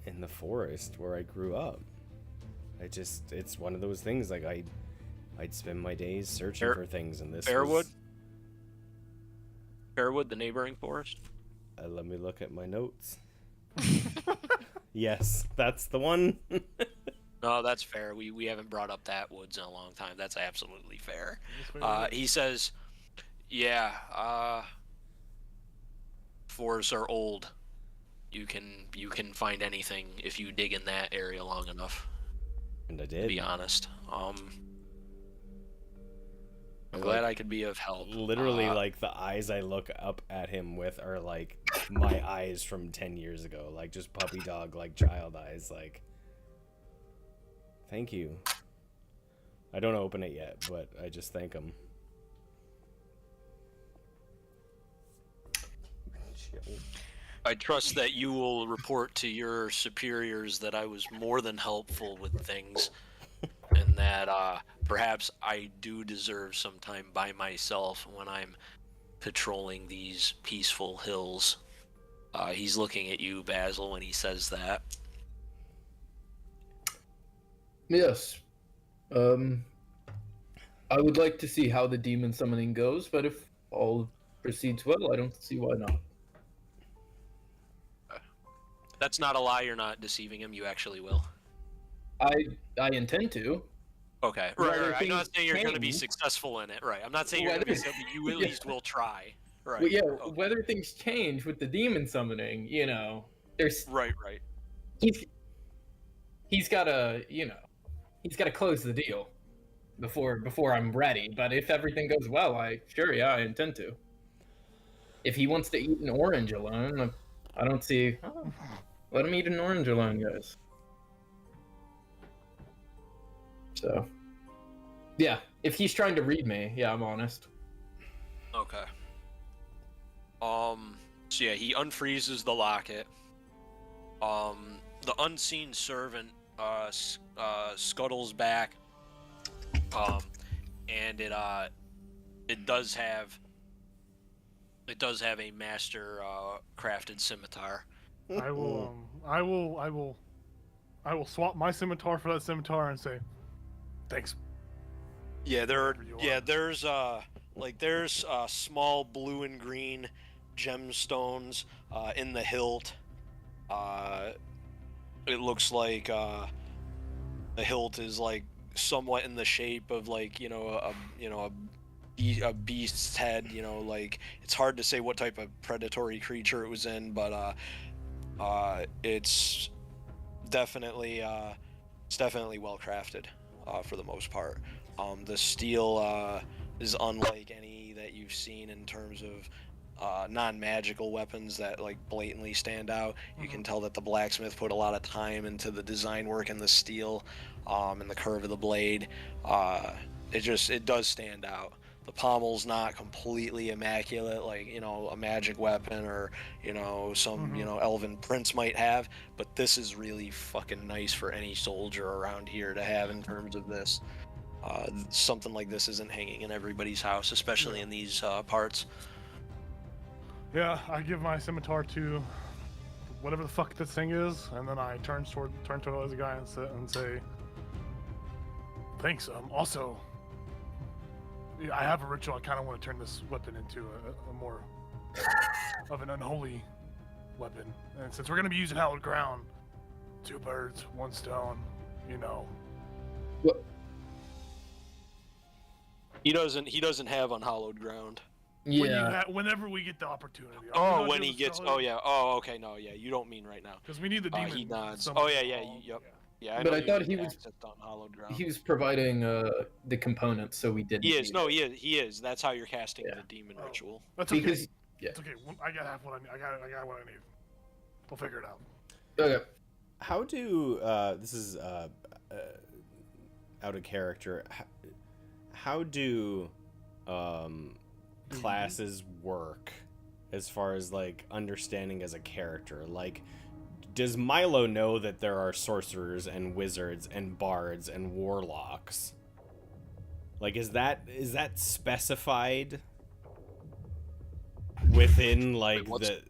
In the forest where I grew up. It's one of those things, like I'd spend my days searching for things, and this Fairwood? Fairwood, the neighboring forest? Let me look at my notes. Yes, that's the one. No, that's fair. We haven't brought up that woods in a long time. That's absolutely fair. He says, "Yeah, forests are old. You can find anything if you dig in that area long enough." And I To did. be honest, I'm glad I could be of help. Literally, like, the eyes I look up at him with are like my eyes from 10 years ago, like just puppy dog, like child eyes. Like, thank you. I don't open it yet, but I just thank him. I trust that you will report to your superiors that I was more than helpful with things, and that perhaps I do deserve some time by myself when I'm patrolling these peaceful hills. He's looking at you, Basil, when he says that. Yes. I would like to see how the demon summoning goes, but if all proceeds well, I don't see why not. That's not a lie. You're not deceiving him. You actually will. I intend to. Okay. Whether Right. I'm not things saying you're going to be change- successful in it. Right. I'm not saying you're going to be successful, but you at Yeah. least will try. Right. Well, yeah, Okay. whether things change with the demon summoning, there's Right. he's gotta close the deal before I'm ready. But if everything goes well, I intend to. If he wants to eat an orange alone, I don't see. Let him eat an orange alone, guys. So, yeah, if he's trying to read me, yeah, I'm honest. Okay. So yeah, he unfreezes the locket. The unseen servant scuttles back. And it does have a master crafted scimitar. I will swap my scimitar for that scimitar and say, thanks. Yeah, Whatever you want. there's small blue and green gemstones in the hilt. It looks like the hilt is like somewhat in the shape of a beast's head. Like it's hard to say what type of predatory creature it was in, but it's definitely well crafted for the most part. The steel is unlike any that you've seen in terms of non-magical weapons that like blatantly stand out. You can tell that the blacksmith put a lot of time into the design work and the steel and the curve of the blade. It does stand out. The pommel's not completely immaculate like a magic weapon or some elven prince might have, but this is really fucking nice for any soldier around here to have in terms of this. Something like this isn't hanging in everybody's house, especially in these parts. Yeah, I give my scimitar to whatever the fuck this thing is, and then I turn to the other guy and say, thanks. Also, I have a ritual. I kind of want to turn this weapon into a more of an unholy weapon. And since we're going to be using hallowed ground, 2 birds, 1 stone, What? He doesn't have unhallowed ground. Yeah. Whenever we get the opportunity. Oh, when he gets. Oh yeah. Oh, okay. No, yeah. You don't mean right now. Because we need the demon. He nods. summon Oh yeah, yeah. involved, Yep. yeah. Yeah. But know I you thought need he was- access to unhallowed ground. He was providing the components, so we didn't. He is. need No, it. he is. That's how you're casting Yeah. the demon Oh. ritual. That's okay. Because yeah. It's okay. I got half what I need. I got what I need. We'll figure it out. Okay. How do this is out of character? How do classes work as far as like understanding as a character? Like, does Milo know that there are sorcerers and wizards and bards and warlocks? Like, is that specified within like what's- the?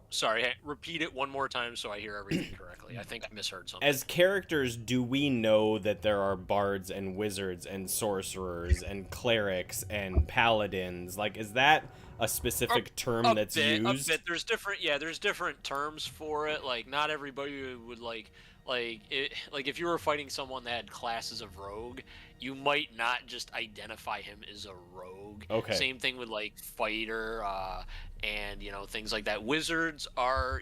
Sorry, repeat it one more time so I hear everything correctly. I think I misheard something. As characters, do we know that there are bards and wizards and sorcerers and clerics and paladins? Like, is that a specific term that's used? A bit. There's different terms for it. Like, not everybody would like if you were fighting someone that had classes of rogue, you might not just identify him as a rogue. Okay. Same thing with like fighter, and things like that. Wizards are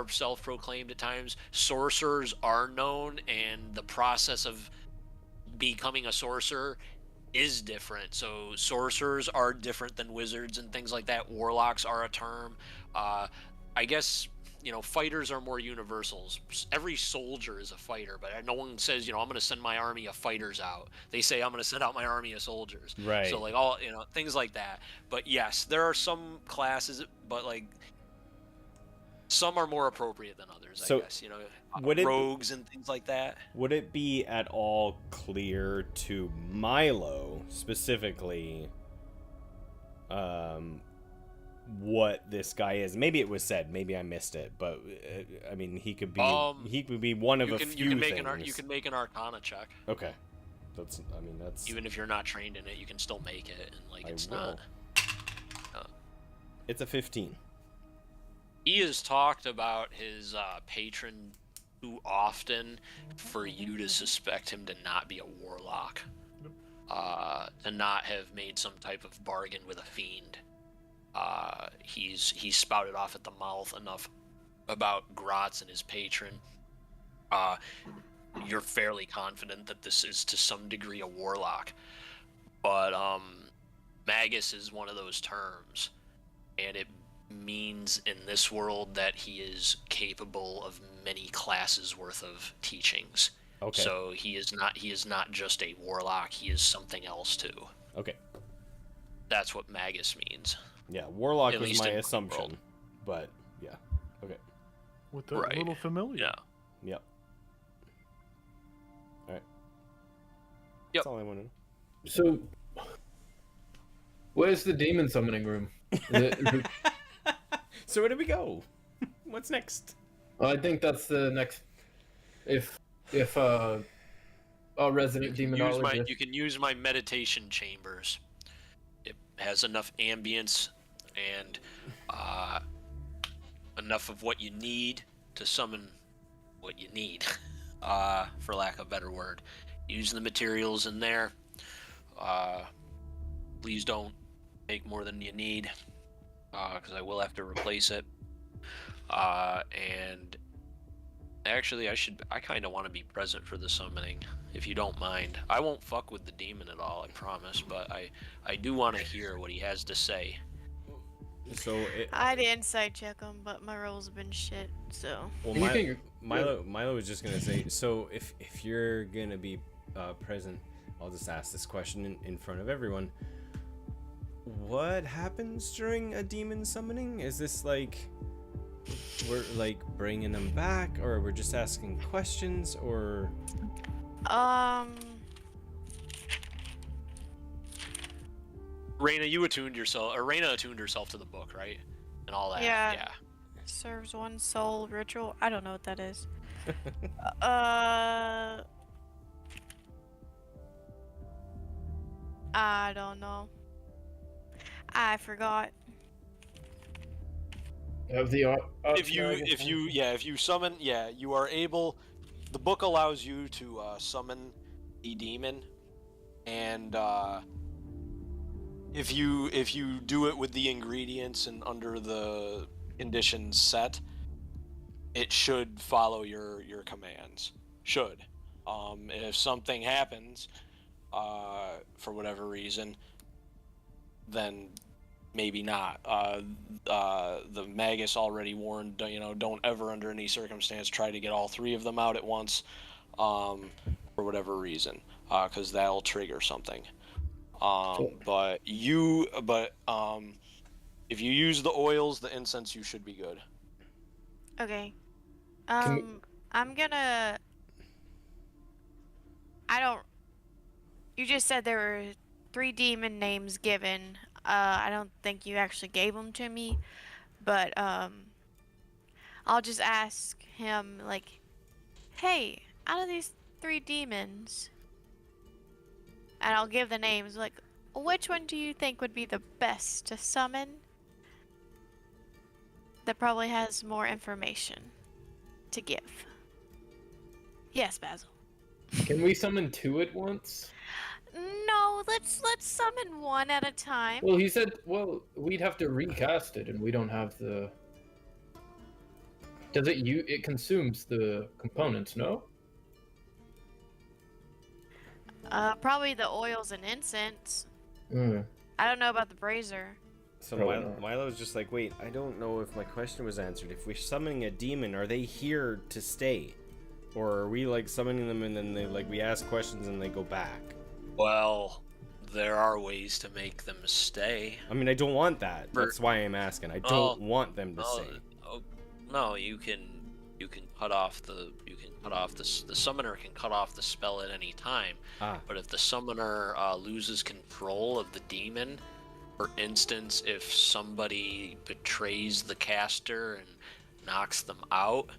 self-proclaimed at times. Sorcerers are known, and the process of becoming a sorcerer is different. So sorcerers are different than wizards and things like that. Warlocks are a term. I guess fighters are more universals. Every soldier is a fighter, but no one says I'm going to send my army of fighters out. They say I'm going to send out my army of soldiers. Right. So like all things like that. But yes, there are some classes, but like some are more appropriate than others. So, I guess would it- rogues and things like that. Would it be at all clear to Milo specifically what this guy is? Maybe it was said, maybe I missed it, but I mean he could be one of a few you things. can make an Arcana check. Okay. That's Even if you're not trained in it, you can still make it, and like it's will. not. It's a 15. He has talked about his patron too often for you to suspect him to not be a warlock, to not have made some type of bargain with a fiend. He's spouted off at the mouth enough about Gratz and his patron. You're fairly confident that this is to some degree a warlock, but Magus is one of those terms, and it means in this world that he is capable of many classes worth of teachings. Okay. So he is not just a warlock, he is something else too. Okay. That's what Magus means. Yeah, warlock At was least my in assumption, World. but yeah. Okay. With the Right. little familiar. Yeah. Yep. All right. Yep. That's all I want to know. So, where's the demon summoning room? Is it- So where do we go? What's next? I think that's the next. If our resident demonologist. You can use my meditation chambers. It has enough ambience and enough of what you need to summon what you need, for lack of a better word. Use the materials in there. Please don't take more than you need, because I will have to replace it. And actually, I kind of want to be present for the summoning, if you don't mind. I won't fuck with the demon at all, I promise, but I do want to hear what he has to say. So I'd insight check him, but my rolls have been shit, so. well, Anything- Milo was just gonna say. So if you're gonna be present, I'll just ask this question in front of everyone. What happens during a demon summoning? Is this like we're like bringing them back, or we're just asking questions, or? Raina, Raina attuned herself to the book, right? And all that. Yeah. Yeah. Serves one soul ritual. I don't know what that is. I don't know. I forgot. Have the If you summon, you are able. the book allows you to summon a demon, and if you do it with the ingredients and under the conditions set, it should follow your commands. Should. If something happens, for whatever reason, then maybe not. The Magus already warned, don't ever under any circumstance try to get all 3 of them out at once, for whatever reason, because that'll trigger something. But if you use the oils, the incense, you should be good. Okay. Can we- I'm gonna. You just said there were 3 demon names given. I don't think you actually gave them to me, but I'll just ask him like, hey, out of these 3 demons, and I'll give the names. Like, which one do you think would be the best to summon? That probably has more information to give. Yes, Basil. Can we summon 2 at once? No, let's summon 1 at a time. Well, he said, we'd have to recast it, and we don't have the. Does it? It consumes the components, no? Probably the oils and incense. Hmm. I don't know about the brazier. So Probably not. Milo's just like, wait, I don't know if my question was answered. If we're summoning a demon, are they here to stay? Or are we like summoning them and then we ask questions and they go back? Well, there are ways to make them stay. I mean, I don't want that. That's why I'm asking. I don't want them to stay. No, you can cut off the summoner can cut off the spell at any time. But if the summoner loses control of the demon, for instance, if somebody betrays the caster and knocks them out,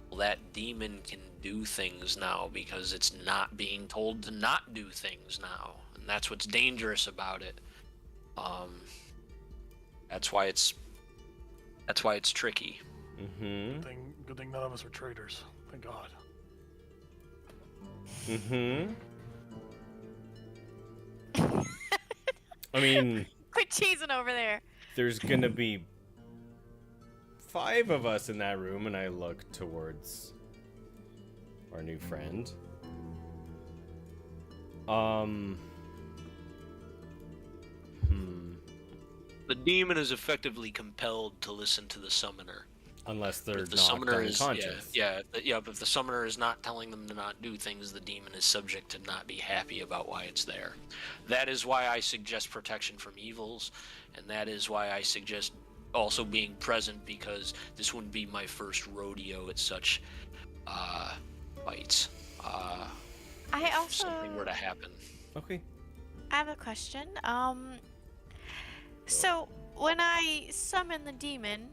well, that demon can do things now because it's not being told to not do things now, and that's what's dangerous about it. That's why it's tricky. Mm-hmm. Good thing none of us are traitors. Thank God. Mm-hmm. I mean, Quit cheesing over there. there's gonna be 5 of us in that room, and I look towards our new friend. The demon is effectively compelled to listen to the summoner. Unless they're If the knocked summoner is unconscious. but if the summoner is not telling them to not do things, the demon is subject to not be happy about why it's there. That is why I suggest protection from evils, and that is why I suggest also being present, because this wouldn't be my first rodeo at such fights. I If also something were to happen. Okay. I have a question. So when I summon the demon,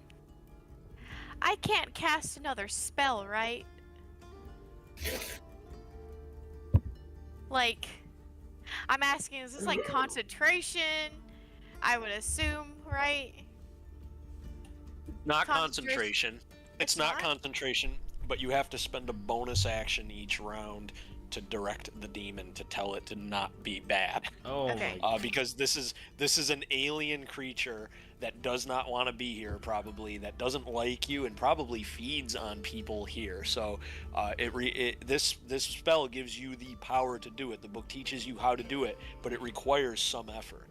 I can't cast another spell, right? Like, I'm asking, is this like concentration? I would assume, right? Not Concentration. concentration. It's not concentration, but you have to spend a bonus action each round to direct the demon to tell it to not be bad. Oh Okay. my Because this is an alien creature that does not want to be here, probably, that doesn't like you, and probably feeds on people here. So this spell gives you the power to do it. The book teaches you how to do it, but it requires some effort.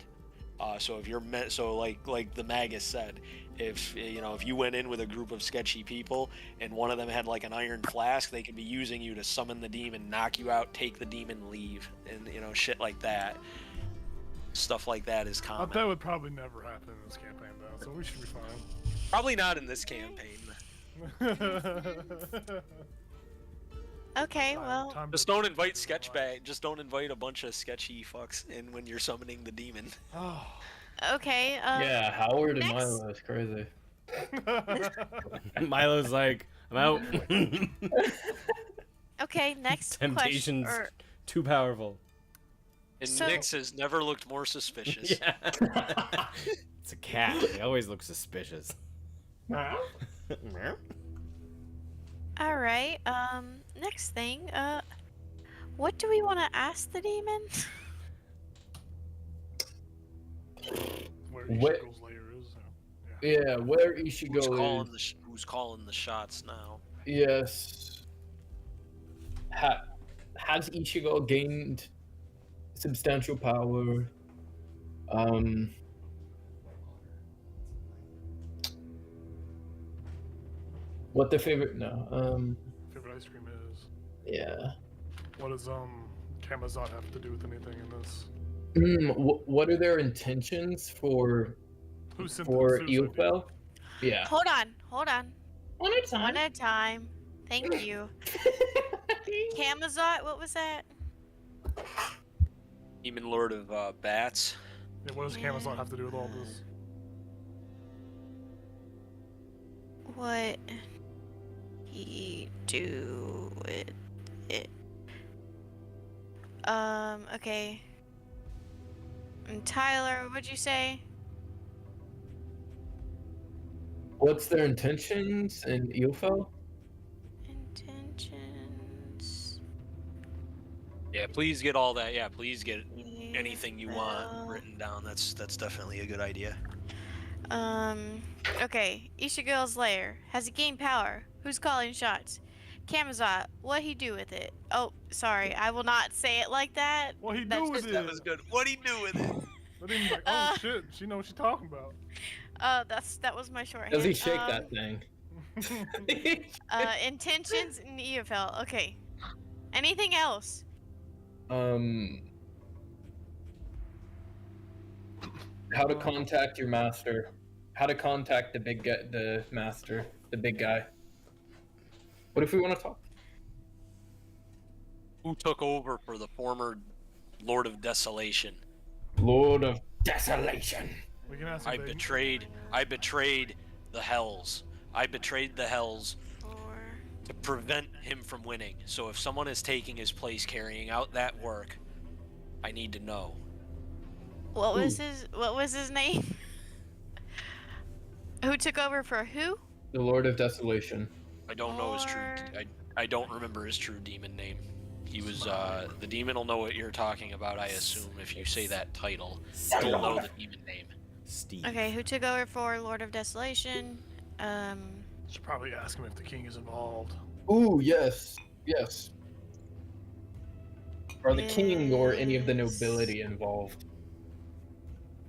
So if you're like the Magus said, if you went in with a group of sketchy people and one of them had like an iron flask, they could be using you to summon the demon, knock you out, take the demon, leave, and shit like that. Stuff like that is common. That would probably never happen in this campaign, though, so we should be fine. Probably not in this campaign. Okay, well, Time Just to- don't invite sketchbag. Just don't invite a bunch of sketchy fucks in when you're summoning the demon. Oh. okay. Yeah, Howard and next- Milo is crazy. Milo's like, I'm out. Okay, next Temptation's question. too powerful. And So- Nyx has never looked more suspicious. Yeah. It's a cat. They always look suspicious. All right. Next thing. What do we want to ask the demon? Where What- Ishigo's lair is. Yeah, where Ishigo is. Who's calling the shots now? Yes. Has Ichigo gained substantial power? What their favorite? No. Favorite ice cream is. Yeah. What does Kamazat have to do with anything in this? What are their intentions for Who sent for the Suzuki? Eofel? Yeah. Hold on. Hold on. One at a One at a time. Thank you. Kamazot, what was that? Demon Lord of Bats. Yeah, what does Kamazat have to do with all this? What he do with it? Okay. And Tyler, what'd you say? What's their intentions in Eofel? Intentions. Yeah, please get all that. Yeah, please get anything you want Well, written down. That's definitely a good idea. Okay. Ishigo's lair. Has he gained power? Who's calling shots? Kamazat, what he do with it? Oh, sorry, I will not say it like that. What he do That's with just- it? That was good. What'd he do with it? But then he's like, oh shit, she knows what she's talking about. That was my shorthand. Does he shake that thing? Intentions in EFL. Okay. Anything else? How to contact your master? How to contact the big guy, the master, the big guy? What if we want to talk? Who took over for the former Lord of Desolation? Lord of Desolation. We can ask I him. betrayed the Hells. I betrayed the Hells Or to prevent him from winning. So if someone is taking his place carrying out that work, I need to know. what was his name? Who took over for who? The Lord of Desolation. I don't know his true. I don't remember his true demon name. He was the demon will know what you're talking about. I assume if you say that title, he'll know the demon name. Steve. Okay, who took over for Lord of Desolation? Should probably ask him if the king is involved. Ooh, yes, yes. Are the king or any of the Yes. nobility involved?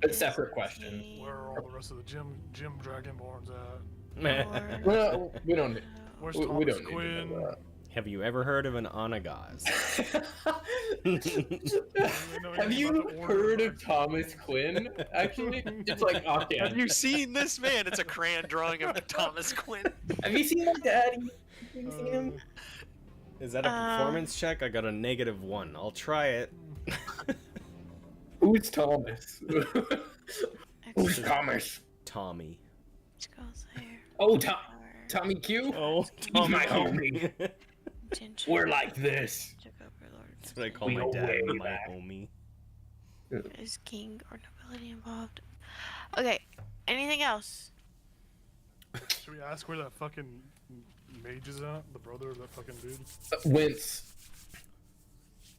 But separate questions. Where are all the rest of the gym Dragonborns at? Meh. Well, we don't. Where's We Thomas don't need Quinn? to know Have you ever heard of an Onagaz? that. Have you heard of Thomas Quinn? Actually, it's like okay. Have you seen this man? It's a crayon drawing of Thomas Quinn. Have you seen my daddy? Have you seen him? Is that a performance check? I got a -1. I'll try it. Who's Thomas? Who's Okay, Thomas? Tommy. Ishigo's lair. Oh, Or Tommy Q. Oh, He's my homie. intention We're like this. took over Lord of That's what I call We my go dad, way my back. homie. Desolation. Is king or nobility involved? Okay. Anything else? Should we ask where that fucking mage is at? The brother of that fucking dude? Wince.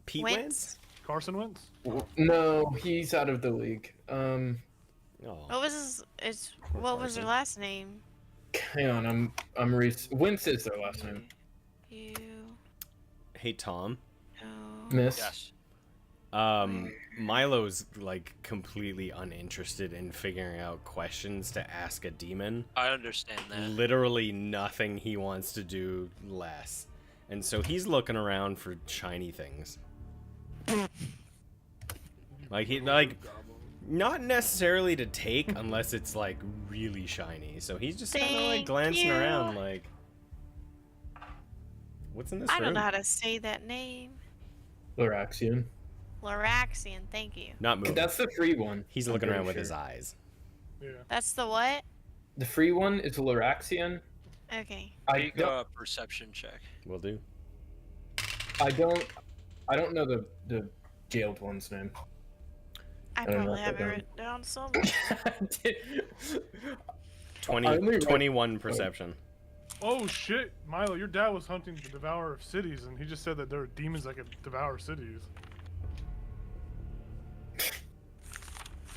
Pete Wentz? Wentz? Carson Wentz? No, he's out of the league. Oh. What was what was their last name? Hang on, Wince is their last name. You Hey Tom. know. Miss. Yes. Milo's like completely uninterested in figuring out questions to ask a demon. I understand that. Literally nothing he wants to do less. And so he's looking around for shiny things. Not necessarily to take unless it's like really shiny. So he's just kind of like Thank glancing you. around like, what's in this I room? don't know how to say that name. Loraxian. Loraxian, thank you. Not moving. That's the free one. He's I'm looking pretty around with sure. his eyes. Yeah. That's the what? The free one is Loraxian. Okay. I Make a don't, perception check. Will do. I don't know the jailed one's name. I don't know probably if have I it don't. written down somewhere. 20, I only wrote- 21 perception. Oh shit, Milo, your dad was hunting the devourer of cities, and he just said that there are demons that can devour cities.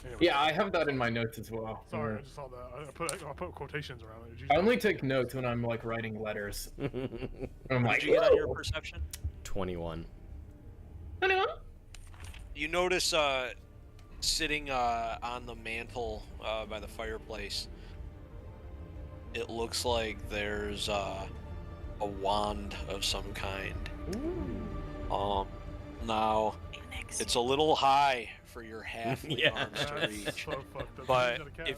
Anyway, Yeah, I have that in my notes as well. sorry, I just saw that. I put quotations around it. I only take notes when I'm like writing letters. I'm What like, did you get on your "Whoa." perception? 21. You notice sitting on the mantle by the fireplace, it looks like there's a wand of some kind. Now it's a little high for your halfling Yeah. arms to That's reach. so fucked up. But He's got a cat.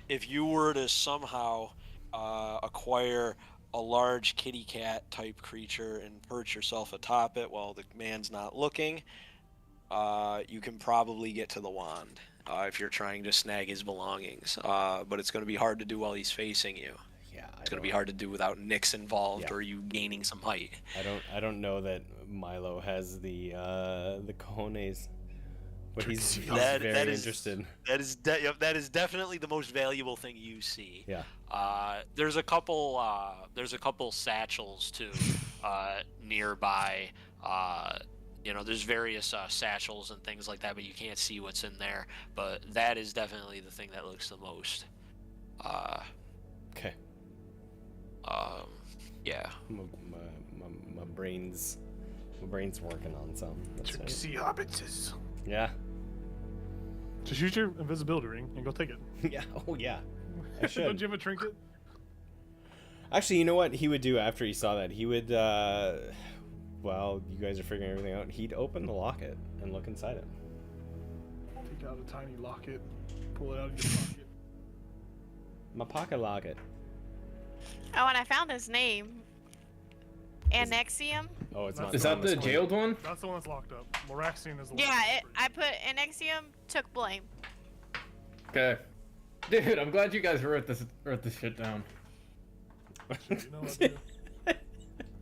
if you were to somehow acquire a large kitty cat type creature and perch yourself atop it while the man's not looking, you can probably get to the wand if you're trying to snag his belongings. But it's going to be hard to do while he's facing you. Yeah, It's going to be hard to do without Nyx involved Yeah. or you gaining some height. I don't know that Milo has the cojones, but he's That very is- interested. That is definitely the most valuable thing you see. Yeah. There's a couple satchels too nearby. There's various satchels and things like that, but you can't see what's in there. But that is definitely the thing that looks the most. Okay. Yeah. My brain's working on some. That's right. Tricksy hobbitses. Yeah. Just use your invisibility ring and go take it. Yeah. Oh yeah. I Don't should. you have a trinket? Actually, you know what he would do after he saw that? He would, while you guys are figuring everything out, he'd open the locket and look inside it. Take out a tiny locket, pull it out of your pocket. My pocket locket. Oh, and I found his name. Annexium. Oh, it's not. Is that the Thomas jailed one? That's the one that's locked up. Moraxian is the one. Yeah, that's I put Annexium, took blame. Okay. Dude, I'm glad you guys wrote this shit down. Shit, you know what, dude?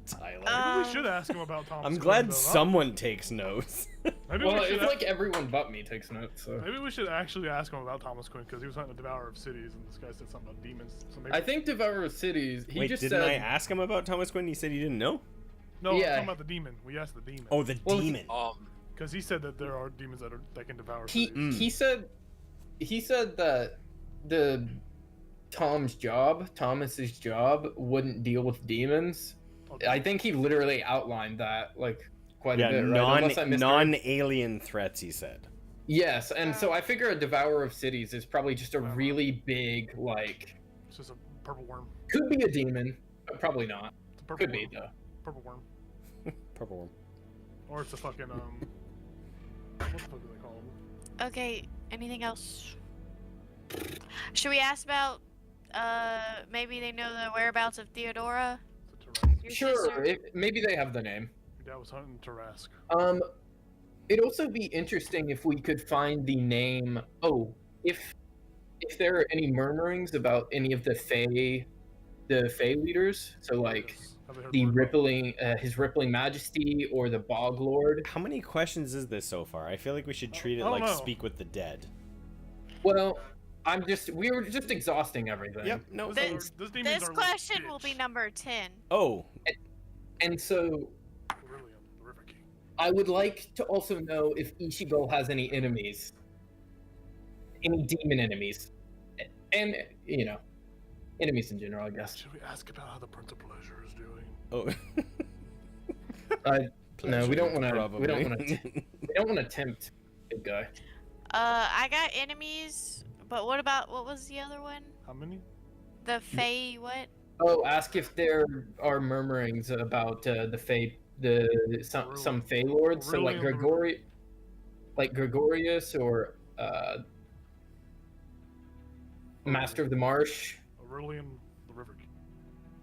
Tyler. Maybe we should ask him about Thomas. I'm Quinn, glad though, huh? someone takes notes. Maybe Well, we should. it's like everyone but me takes notes, so. Maybe we should actually ask him about Thomas Quinn because he was hunting the Devourer of Cities, and this guy said something about demons. So maybe. I think Devourer of Cities, he Wait, just didn't said... I ask him about Thomas Quinn? He said he didn't know. No, we're Yeah. talking about the demon. We asked the demon. Oh, the Well, demon. Because he said that there are demons that can devour cities. He said that the Thomas's job wouldn't deal with demons. Okay. I think he literally outlined that like quite Yeah, a bit, right? Unless I misheard. non-alien threats. He said. Yes, and so I figure a Devourer of Cities is probably just a really big like It's just a purple worm. could be a demon, but probably not. It's a purple Could be worm. though. Purple worm. Purple worm. Or it's a fucking what the fuck do they call them? Okay, anything else? Should we ask about, maybe they know the whereabouts of Theodora? It's a Tarask. Your Sure, sister? maybe they have the name. Your dad was hunting Tarask. It'd also be interesting if we could find the name. Oh, if there are any murmurings about any of the Fae leaders, so like Yes. Have they heard the word about- his rippling majesty or the bog lord. How many questions is this so far? I feel like we should treat it I don't like know. Speak with the Dead. Well, we were just exhausting everything. Yep. No. This, thanks. this, demons This are little question will be bitch. number 10. Oh, And so Really, the River King. I would like to also know if Ichigo has any enemies, any demon enemies, and enemies in general, I guess. Should we ask about how the Prince of Pleasure is doing? oh. No, we don't want to. Probably. We don't want to. We don't want to tempt big guy. I got enemies, but what was the other one? How many? The Fae what? Oh, ask if there are murmurings about the Fae, some Fae lords, so like Really? Gregorius or Master of the Marsh. Aurelian, the River King.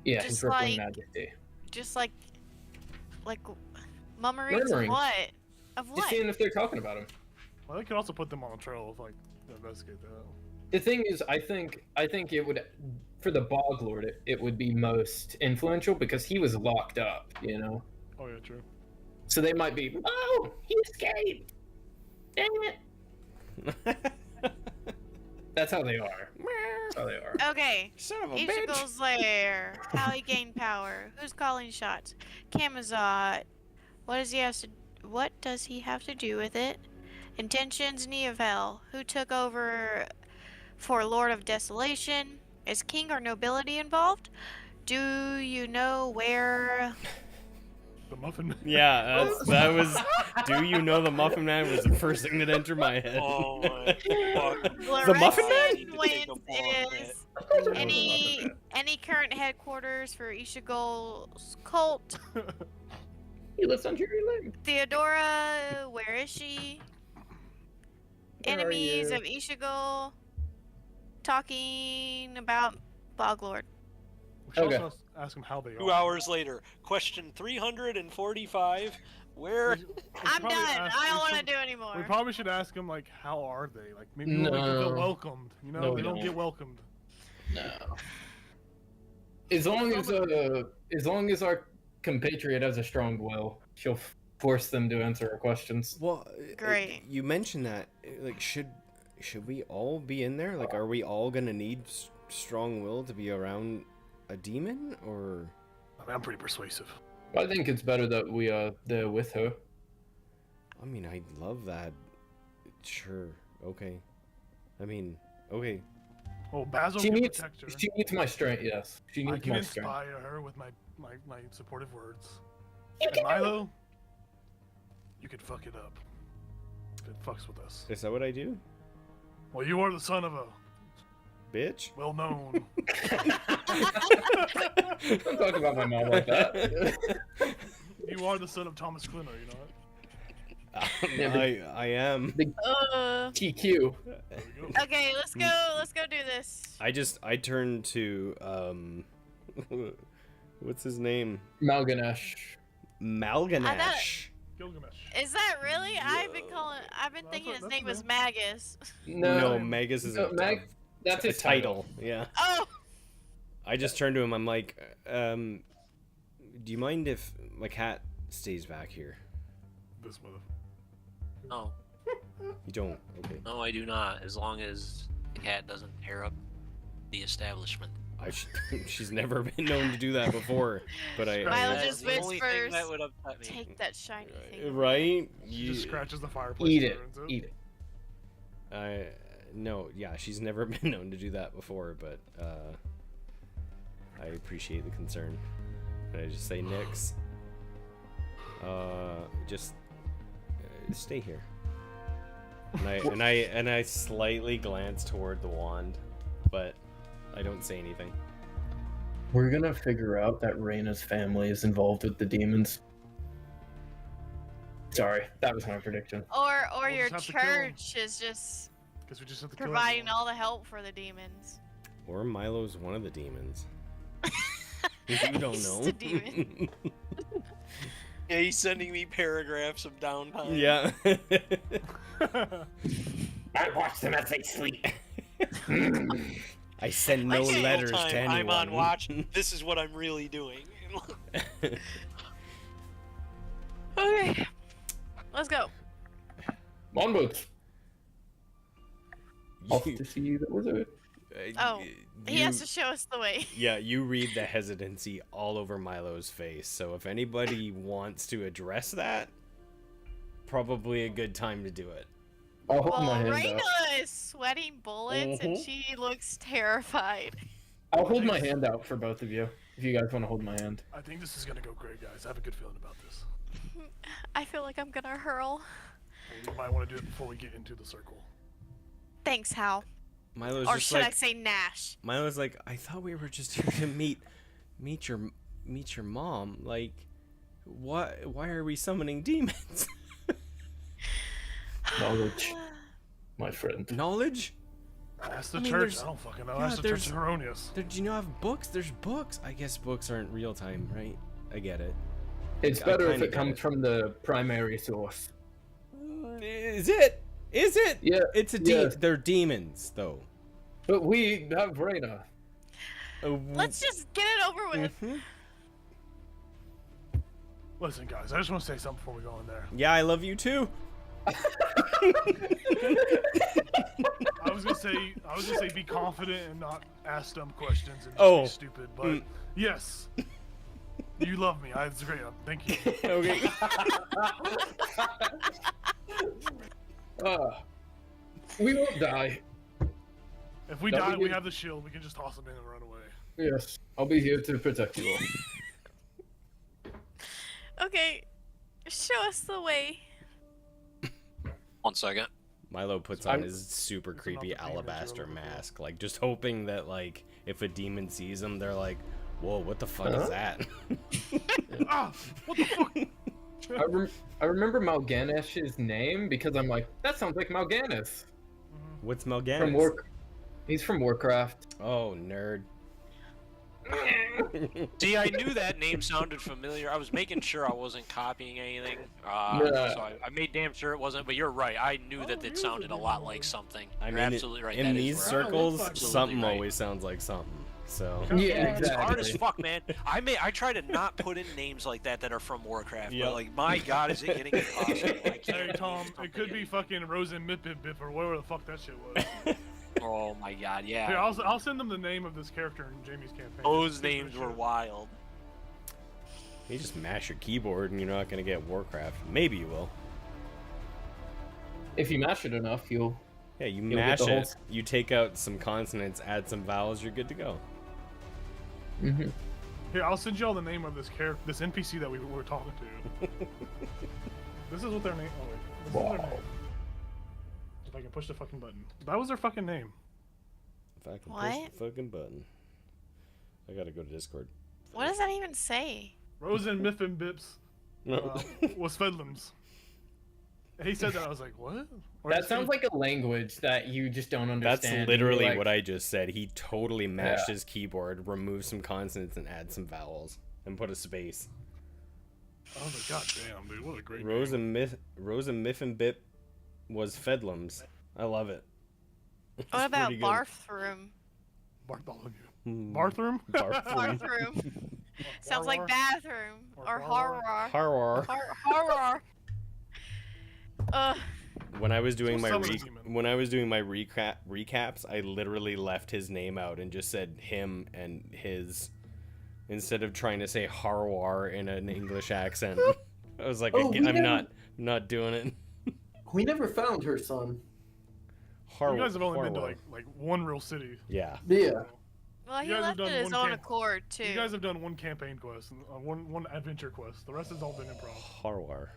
Yeah, Just his rippling like- majesty. Just like mummerings of Murmurings. what? Of Just what? seeing if they're talking about him. Well, they could also put them on a trail of investigate that. The thing is, I think it would, for the Bog Lord, it would be most influential because he was locked up, Oh yeah, true. So they might be, oh, he escaped. Dang it. That's how they are. That's how they are. Okay. Son of a bitch. Ichigo's lair. How he gained power. Who's calling shots? Kamazot. What does he have to do with it? Intentions, Knee of Hell. Who took over for Lord of Desolation? Is king or nobility involved? Do you know where... The Muffin Man. Yeah, that was. Do you know the Muffin Man was the first thing that entered my head. Oh my fuck. The Muffin Man? Take Wins a ball is any current headquarters for Ichigo's cult. He lives on Jerry Lane. Theodora, where is she? Where are Enemies you? of Ichigo. Talking about Boglord. We should Okay. also ask him how they are. 2 hours later, question 345. Where? We I'm probably done. ask- I we don't want to should- do anymore. We probably should ask him like, how are they? Like maybe we No. feel welcomed. You know, No, they we don't don't. get welcomed. No. As long as our compatriot has a strong will, she'll force them to answer our questions. Well, Great. You mentioned that. Like, should we all be in there? Like, are we all gonna need strong will to be around a demon, or? I mean, I'm pretty persuasive. I think it's better that we are there with her. I mean, I love that. Sure. Okay. I mean, okay. Oh, Basil She can needs protect her. she needs my strength. Yes, she I needs can my strength. inspire her with my supportive words. And Milo, you could fuck it up. It fucks with us. Is that what I do, Well, you are the son of a bitch? well-known. Don't talk about my mom like that. You are the son of Thomas Clinner, you know what? Yeah, I am. TQ. There we go. Okay, let's go do this. I turned to what's his name? Malganesh. Malganesh. Gilgamesh. Is that really? I've been thinking his that's name was him. Magus. No, Magus is no, a that's a his title. Yeah. Oh, I just turned to him. I'm like, do you mind if my cat stays back here? This mother. No, You don't. Okay. no, I do not. As long as the cat doesn't tear up the establishment. She's never been known to do that before, but Milo That just is the only thing whispers, that would upset me. take that shiny thing. right? She just scratches the fireplace. Eat and it. burns Eat it. No, yeah, she's never been known to do that before, but I appreciate the concern. And I just say, Nix, just stay here. And I slightly glance toward the wand, but I don't say anything. We're gonna figure out that Reyna's family is involved with the demons. Sorry, that was my prediction. Or We'll your just have to kill 'em. church is just Guess we just have to kill providing everyone. all the help for the demons. Or Milo's one of the demons. You don't He's know. just a demon. Yeah, he's sending me paragraphs of downtime. Yeah. I watch them as they sleep. I send no Like, the letters whole to time anyone. I'm on watch. This is what I'm really doing. Okay, let's go. On boots. Off to see the wizard. Oh, He has to show us the way. Yeah, you read the hesitancy all over Milo's face. So if anybody wants to address that, probably a good time to do it. I'll hold my Well, hand Reyna out. is sweating bullets and Mhm. she looks terrified. I'll hold my hand out for both of you if you guys want to hold my hand. I think this is gonna go great, guys. I have a good feeling about this. I feel like I'm gonna hurl. We might want to do it before we get into the circle. Thanks, Hal. Milo's Or just should I like say Nash? Milo's like, I thought we were just here to meet your mom. Like, why are we summoning demons? Knowledge, my friend. Knowledge? Ask the I mean, church. there's- I don't fucking know. yeah, Ask the there's- church of Erroneous. Do you not have books? There's books. I guess books aren't real time, right? I get it. It's I better if kinda it get comes it. from the primary source. Is it? Is it? Yeah, It's a yes. They're demons, though. But we have Reyna. Let's just get it over with. Mhm. Listen, guys. I just want to say something before we go in there. Yeah, I love you too. I was gonna say be confident and not ask dumb questions and just Oh. be stupid. But yes, you love me. It's great. Thank you. Okay. We won't die. If we That die, we we get- have the shield. We can just toss them in and run away. Yes, I'll be here to protect you all. Okay, show us the way. 1 second. Milo puts on his super creepy alabaster mask, like just hoping that like if a demon sees him, they're like, "Whoa, what the fuck is that?" Ah, what the fuck? I remember Malganish's name because I'm like, that sounds like Malganis What's from Melganis? He's from Warcraft. Oh, nerd. See, I knew that name sounded familiar. I was making sure I wasn't copying anything. Yeah. So I made damn sure it wasn't. But you're right. I knew that it sounded a lot like something. I You're mean, absolutely right. in That is these where I- circles, Absolutely something right. always sounds like something. So Yeah, It's hard as exactly. fuck, man. I try to not put in names like that are from Warcraft. Yep. But like, my God, is it getting impossible? I can't Hey Tom, believe it could be something fucking Rosen Mip or whatever the fuck that shit was. is- Oh my God, yeah. Here, I'll send them the name of this character in Jamie's campaign. Those See if names they were show. wild. you just mash your keyboard and you're not gonna get Warcraft. Maybe you will. If you mash it enough, you'll. Yeah, you You'll get mash the whole it. You take out some consonants, add some vowels. You're good to go. Mm-hmm. Here, I'll send you all the name of this character, this NPC that we were talking to. This is what their name. Oh wait, this is their name. If I can push the fucking button. That was their fucking name. If I can push What? the fucking button, I gotta go to Discord. What does that even say? Rosen Miffin Bips No. was Fedlums. He said that. I was like, what? Or That just sounds say- like a language that you just don't understand. That's literally Like, what I just said. He totally mashed Yeah. his keyboard, removed some consonants, and add some vowels, and put a space. I was like, god damn, dude, what a great Rose name. and Miff and Bip was Fedlums. I love it. It's What about pretty good. Barthroom? Bartholomew. Hmm. Barthroom? Barthroom. Bathroom. Sounds like Harwar? bathroom. Or Or Harwar? horror. Harwar. Horror. When I was doing So my summon a demon. recaps, I literally left his name out and just said him and his, instead of trying to say Harwar in an English accent. I was like, Oh, we I'm never- not doing it. We never found her son. You guys have only been to Harwar. like one real city. Yeah. Yeah. Well, he You guys have left done it his one own camp- accord too. You guys have done one campaign quest, and, one adventure quest. The rest has all been improv. Harwar.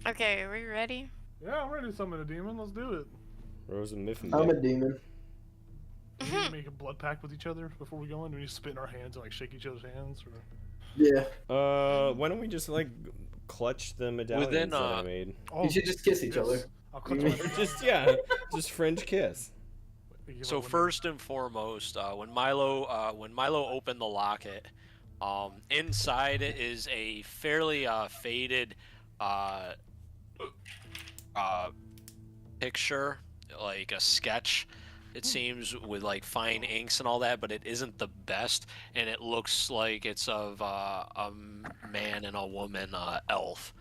Okay, are we ready? Yeah, I'm ready to summon a demon. Let's do it. Rose and Miff and I'm a Bip. demon. Do we need to make a blood pact with each other before we go in? Do we need to spit in our hands and like shake each other's hands? Or... Yeah. Why don't we just like clutch the medallions that I made? Oh, You should just kiss each yes. other. I'll clutch You- my Just French kiss. So first and foremost, when Milo opened the locket, inside is a fairly faded picture, like a sketch. It seems with like fine inks and all that, but it isn't the best, and it looks like it's of a man and a woman elf.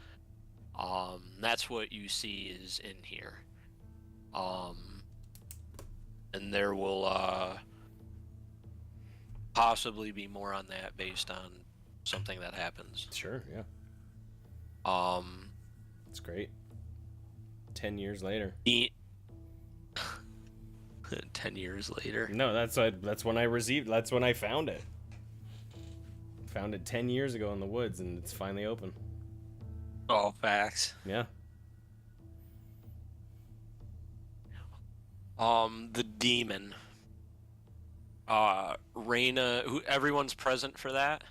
That's what you see is in here. And there will possibly be more on that based on something that happens. Sure, yeah. Um, It's great. 10 years later. 10 years later. No, that's when I found it. Found it 10 years ago in the woods, and it's finally open. Oh, facts. Yeah. The demon. Reyna, who everyone's present for that.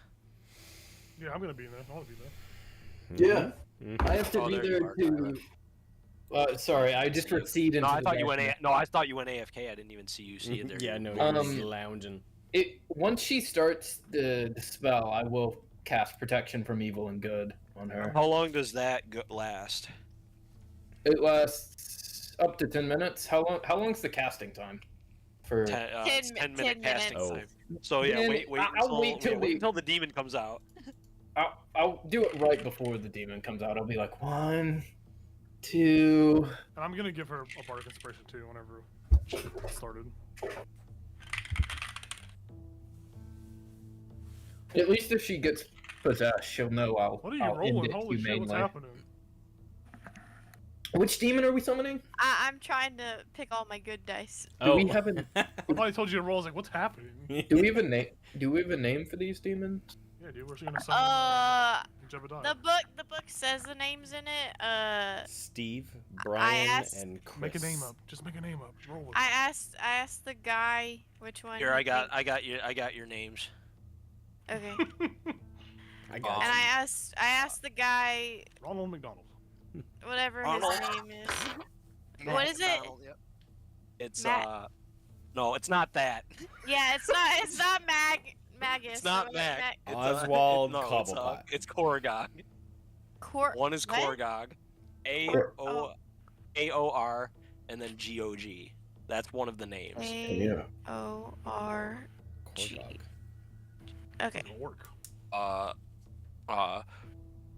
Yeah, I'm gonna be there. I want to be there. Yeah. Mhm. I have to Oh, be there there you are, to. Sorry, I just recede into No, I the thought you went. darkness. No, I thought you went AFK. I didn't even see you see it there. Yeah, no, Um, you're just lounging. Once she starts the spell, I will cast protection from evil and good on her. How long does that last? It lasts up to 10 minutes. How long's the casting time? For 10 minute 10 casting minutes. time. So yeah, Then wait I'll wait till we- until the demon comes out. I'll do it right before the demon comes out. I'll be like 1, to. And I'm gonna give her a bardic inspiration too whenever she started. At least if she gets possessed, she'll know What are you I'll end rolling? it Holy shit, what's humanely. happening? Which demon are we summoning? I'm trying to pick all my good dice. Do we Oh. have a I told you to roll. I was like, what's happening? do we have a name? Do we have a name for these demons? Yeah, dude, we're gonna summon Jebediah. The book says the names in it. Steve, Brian, asked- and Chris. Make a name up. Just make a name up. Roll with I it. asked the guy which one. Here, he I got thinks- your names. Okay. I got And you. I asked the guy Ronald McDonald. whatever Arnold. his name is. What is it? McDonald, yep. It's Matt- no, it's not that. Yeah, it's not Magus. It's not or Mac. Ma- It's, Oswald no, Cobblepot. it's Korgog. One is what? Korgog. Oh. AOR and then GOG. That's one of the names. AOR. Korgog. Okay. It'll work.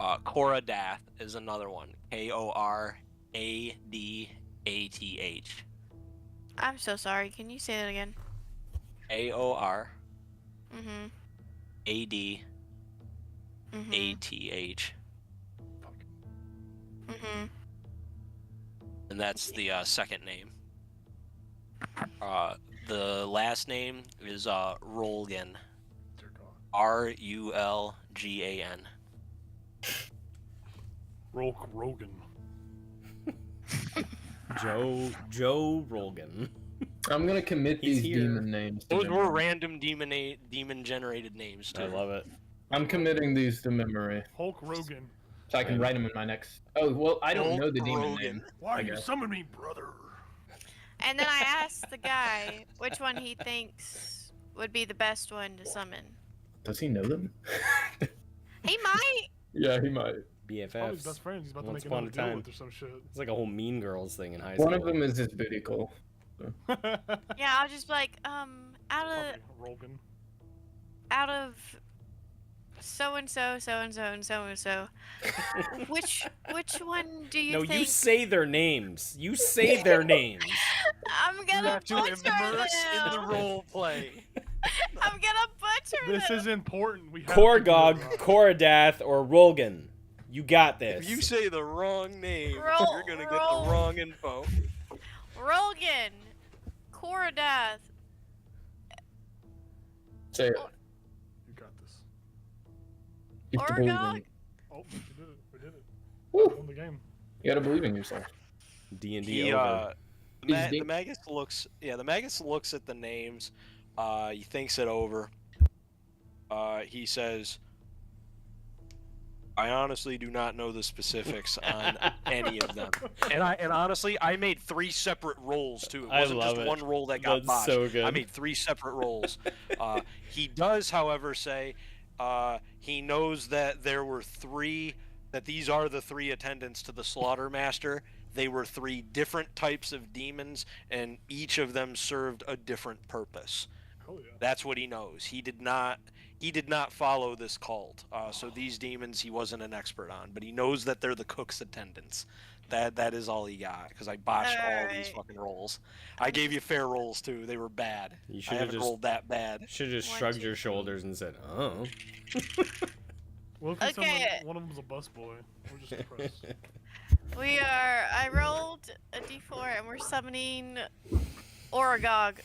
Koradath is another one. KORADATH. I'm so sorry. Can you say that again? AOR Mm-hmm. ADATH. Mm-hmm. And that's the second name. The last name is Rolgan. Dear God. RULGAN. Rogan. Joe Rogan. I'm gonna commit He's these here. demon names. To Those memory. were random demon generated names too. I love it. I'm committing these to memory, Hulk Rogan. so I can Right. write them in my next. Oh well, I don't Hulk know the demon Rogan. name. Why I you guess. summon me, brother? And then I asked the guy which one he thinks would be the best one to summon. Does he know them? He might. Yeah, he might. Probably his BFFs. best friends. He's about to Once make upon another a deal time. with or some shit. It's like a whole Mean Girls thing in high school. One of them is his booty call. Yeah, I'll just be like, out Rogan. of so and so, so and so, and so and so. Which one do you No, think? you say their names. You say their names. I'm You gonna have to butcher immerse in the them. role play. I'm gonna butcher This them. is important. We have Korgog, to do it. Koradath, or Rolgan. You got this. If you say the wrong name, Roll- you're gonna get roll. the wrong info. Rogan, Koradath. Say it. You got this. You have to believe in Orgog? it. Oh, we did it. We did it. Woo. Won the game. You gotta believe in yourself. D&D He, over. the Magus looks. Yeah, the Magus looks at the names. He thinks it over. He says, "I honestly do not know the specifics on any of them." And honestly, I made 3 separate rolls too. It I wasn't love just it. one roll that got That's botched. so good. I made 3 separate rolls. He does, however, say he knows that there were 3. That these are the 3 attendants to the Slaughtermaster. They were 3 different types of demons, and each of them served a different purpose. Hell yeah. That's what he knows. He did not follow this cult. So these demons he wasn't an expert on, but he knows that they're the cook's attendants. That is all he got, because I botched all these Alright. fucking rolls. I gave you fair rolls too. They were bad. You I should have haven't just rolled that bad. should have just 1, shrugged 2, your 3. shoulders and said, "Oh." Well, if Okay. one of them's a busboy, we're just depressed. I rolled a d4 and we're summoning Oragog.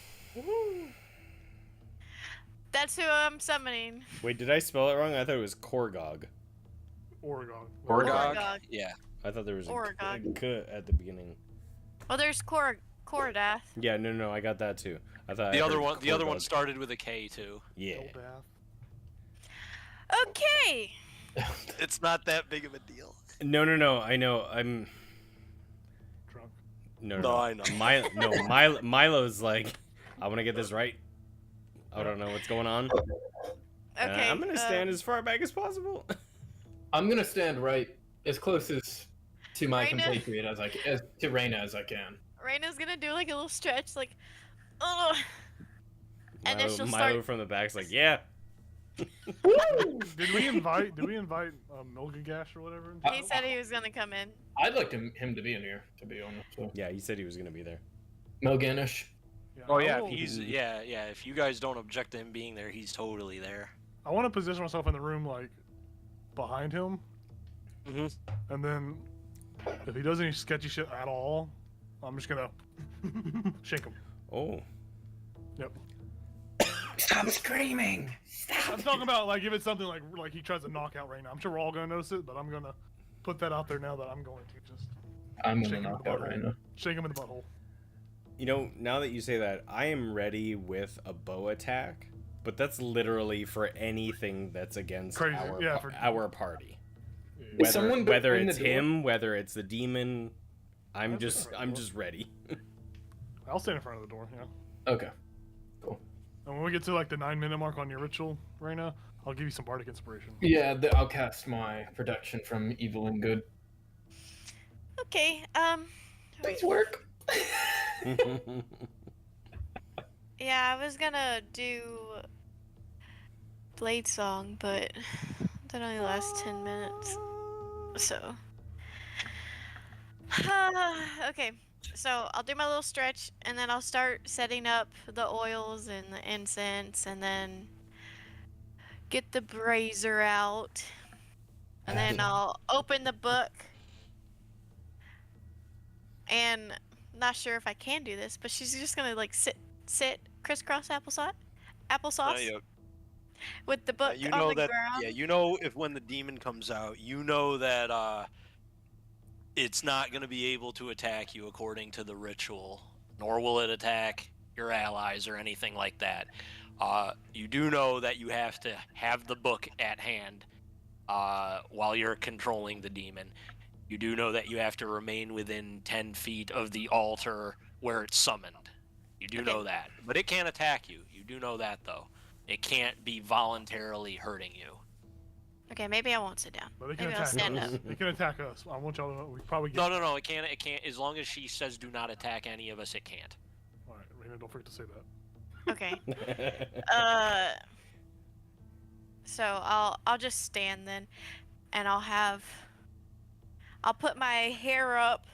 That's who I'm summoning. Wait, did I spell it wrong? I thought it was Korgog. Oregon. Korgog? Oragog. Yeah. I thought there was a Korgog. k at the beginning. Well, there's Koradath. Yeah, no, I got that too. I thought The I other heard one. The other one Korgog. started with a K too. Yeah. Eldath. Okay. It's not that big of a deal. No. I know. I'm. Drunk. No, I know. Milo's like, I want to get this right. I don't know what's going on. Okay. I'm gonna stand as far back as possible. I'm gonna stand right as close as to my Raina? compatriot as to Raina as I can. Raina's gonna do like a little stretch, like, oh. And then she'll Milo start. from the back's like, yeah. Did we invite Milgagash or whatever? He said he was gonna come in. I'd like him to be in here, to be honest. So. Yeah, he said he was gonna be there. Melganish. Oh I yeah, will- yeah. If you guys don't object to him being there, he's totally there. I want to position myself in the room like behind him, and then if he does any sketchy shit at all, I'm just gonna shake him. Oh. Yep. Stop screaming! I'm talking about like if it's something like he tries to knock out right now. I'm sure we're all gonna notice it, but I'm gonna put that out there now that I'm going to just I'm Shake gonna him in knock the out butthole. right now. shake him in the butthole. You know, now that you say that, I am ready with a bow attack, but that's literally for anything that's against Crazy, our, yeah, our party. Is someone Whether between it's the door? him, whether it's the demon, I'm That's just alright. I'm just ready. I'll stand in front of the door. Yeah. Okay. Cool. And when we get to like the 9-minute mark on your ritual, Raina, I'll give you some bardic inspiration. Yeah, I'll cast my protection from evil and good. Okay. Please work. Yeah, I was gonna do Blade Song, but that only lasts 10 minutes. So. Okay, so I'll do my little stretch, and then I'll start setting up the oils and the incense, and then get the brazier out. And then I'll open the book. And not sure if I can do this, but she's just gonna like sit crisscross applesauce Yeah. with the book You on know the that. ground. Yeah, you know if when the demon comes out, you know that it's not going to be able to attack you according to the ritual, nor will it attack your allies or anything like that. You do know that you have to have the book at hand while you're controlling the demon. You do know that you have to remain within 10 feet of the altar where it's summoned. You do know that. But it can't attack you. You do know that, though. It can't be voluntarily hurting you. Okay, maybe I won't sit down. But they can Maybe I'll attack stand us. up. They can attack us. I want y'all to know we probably get. No, it can't. It can't. As long as she says do not attack any of us, it can't. All right, Raina, don't forget to say that. Okay. So I'll just stand then, and I'll put my hair up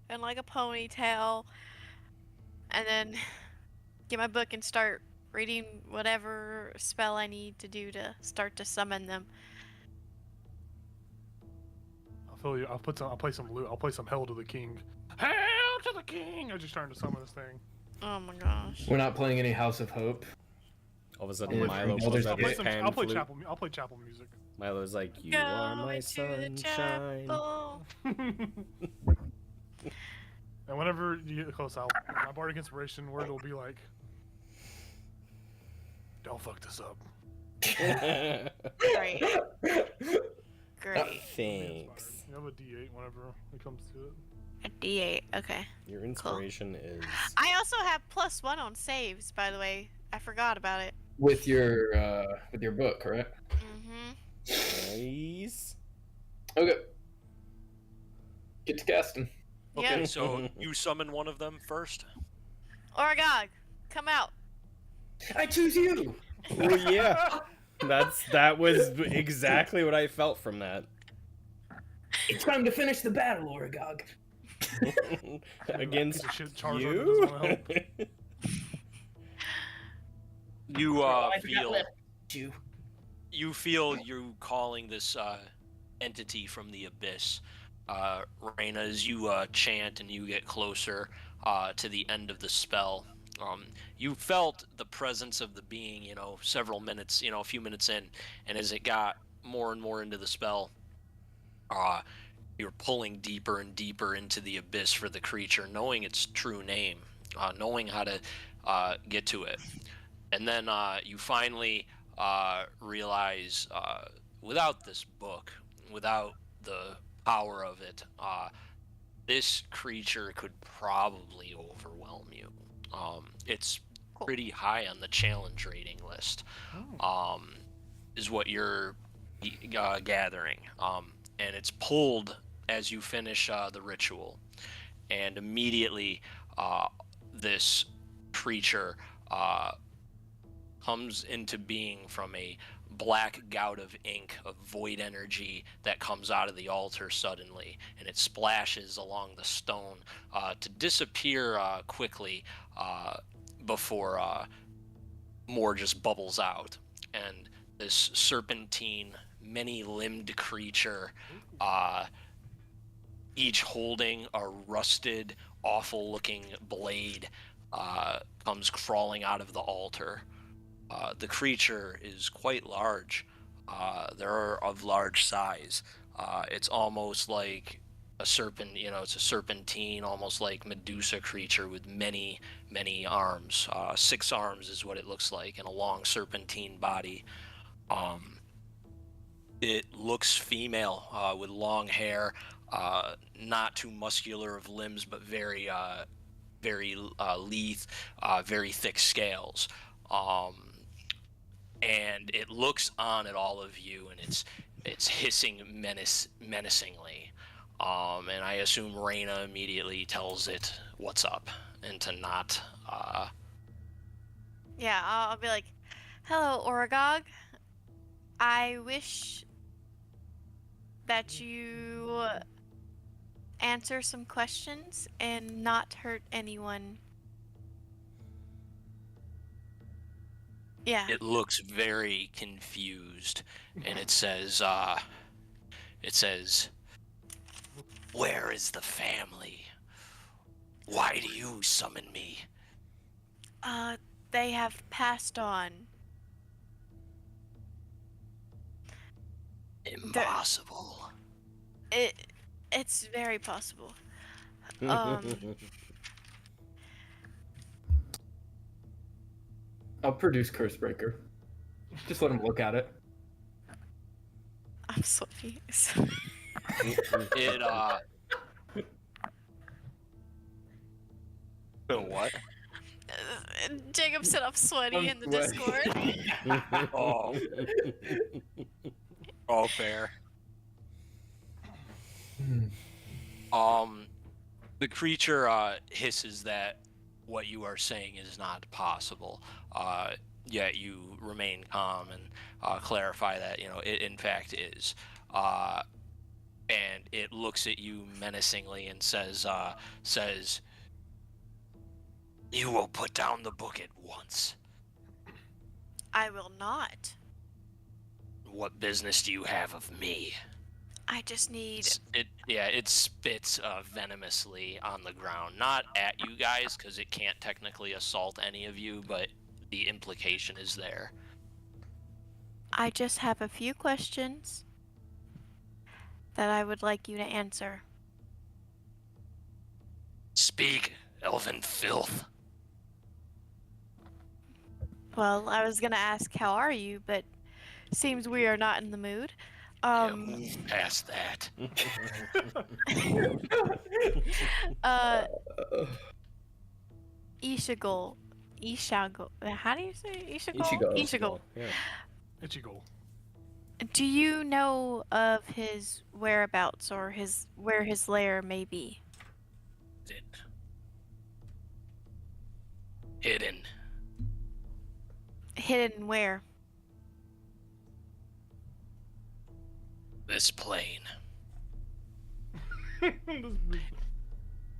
in like a ponytail, and then get my book and start reading whatever spell I need to do to start to summon them. I'll feel you. I'll play some loot. I'll play some Hell to the King. Hail to the King! I'm just trying to summon this thing. Oh my gosh. We're not playing any House of Hope. All of a sudden, Yeah, Milo Baldur's pulls out Gate. his pan I'll play flute. chapel. I'll play chapel music. Milo's like, "You are my Going to the sunshine." chapel. And whenever you get close, my bardic inspiration word will be like, "Don't fuck this up." Great. Great. Thanks. You have a D8 whenever it comes to it. A D8. Okay. Your inspiration is I also have +1 on saves, by the way. I forgot about it. With your book, correct? Mm-hmm. nice. Okay. Get to casting. Okay, Yep. so you summon one of them first. Oragog, come out. I choose you. Oh yeah, that was exactly what I felt from that. It's time to finish the battle, Oragog. Against Piece of shit Charizard that you. doesn't wanna help. You I forgot feel left. you feel you calling this entity from the abyss, Raina, as you chant and you get closer to the end of the spell. You felt the presence of the being, several minutes, a few minutes in, and as it got more and more into the spell, you're pulling deeper and deeper into the abyss for the creature, knowing its true name, knowing how to get to it. And then you finally realize, without this book, without the power of it, this creature could probably overwhelm you. It's pretty high on the challenge rating list, is what you're gathering. And it's pulled as you finish the ritual. And immediately, this creature comes into being from a black gout of ink, of void energy that comes out of the altar suddenly, and it splashes along the stone to disappear quickly before more just bubbles out. And this serpentine, many-limbed creature, each holding a rusted, awful-looking blade, comes crawling out of the altar. The creature is quite large. They're of large size. It's almost like a serpent, it's a serpentine, almost like Medusa creature with many, many arms. 6 arms is what it looks like, and a long serpentine body. It looks female, with long hair, not too muscular of limbs, but very, very lithe, very thick scales. And it looks on at all of you, and it's hissing menacingly. And I assume Reyna immediately tells it what's up, and to not. Yeah, I'll be like, "Hello, Oragog. I wish that you answer some questions and not hurt anyone." Yeah. It looks very confused, and it says, "Where is the family? Why do you summon me?" They have passed on. Impossible. It's very possible. I'll produce Cursebreaker. Just let him look at it. I'm sweaty. It what? Jacob said I'm sweaty I'm in the sweaty. Discord. Oh, fair. The creature hisses that what you are saying is not possible. Yet you remain calm and clarify that it in fact is. And it looks at you menacingly and says, "You will put down the book at once. I will not. What business do you have of me?" I just need. It spits venomously on the ground, not at you guys because it can't technically assault any of you, but the implication is there. I just have a few questions that I would like you to answer. Speak, elven filth. Well, I was gonna ask how are you, but seems we are not in the mood. Move past that. Ishigol. How do you say Ishigol? Ishigo. Ishigol. Yeah. Ichigo. Do you know of his whereabouts or where his lair may be? Hidden. Hidden where? This plane.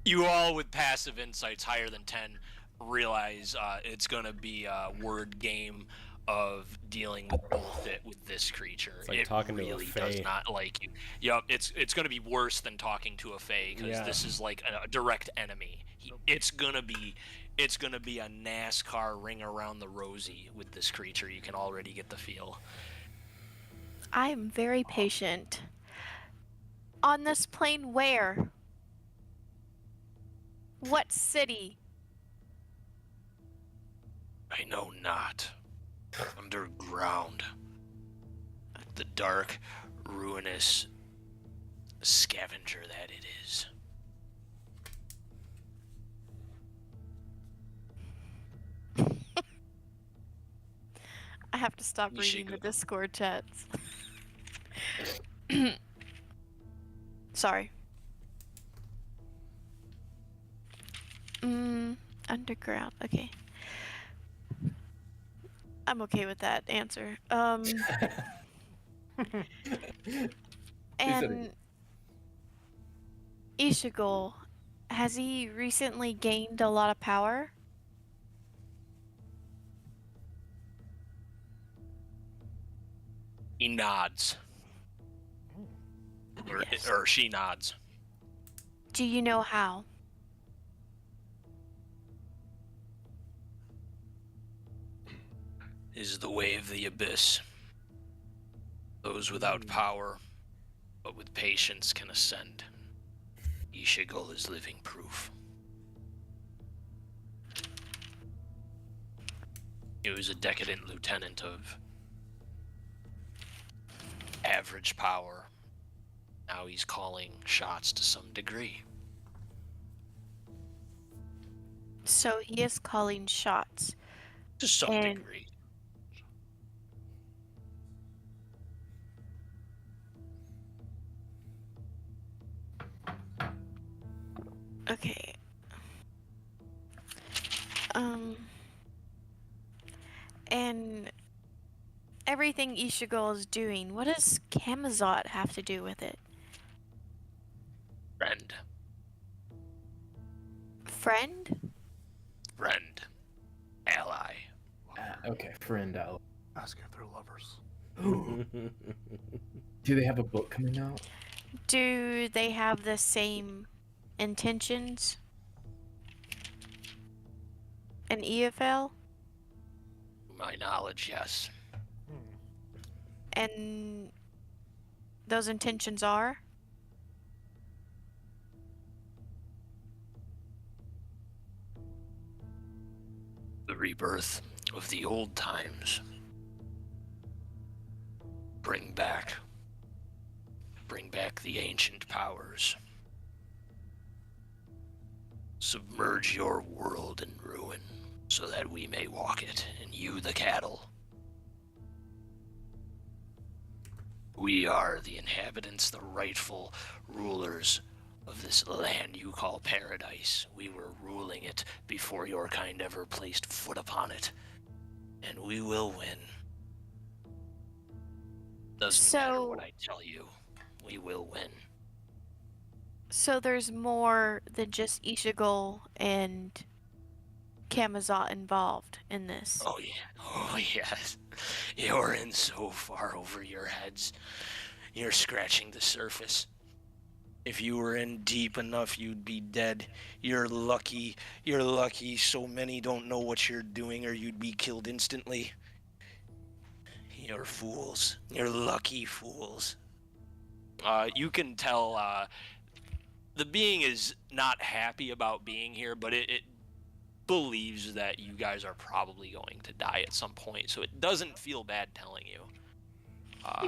You all with passive insights higher than 10 realize it's gonna be a word game of dealing with bullshit with this creature. It's like it talking to a really does fae. not like you. Yep, it's gonna be worse than talking to a fae because Yeah. this is like a direct enemy. It's gonna be a NASCAR ring around the rosy with this creature. You can already get the feel. I am very patient. On this plane, where? What city? I know not. Underground. The dark, ruinous scavenger that it is. I have to stop reading the Ishigo. Discord chats. Sorry. Underground. Okay. I'm okay with that answer. And Ishigul, has he recently gained a lot of power? He nods. Yes. Or she nods. Do you know how? Is the way of the abyss. Those without power, but with patience, can ascend. Ishigul is living proof. He was a decadent lieutenant of average power. Now he's calling shots to some degree. So he is calling shots. To some And- degree. Okay. And everything Ishigul is doing, what does Kamazot have to do with it? Friend. Friend? Friend. Ally. Okay, friend out. Ask if they're lovers. Do they have a book coming out? Do they have the same intentions? An EFL? To my knowledge, yes. And those intentions are? The rebirth of the old times. Bring back the ancient powers. Submerge your world in ruin, so that we may walk it, and you the cattle. We are the inhabitants, the rightful rulers of this land you call paradise. We were ruling it before your kind ever placed foot upon it. And we will win. Doesn't matter what I tell you, we will win. So there's more than just Ishigul and Kamazot involved in this. Oh yeah, oh yes. You're in so far over your heads. You're scratching the surface. If you were in deep enough, you'd be dead. You're lucky. You're lucky so many don't know what you're doing, or you'd be killed instantly. You're fools. You're lucky fools. You can tell the being is not happy about being here, but it believes that you guys are probably going to die at some point, so it doesn't feel bad telling you.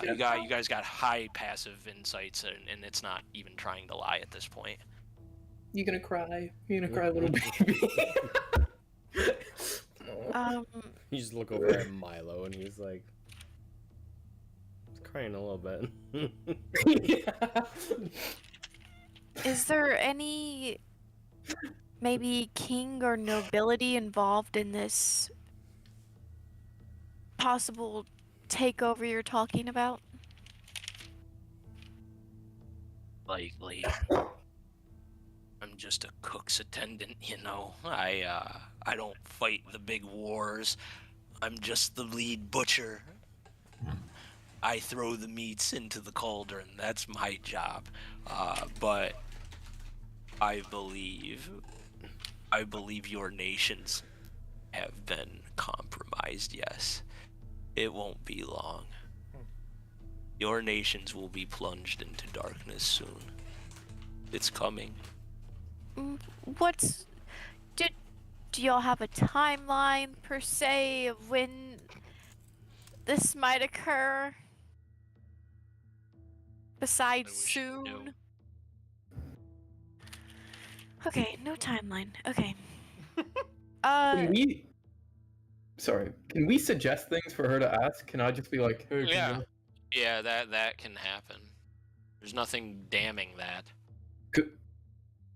You guys got high passive insights, and it's not even trying to lie at this point. You gonna cry? You gonna cry, little baby? You just look over at Milo, and he's like, he's crying a little bit. Is there any maybe king or nobility involved in this possible takeover you're talking about? Likely. I'm just a cook's attendant, you know. I don't fight the big wars. I'm just the lead butcher. I throw the meats into the cauldron. That's my job. But I believe your nations have been compromised, yes. It won't be long. Your nations will be plunged into darkness soon. It's coming. Do y'all have a timeline per se of when this might occur? Besides wish you knew. soon? Okay, no timeline. Okay. Can we? Sorry. Can we suggest things for her to ask? Can I just be like, hey, can Yeah. you- Yeah, that can happen. There's nothing damning that.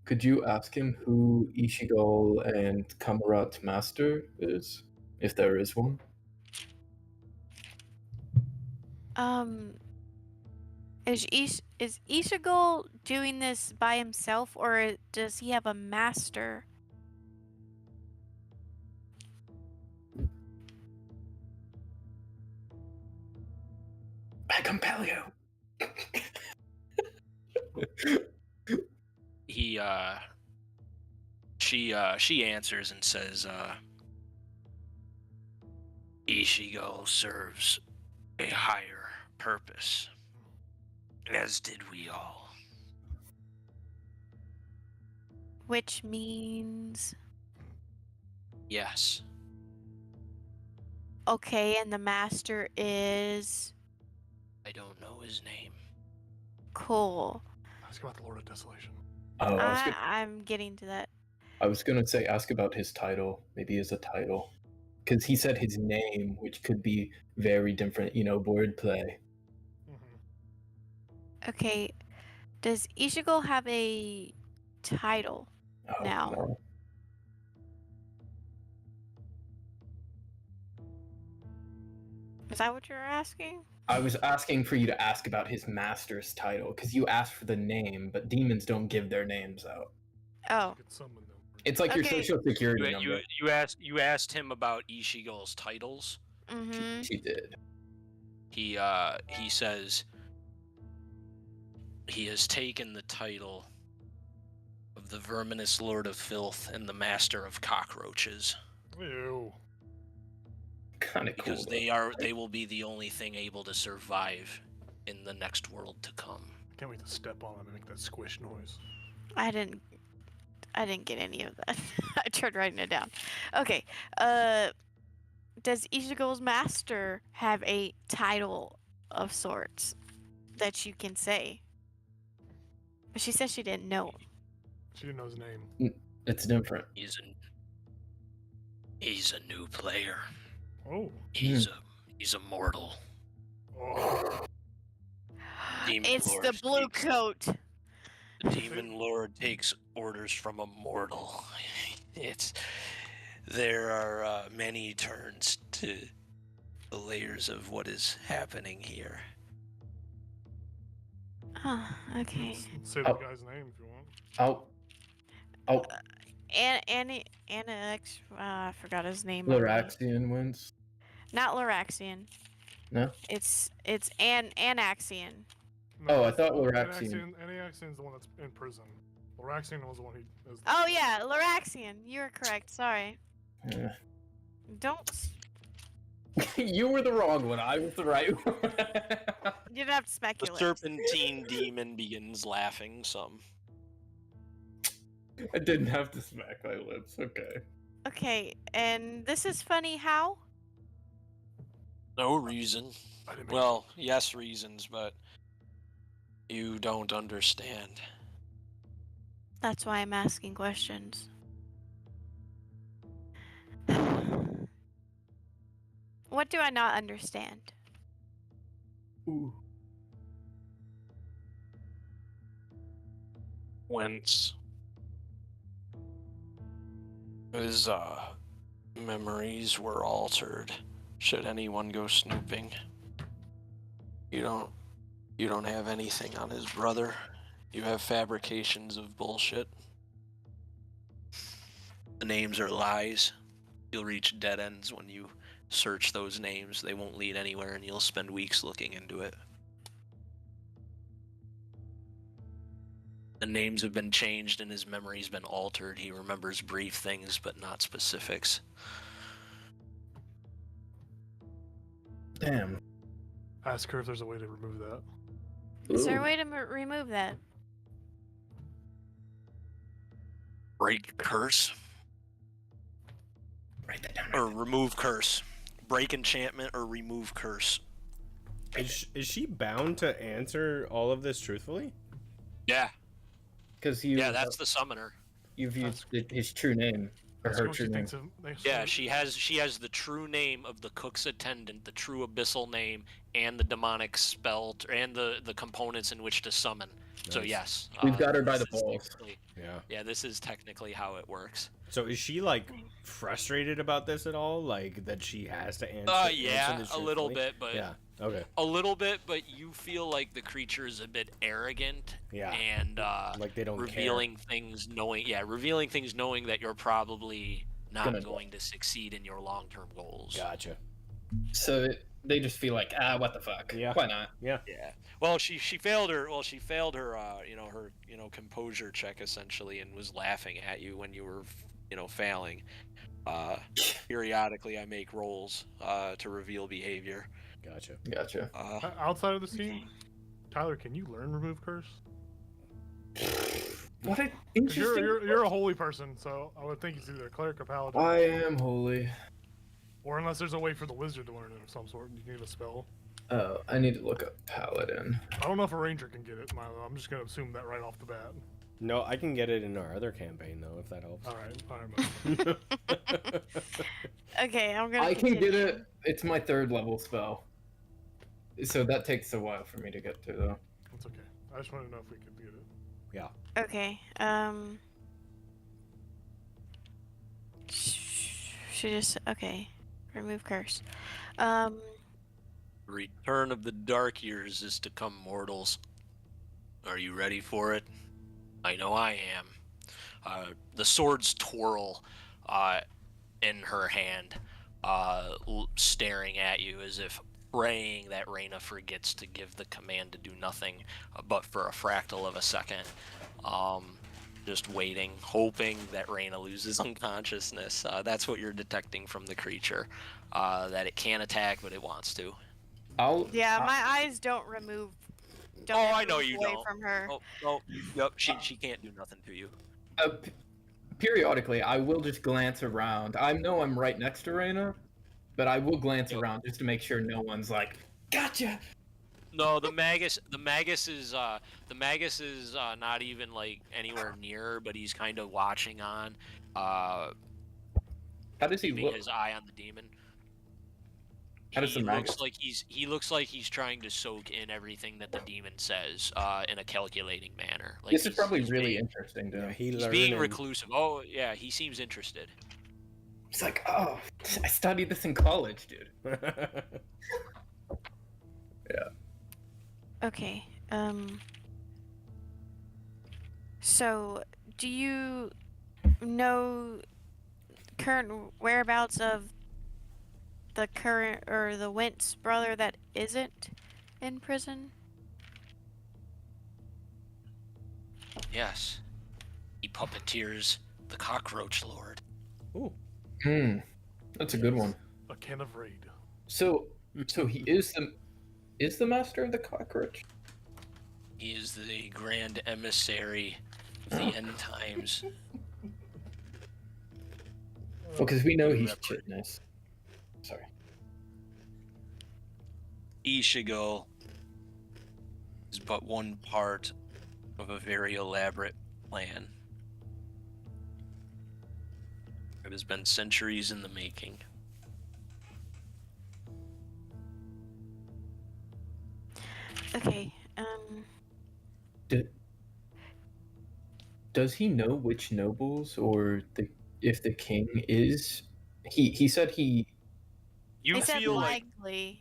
Could you ask him who Ishigol and Kamarat's master is, if there is one? Is Ishigal doing this by himself, or does he have a master? I compel you. She answers and says, Ishigo serves a higher purpose, as did we all. Which means... Yes. Okay, and the master is... I don't know his name. Cool. Ask about the Lord of Desolation. Oh, I'm getting to that. I was gonna say ask about his title. Maybe as a title, because he said his name, which could be very different. Wordplay. Okay, does Ishigal have a title Oh, now? no. Is that what you're asking? I was asking for you to ask about his master's title because you asked for the name, but demons don't give their names out. Oh, You could summon them. It's like your Okay. social security number. You asked him about Ishigo's titles. mm-hmm. She did. He says he has taken the title of the Verminous Lord of Filth and the Master of Cockroaches. Ew. Kind of cool. Because they will be the only thing able to survive in the next world to come. I can't wait to step on them and make that squish noise. I didn't get any of that. I tried writing it down. Okay. Does Ishigal's master have a title of sorts that you can say? But she said she didn't know. She didn't know his name. It's different. He's a new player. Oh. He's a mortal. Oh. Demon It's Lord the blue takes- coat. The Demon Lord takes orders from a mortal. There are many turns to the layers of what is happening here. Huh, okay. Say the Oh. guy's name if you want. Oh, I forgot his name. already. Loraxian wins. Not Loraxian. No? It's Anaxian. Oh, I thought Anaxian's the one that's in prison. Loraxian was the one he... Oh yeah, Loraxian. You're correct. Sorry. Yeah. Don't. You were the wrong one. I was the right one. You don't have to The speculate. serpentine demon begins laughing some. I didn't have to smack my lips. Okay. Okay, and this is funny. How? No reason. I didn't make Well, yes, reasons, but you don't understand. That's why I'm asking questions. What do I not understand? Ooh. Whence his memories were altered. Should anyone go snooping, you don't have anything on his brother. You have fabrications of bullshit. The names are lies. You'll reach dead ends when you search those names. They won't lead anywhere, and you'll spend weeks looking into it. The names have been changed and his memory's been altered. He remembers brief things, but not specifics. Damn. Ask her if there's a way to remove that. Is there a Ooh. way to remove that? Break curse Write that down. or remove curse. Break enchantment or remove curse. Is she bound to answer all of this truthfully? Yeah, Because that's the summoner. you've used his true name or That's her what true she name. thinks of. Yeah, she has the true name of the cook's attendant, the true abyssal name, and the demonic spell and the components in which to summon. So Nice. yes, We've got her by this the is balls. technically- Yeah. Yeah, this is technically how it works. So is she like frustrated about this at all? Like that she has to answer? Yeah, answer this a little truthfully? bit, but Yeah. Okay. A little bit, but you feel like the creature is a bit arrogant. Yeah. And Like they don't revealing things knowing that you're probably not going to succeed in your long-term goals. Gotcha. So they just feel like, what the fuck? Yeah. Why not? Yeah. Yeah. Well, she failed her. Well, she failed her. Her composure check essentially, and was laughing at you when you were failing. Periodically, I make rolls to reveal behavior. Gotcha. Outside of the scene, Tyler, can you learn remove curse? What an 'Cause interesting. You're a holy person, so I would think it's either a cleric or paladin. I am holy. Or unless there's a way for the wizard to learn it of some sort, you need a spell. Oh, I need to look up paladin. I don't know if a ranger can get it, Milo. I'm just gonna assume that right off the bat. No, I can get it in our other campaign though, if that helps. All right, Milo. Okay, I'm gonna. I can get continue. it. It's my 3rd level spell. So that takes a while for me to get to, though. It's okay. I just wanted to know if we could get it. Yeah. Okay. Should just okay. Remove curse. Return of the Dark Years is to come, mortals. Are you ready for it? I know I am. The swords twirl in her hand, staring at you as if praying that Reyna forgets to give the command to do nothing but for a fractal of a second. Just waiting, hoping that Reyna loses unconsciousness. That's what you're detecting from the creature. That it can attack, but it wants to. Yeah, my eyes don't remove. Don't Oh, ever I know move you away don't. from her. Oh, yep. She can't do nothing to you. Periodically, I will just glance around. I know I'm right next to Reyna, but I will glance around just to make sure no one's like, gotcha! No, the magus is not even like anywhere near, but he's kind of watching on. How does he Keeping look? his eye on the demon. How does the He magus? looks like he's trying to soak in everything that the demon says in a calculating manner. Like This is probably he's really being, interesting to him. he's being reclusive. Oh yeah, he seems interested. He's like, oh, I studied this in college, dude. Yeah. Okay. So, do you know current whereabouts of the current or the Wentz brother that isn't in prison? Yes, he puppeteers the cockroach lord. Ooh. That's a good one. A can of raid. So he is the master of the cockroach. He is the grand emissary of the end times. Well, because we know he's chitness. Sorry. Ishigo is but one part of a very elaborate plan. It has been centuries in the making. Okay. Does he know which nobles or if the king is? He said he. You I said feel like likely,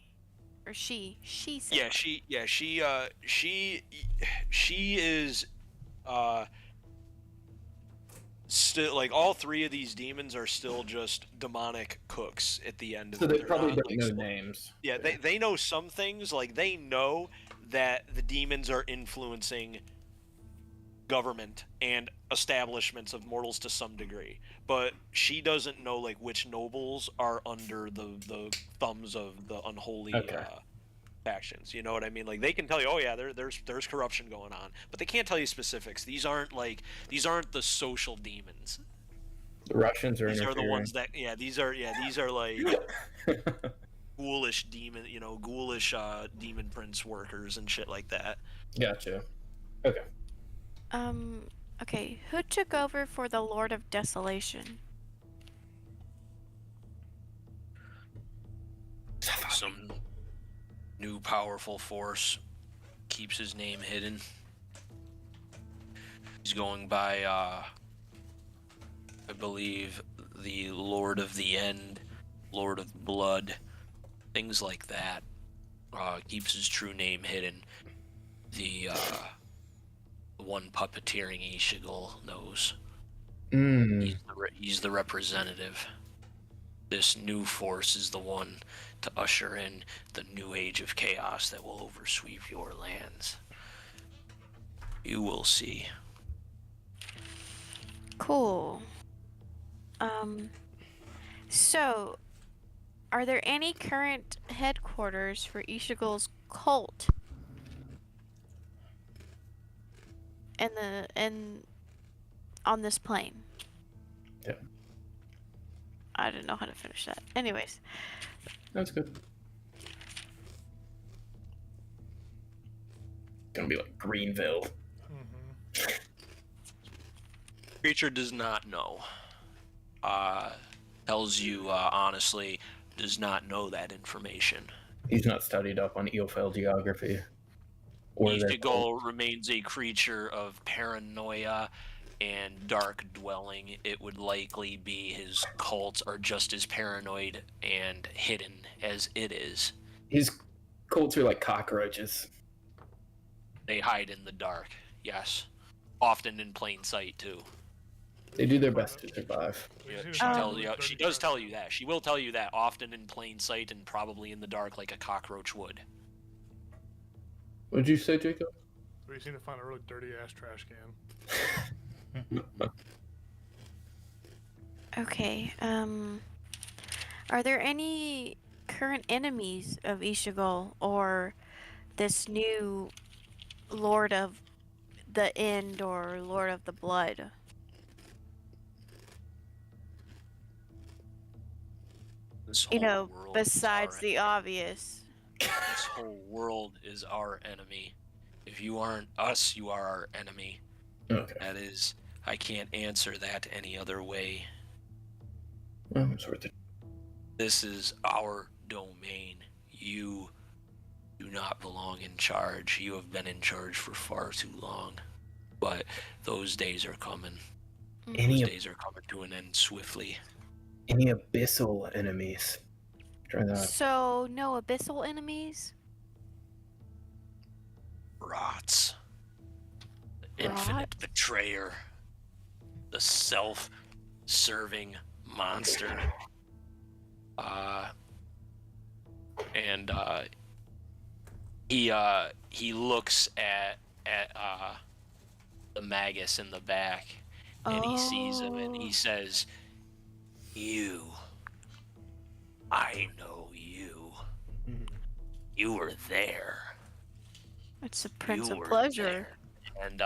or she said. she is still like all 3 of these demons are still just demonic cooks at the end of So it. they They're probably not, don't like, know sl- names. Yeah, they know some things. Like they know that the demons are influencing government and establishments of mortals to some degree, but she doesn't know like which nobles are under the thumbs of the unholy Okay. factions. You know what I mean? Like they can tell you, oh yeah, there's corruption going on, but they can't tell you specifics. These aren't the social demons. The Russians are These are the interfering. ones that these are like ghoulish demon, ghoulish demon prince workers and shit like that. Gotcha. Okay. Okay. Who took over for the Lord of Desolation? some new powerful force keeps his name hidden. He's going by, I believe, the Lord of the End, Lord of Blood, things like that. keeps his true name hidden. The one puppeteering Ishigal knows. Mm. He's the representative. This new force is the one to usher in the new age of chaos that will oversweep your lands. You will see. Cool. So, are there any current headquarters for Ishigal's cult? On this plane? Yeah. I didn't know how to finish that. Anyways. That's good. Gonna be like Greenville. Creature does not know. Tells you honestly, does not know that information. He's not studied up on EOFL geography. Or their Ishigal remains a creature of paranoia and dark dwelling. It would likely be his cults are just as paranoid and hidden as it is. His cults are like cockroaches. They hide in the dark, yes. Often in plain sight, too. They do their best to survive. Yeah, she does tell you that. She will tell you that, often in plain sight and probably in the dark like a cockroach would. What did you say, Jacob? We seem to find a really dirty ass trash can. Okay, are there any current enemies of Ishigal or this new Lord of the End or Lord of the Blood? This You know, whole world besides is our the obvious. This whole world is our enemy. If you aren't us, you are our enemy. Okay. That is, I can't answer that any other way. Well, it's worth it. This is our domain. You do not belong in charge. You have been in charge for far too long. But those days are coming. Any Those days are coming to an end swiftly. Any abyssal enemies? Try that. So, no abyssal enemies? Rots. The infinite betrayer. The self-serving monster. He looks at the Magus in the back, and he sees him, and he says, "You, I know you. You were there. It's a Prince You of were Pleasure. there." And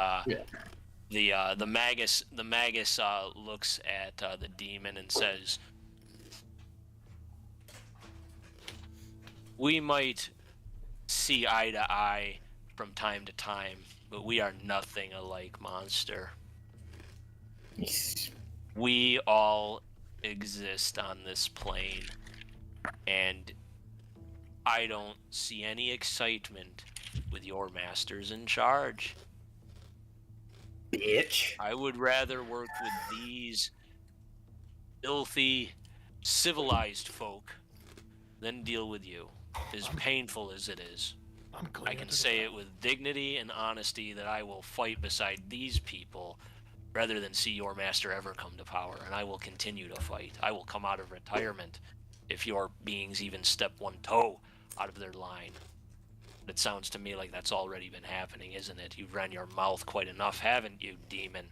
the Magus looks at the demon and says, "We might see eye to eye from time to time, but we are nothing alike, monster. We all exist on this plane, and I don't see any excitement with your masters in charge. Bitch. I would rather work with these filthy, civilized folk than deal with you, as painful as it is. I can say it with dignity and honesty that I will fight beside these people rather than see your master ever come to power, and I will continue to fight. I will come out of retirement if your beings even step one toe out of their line. But it sounds to me like that's already been happening, isn't it? You've ran your mouth quite enough, haven't you, demon?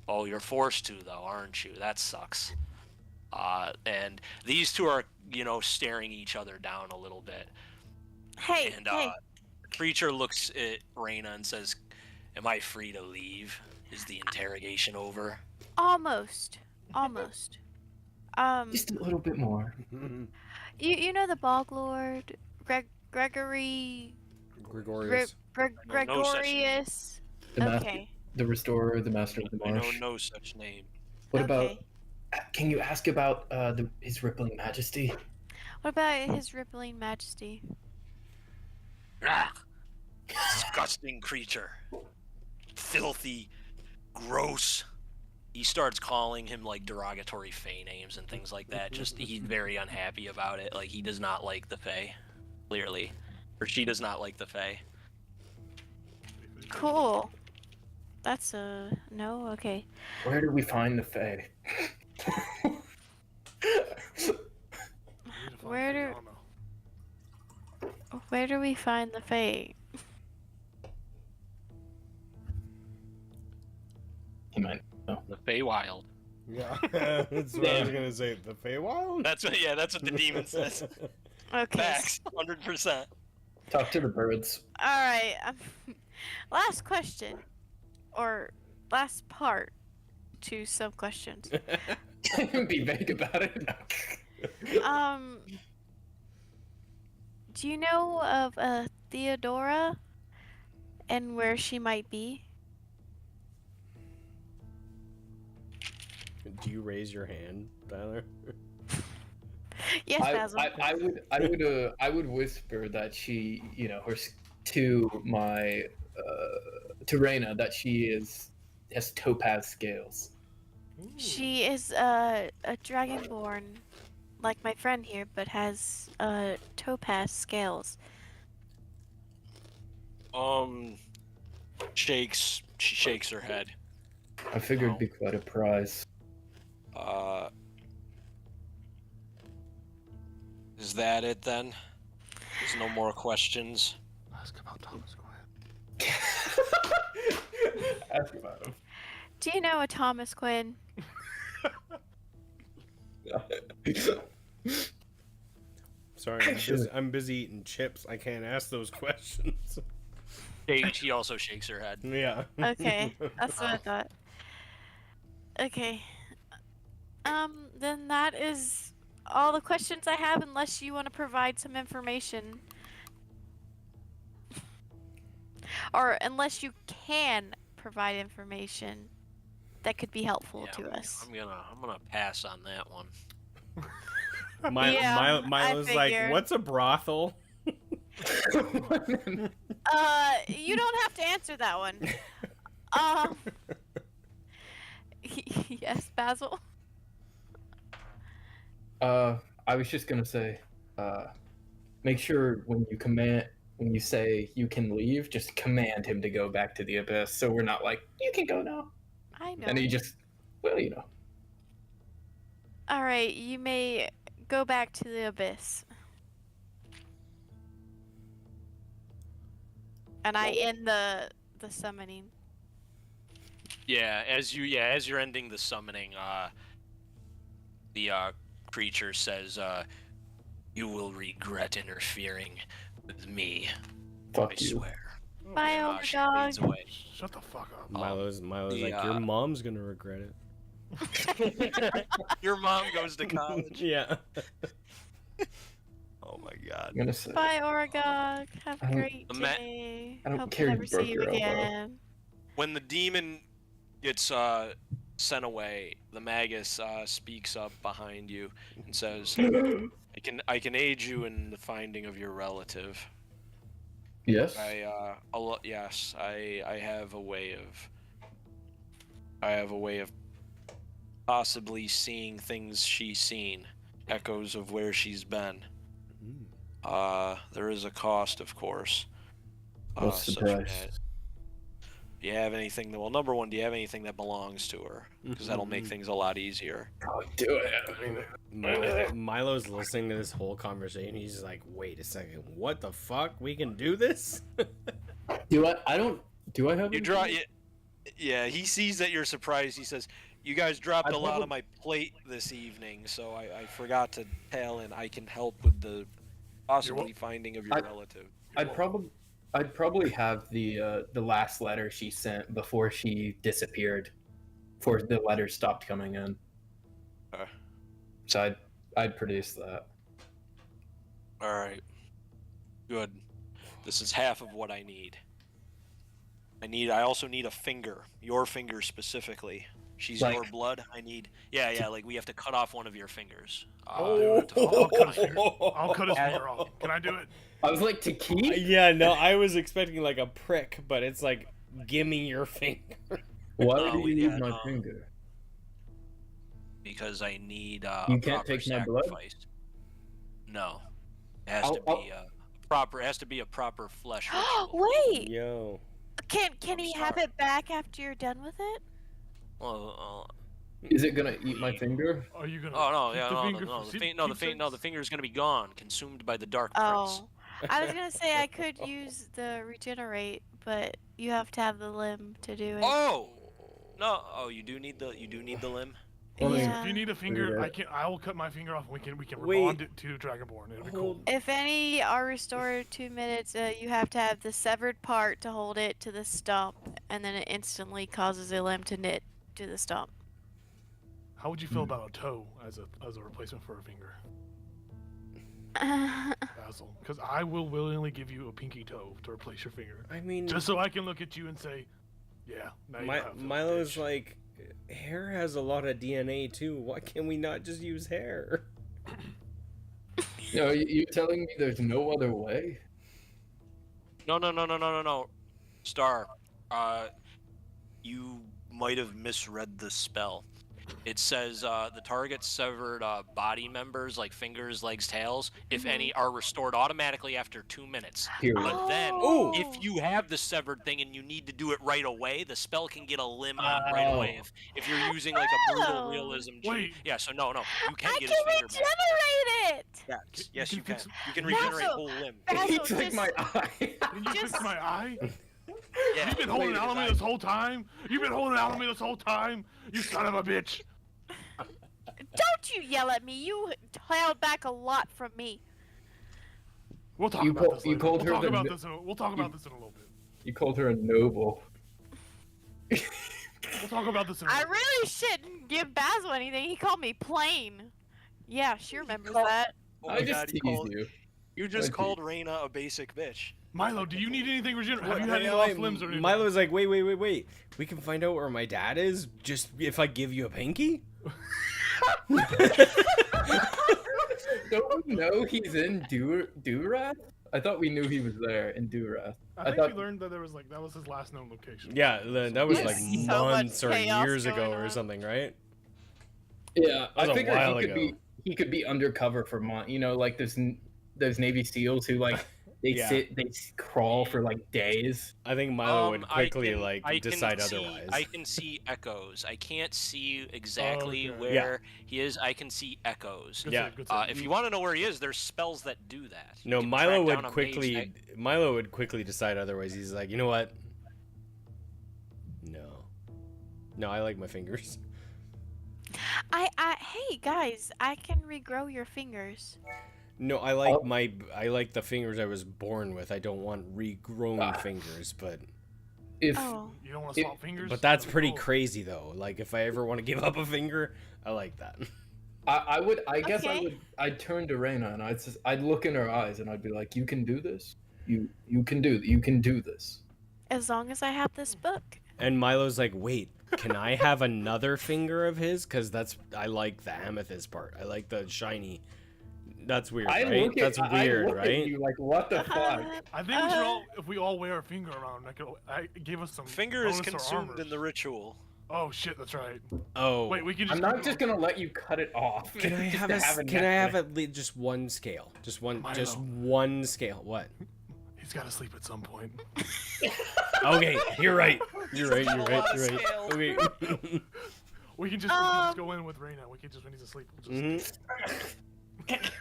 Oh, you're forced to, though, aren't you? That sucks." And these two are, staring each other down a little bit. Hey, And hey. the creature looks at Reyna and says, "Am I free to leave? Is the interrogation over?" Almost. Just a little bit more. You know the Bog Lord, Gregorius. No such name. The master, Okay. the restorer, the master of the I know marsh. no such name. What about? Okay. Can you ask about his rippling majesty? What about His Rippling Majesty? Ah, disgusting creature. Filthy, gross. He starts calling him like derogatory Fae names and things like that. Just he's very unhappy about it. Like he does not like the Fae, clearly. or she does not like the Fae. Cool. That's a no. Okay. Where do we find the Fae? We need to find Where do- Fiona. Where do we find the Fae? He might. The Feywild. Yeah, that's what I was gonna say. The Feywild. That's what the demon says. Okay. Facts, 100%. Talk to the birds. All right. Last question, or last part to some questions. Be vague about it. Do you know of Theodora and where she might be? Do you raise your hand, Tyler? Yes, Basil. I would whisper that she, to my to Reyna that she has topaz scales. She is a dragonborn, like my friend here, but has topaz scales. She shakes her head. I figured it'd be quite a prize. Is that it then? There's no more questions. Ask about Thomas Quinn. Ask about him. Do you know a Thomas Quinn? Sorry, I'm busy eating chips. I can't ask those questions. She also shakes her head. Yeah. Okay, that's what I thought. Okay. Then that is all the questions I have, unless you want to provide some information. Or unless you can provide information that could be helpful to us. I'm gonna pass on that one. Yeah, Milo's I like, figured. what's a brothel? You don't have to answer that one. Yes, Basil. I was just gonna say, make sure when you say you can leave, just command him to go back to the abyss, so we're not like, you can go now. I know. And he just, All right, you may go back to the abyss. And I end the summoning. Yeah, as you're ending the summoning, the creature says, "You will regret interfering with me. fuck I you. swear." Bye, And, oh she my fades god. away. Shut the fuck up. Milo's the, like, your mom's gonna regret it. Your mom goes to college. Yeah. Oh my god. I'm gonna say, Bye, Oragog. Have I a don't- great The ma- day. I don't Hope care to you never broke see you your elbow. again. When the demon gets sent away, the magus speaks up behind you and says, I can aid you in the finding of your relative. yes. Yes, I have a way of possibly seeing things she's seen, echoes of where she's been. There is a cost, of course. What's the such price? as- Do you have anything that? Well, number one, do you have anything that belongs to her? Because that'll make things a lot easier. Oh, do it. Milo's listening to this whole conversation. He's just like, wait a second, what the fuck? We can do this? Do I have? You draw. Yeah, he sees that you're surprised. He says, "You guys dropped I a lot probab- on my plate this evening, so I forgot to tell, and I can help with the possibly finding of your relative." I'd probably have the last letter she sent before she disappeared, before the letters stopped coming in. Okay. So I'd produce that. All right. Good. This is half of what I need. I also need a finger. Your finger specifically. She's Like- your blood. I need. Yeah. Like we have to cut off one of your fingers. I'll cut his finger off. Can I do it? I was like, to keep? Yeah, no, I was expecting like a prick, but it's like, give me your finger. Why No, would we you need got, my finger? Because I need You a can't proper take my blood? sacrifice. No. It has I'll- to be I'll- a proper. It has to be a proper flesh ritual. Wait, Yo. can I'm he have sorry. it back after you're done with it? Well, Is it gonna eat my finger? Are you gonna? oh no, keep yeah, the no, finger no, for the keep- fin- no, the fin- no, the keepsakes? finger is gonna be gone, consumed by the dark prince. Oh, I was gonna say I could use the regenerate, but you have to have the limb to do it. Oh no! Oh, you do need the limb. Well, I mean, Yeah. If you need a finger, that. I will cut my finger off. And we can Wait. rebond it to Dragonborn. It'll be cool. Hold- If any are restored 2 minutes, you have to have the severed part to hold it to the stump, and then it instantly causes a limb to knit to the stump. How would you feel about a toe as a replacement for a finger, Basil? Because I will willingly give you a pinky toe to replace your finger, I mean, just so I can look at you and say, "Yeah, now you have a Milo's bitch." like, hair has a lot of DNA too. Why can we not just use hair? No, you're telling me there's no other way? No. Star, you might have misread the spell. It says the target's severed body members like fingers, legs, tails, if any, are restored automatically after 2 minutes. Period. But then, Oh. if you have the severed thing and you need to do it right away, the spell can get a limb on right away. If you're using like a brutal Oh. realism. Wait. Yeah. So no, you can I get can his finger back. regenerate it! Yeah, yes, can you can. fix- You can Basil, regenerate whole limb. Basil, He took just- my eye. Can you fix Just- my eye? Yeah. You've been holding Wait, out on me I- this whole time. You've been holding out on me this whole time. You son of a bitch. Don't you yell at me! You held back a lot from me. We'll talk You about call- this. you Later. called We'll her talk the about n- this. We'll talk about this in a little bit. You called her a noble. We'll talk about this in a I little bit. really shouldn't give Basil anything. He called me plain. Yeah, she remembers call- that. Oh I my just god, teased you. you just I called Reyna a basic bitch. Milo, do you need anything regenerate? Have you had any Wait, lost limbs or anything? Milo's like, wait. We can find out where my dad is just if I give you a pinky? Don't we know he's in Durath? I thought we knew he was there in Durath. I think thought- we learned that that was his last known location. Yeah, that was There's like so much months or chaos years ago going or on. something, right? Yeah, was I a figured while he could ago. be undercover for like those Navy SEAls who like they Yeah. crawl for like days. I think Milo would I quickly can- like I can decide see- otherwise. I can see echoes. I can't see exactly okay. where he is. I can see echoes. Good Yeah. save, good save. If you want to know where he is, there's spells that do that. You No, can Milo track would down a quickly mage Milo would quickly decide otherwise. He's like, you know what? No, I like my fingers. Hey guys, I can regrow your fingers. No, I like the fingers I was born with. I don't want regrown Ah. fingers, but If Oh. You don't want to swap fingers? but that's That'd be pretty cool. crazy though. Like if I ever want to give up a finger, I like that. I guess Okay. I'd turn to Reyna and I'd look in her eyes and I'd be like, you can do this. You can do this. As long as I have this book. And Milo's like, wait, can I have another finger of his? Because I like the amethyst part. I like the shiny. That's weird, right? That's I weird, look at right? you like, what the fuck? I think we should all, if we all wear a finger around, I give us some. Finger is bonus or consumed armor. in the ritual. Oh shit, that's right. Oh, Wait, we can just. I'm not just gonna let you cut it off. Can I just have to a, a can I have necklace. at least just one scale? Just one Milo. scale. What? He's got to sleep at some point. Okay, you're right. You're right. got You're a right. lot of You're right. scale. Okay. We can just go in with Reyna. We can just when he's asleep. We'll just... Mhm.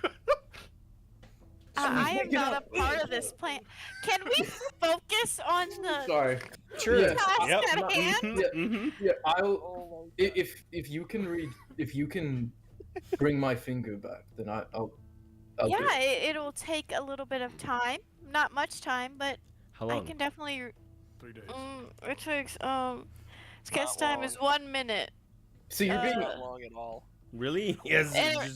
I am not a part of this plan. Can we focus on the Sorry. Sure. Yeah. task Yep. at hand? Mhm, mhm. Yeah, if you can bring my finger back, then I'll do Yeah, it. it'll take a little bit of time. Not much time, but How I long? can definitely. 3 days. It takes sketch Not time is long. 1 minute. So you're being Not long at all. Really? Yes. Anyway,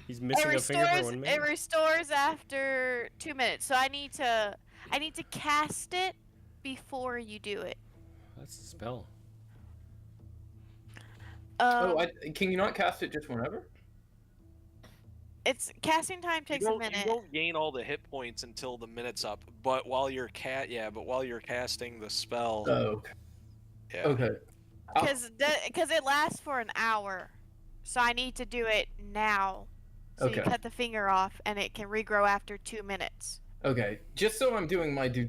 He's It missing a finger for restores. 1 It minute. restores after 2 minutes. So I need to cast it before you do it. That's the spell. can you not cast it just whenever? It's casting time takes a You minute. don't gain all the hit points until the minute's up. But while you're casting the spell, Okay. yeah. Okay. Because it lasts for an hour, so I need to do it now. So you Okay. cut the finger off, and it can regrow after 2 minutes. Okay, just so I'm doing my due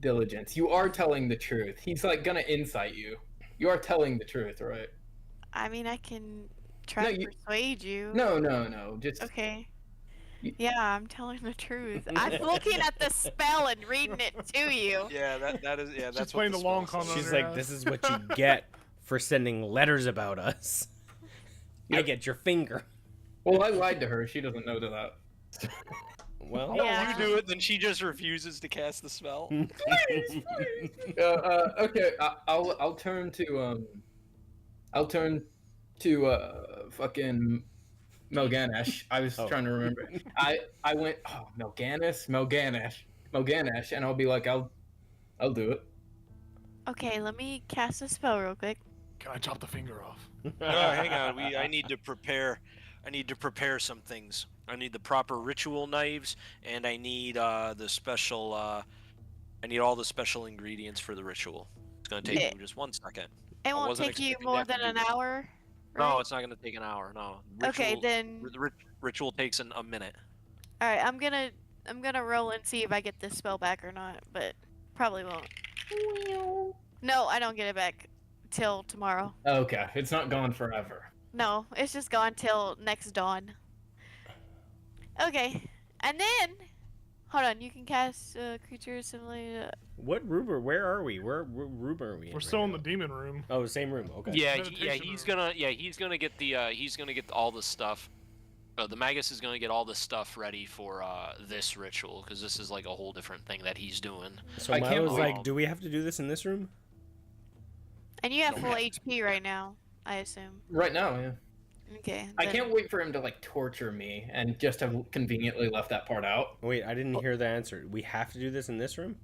diligence, you are telling the truth. He's like gonna incite you. You are telling the truth, right? I mean, I can try No, to you- persuade you. No. Just Okay. You- Yeah, I'm telling the truth. I'm looking at the spell and reading it to you. Yeah, that is She's that's playing what the long spell con says. on She's her like, ass. this is what you get for sending letters about us. I Yep. get your finger. well, I lied to her. She doesn't know that. Well, Yeah. You do it, then she just refuses to cast the spell. Okay, I'll turn to fucking Melganesh. I was Oh. trying to remember. I went Melganesh, and I'll be like I'll do it. Okay, let me cast a spell real quick. Can I chop the finger off? Oh, hang on. I need to prepare. I need to prepare some things. I need the proper ritual knives, and I need the special. I need all the special ingredients for the ritual. It's gonna take Yeah. you just 1 second. It won't wasn't take you expecting to more have to than do an this. hour. No, right? it's not gonna take an hour. No. Okay, then. Ritual takes a minute. All right, I'm gonna roll and see if I get this spell back or not, but probably won't. No, I don't get it back till tomorrow. Okay, it's not gone forever. No, it's just gone till next dawn. Okay, and then hold on. You can cast creatures similarly. What Ruber? Where are we? Where Ruber are we? We're still in the demon room. Oh, same room. Okay. Yeah, Meditation he's room. gonna get the he's gonna get all the stuff. The Magus is gonna get all the stuff ready for this ritual because this is like a whole different thing that he's doing. So I can't Milo's wait. like, do we have to do this in this room? And you have No. full HP right now, I assume. Right now, yeah. Okay. I then- can't wait for him to like torture me and just have conveniently left that part out. Wait, I didn't hear the answer. We have to do this in this room?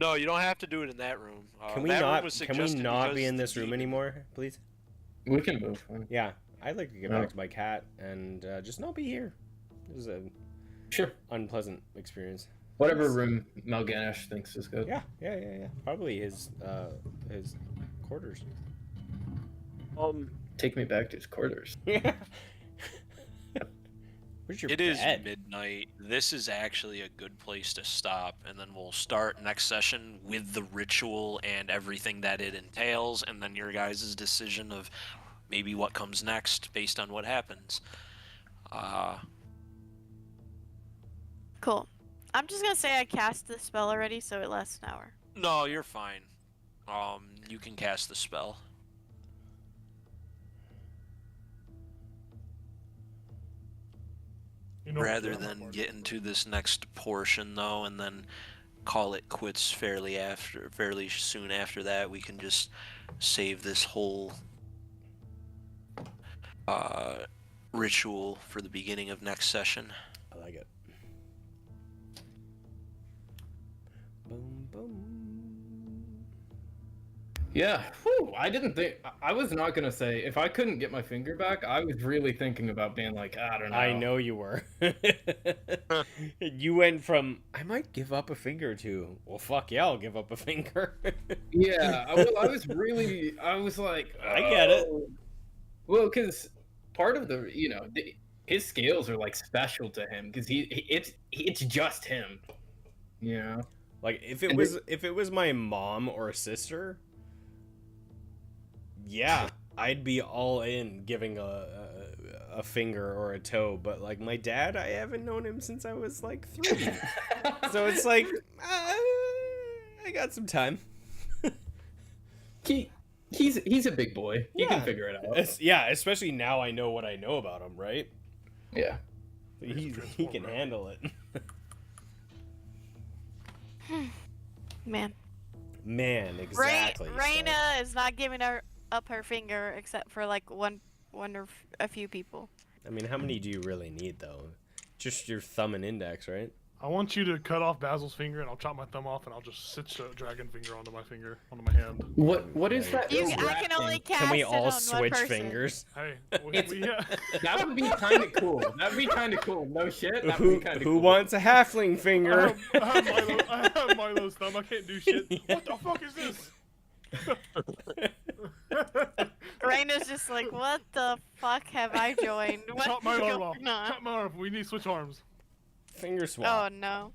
No, you don't have to do it in that room. Can we that room not? was Can we suggested not because be in the this room demon- anymore, please? We can move. Yeah, I'd like to get Oh. back to my cat and just not be here. This is an Sure. unpleasant experience. Whatever room Melganesh thinks is good. Yeah. Probably his quarters. Take me back to his quarters. Where's your It is bed? midnight. This is actually a good place to stop, and then we'll start next session with the ritual and everything that it entails, and then your guys' decision of maybe what comes next based on what happens. Cool. I'm just gonna say I cast the spell already, so it lasts an hour. No, you're fine. You can cast the spell. You know Rather what's than on my get into this next portion though and then call it quits fairly soon after that, we can just save this whole ritual for the beginning of next session. I like it. Boom, boom. Yeah. Whew, I didn't think. I was not gonna say if I couldn't get my finger back. I was really thinking about being like, I don't know. I know you were. You went from, I might give up a finger to, well, fuck yeah, I'll give up a finger. Yeah. I was really. I was like, I get it. oh. Well, because part of the, his scales are like special to him because it's just him. You know. Like if And it was my mom or sister, yeah, I'd be all in giving a finger or a toe. But like my dad, I haven't known him since I was like 3, so it's like I got some time. He's a big boy. He Yeah. can figure it out. Yeah, especially now I know what I know about him, right? Yeah. He can handle it. Man. Man, exactly. so- Raina is not giving up her finger except for like one or a few people. I mean, how many do you really need though? Just your thumb and index, right? I want you to cut off Basil's finger, and I'll chop my thumb off, and I'll just stitch a dragon finger onto my hand. What is that? I little can rat only thing? cast Can we it all on one switch person. fingers? Hey, It's- yeah. That would be kind of cool. That'd be kind of cool. No shit. That would Who be kind of who cool. wants a halfling finger? I have Milo's thumb. I can't do shit. What the fuck is this? Raina's just like, what the fuck have I joined? What Chop my is arm off. going on?" Chop my arm off. We need to switch arms. Finger Oh swap. no.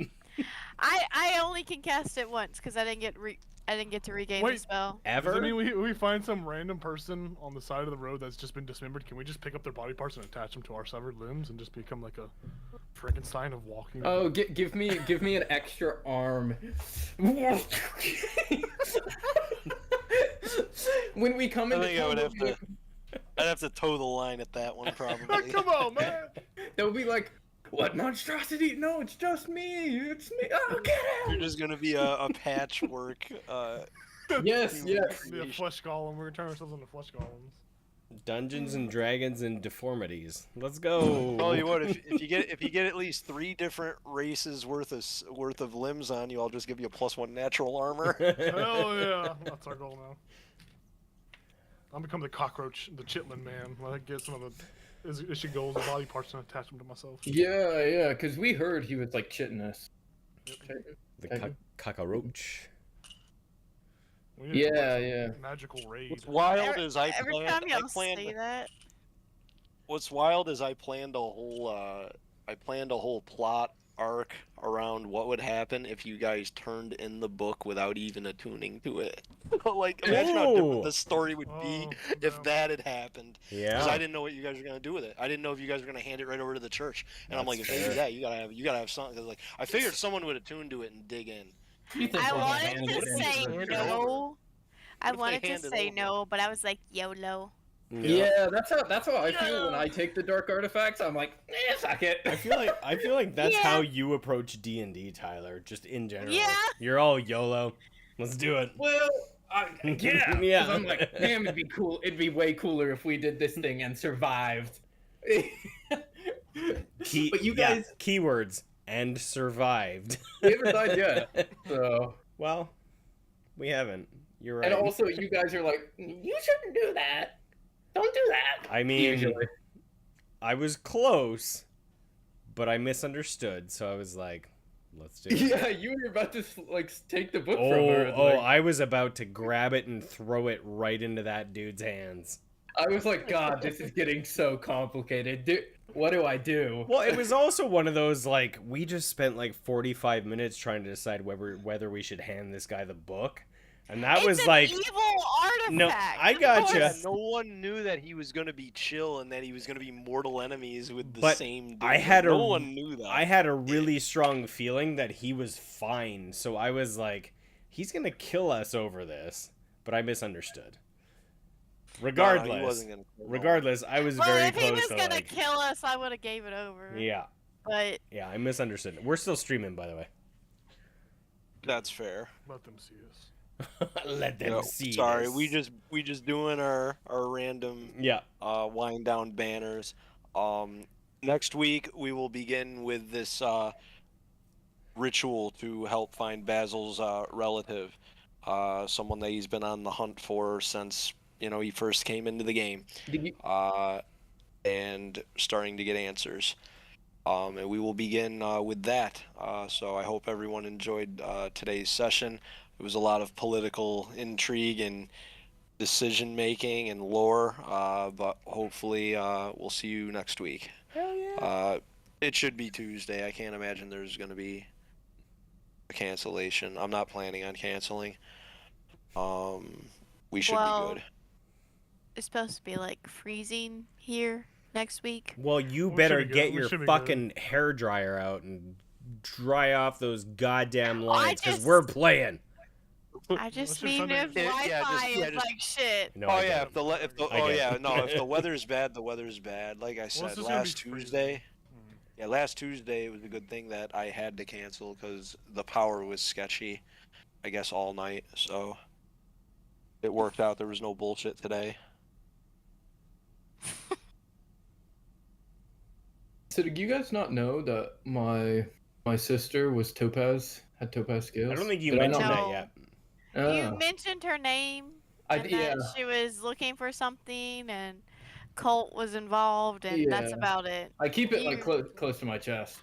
I only can cast it once because I didn't get to regain the Wait. spell. Does Ever? that mean we find some random person on the side of the road that's just been dismembered? Can we just pick up their body parts and attach them to our severed limbs and just become like a Frankenstein of walking? Oh, give me an extra arm. When we come I into think I town, would have to. I'd have to toe the line at that one, probably. Come on, man! they'll be like, "What monstrosity? No, it's just me. It's me. Oh, get You're out!" just gonna be a patchwork. Yes, human yes. Be a creation. flesh golem. We're gonna turn ourselves into flesh golems. Dungeons and Dragons and deformities. Let's go. Tell you what, if you get at least 3 different races worth of limbs on you, I'll just give you a +1 natural armor. Hell yeah! That's our goal now. I'll become the cockroach, the chitlin man. I get some of the issue goals, the body parts, and attach them to myself. Yeah, because we heard he was like chitting us. The cockroach. We need to do, like, Yeah, some yeah. Magical raid. What's wild is Every time y'all say that. What's wild is I planned a whole plot arc around what would happen if you guys turned in the book without even attuning to it. Like, imagine how different Ooh. the story would be Oh, if yeah. that had happened. Because I Yeah. didn't know what you guys were gonna do with it. I didn't know if you guys were gonna hand it right over to the church. And I'm That's like, if they do fair. that, you gotta have something. 'Cause, like, I figured someone would attune to it and dig in. I wanted to say Hand it no. over. I What if wanted they to hand it say over? no, but I was like, YOLO. Yeah, that's how I feel when I take the dark artifacts. I'm like, fuck it. I feel like that's Yeah. how you approach D&D, Tyler. Just in general. Yeah. You're all YOLO. Let's do it. Well, yeah. Yeah. 'Cause I'm like, damn, it'd be cool. It'd be way cooler if we did this thing and survived. But you yeah, guys, keywords and survived. we haven't died yet. So, Well, we haven't. You're right. and also, you guys are like, you shouldn't do that. Don't do that. I mean, Usually. I was close, but I misunderstood. So I was like, let's do it. Yeah, you were about to like take the book from Oh, her. oh, Like, I was about to grab it and throw it right into that dude's hands. I was like, God, this is getting so complicated. What do I do? Well, it was also one of those, like, we just spent like 45 minutes trying to decide whether we should hand this guy the book. And that It's was an like, evil artifact. no, I Of gotcha. Yeah, course. no one knew that he was gonna be chill and that he was gonna be mortal enemies with the But same dude. I had no a- one knew that. I had a really strong feeling that he was fine. So I was like, he's going to kill us over this. But I misunderstood. No, Regardless, he wasn't gonna kill no one. regardless, I was Well, very if he close was to gonna like, kill us, I would have gave it over. yeah, But I misunderstood. We're still streaming, by the way. That's fair. Let them see us. Let them No, see. sorry, this. we just doing our random Yeah. wind down banners. Next week we will begin with this ritual to help find Basil's relative, someone that he's been on the hunt for since he first came into the game, Did you, and starting to get answers. And we will begin with that. So I hope everyone enjoyed today's session. It was a lot of political intrigue and decision making and lore, but hopefully we'll see you next week. Hell yeah. It should be Tuesday. I can't imagine there's going to be a cancellation. I'm not planning on canceling. We should Well, be good. it's supposed to be like freezing here next week. Well, you We better should be good. get We your should be fucking hair dryer out and dry off those goddamn lines because just- we're playing. I just just mean Sunday. if Yeah, Wi-Fi just- yeah, is just- like shit. No, Oh I yeah, get if the if the I oh get yeah it. no if the weather's bad, the weather's bad. Like I it's said, just gonna be last freezing. Tuesday. Yeah, last Tuesday it was a good thing that I had to cancel because the power was sketchy, I guess all night. So it worked out. There was no bullshit today. so did you guys not know that my sister was had topaz scales? I don't think you Did I mentioned not- that No. yet. You Oh. mentioned her name I and yeah. that she was looking for something and Colt was involved and that's Yeah. about it. I keep it like You- close to my chest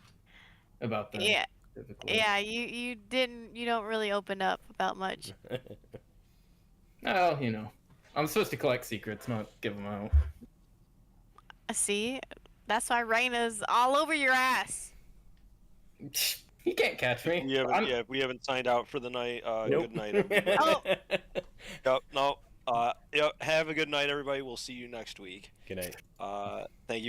about that. Yeah, Specifically. yeah. You don't really open up about much. Well, I'm supposed to collect secrets, not give them out. See, that's why Raina's all over your ass. He can't catch me. We haven't signed out for the night. Nope. Good night, everybody. Oh. Yep, no. Have a good night, everybody. We'll see you next week. Good night. Thank you.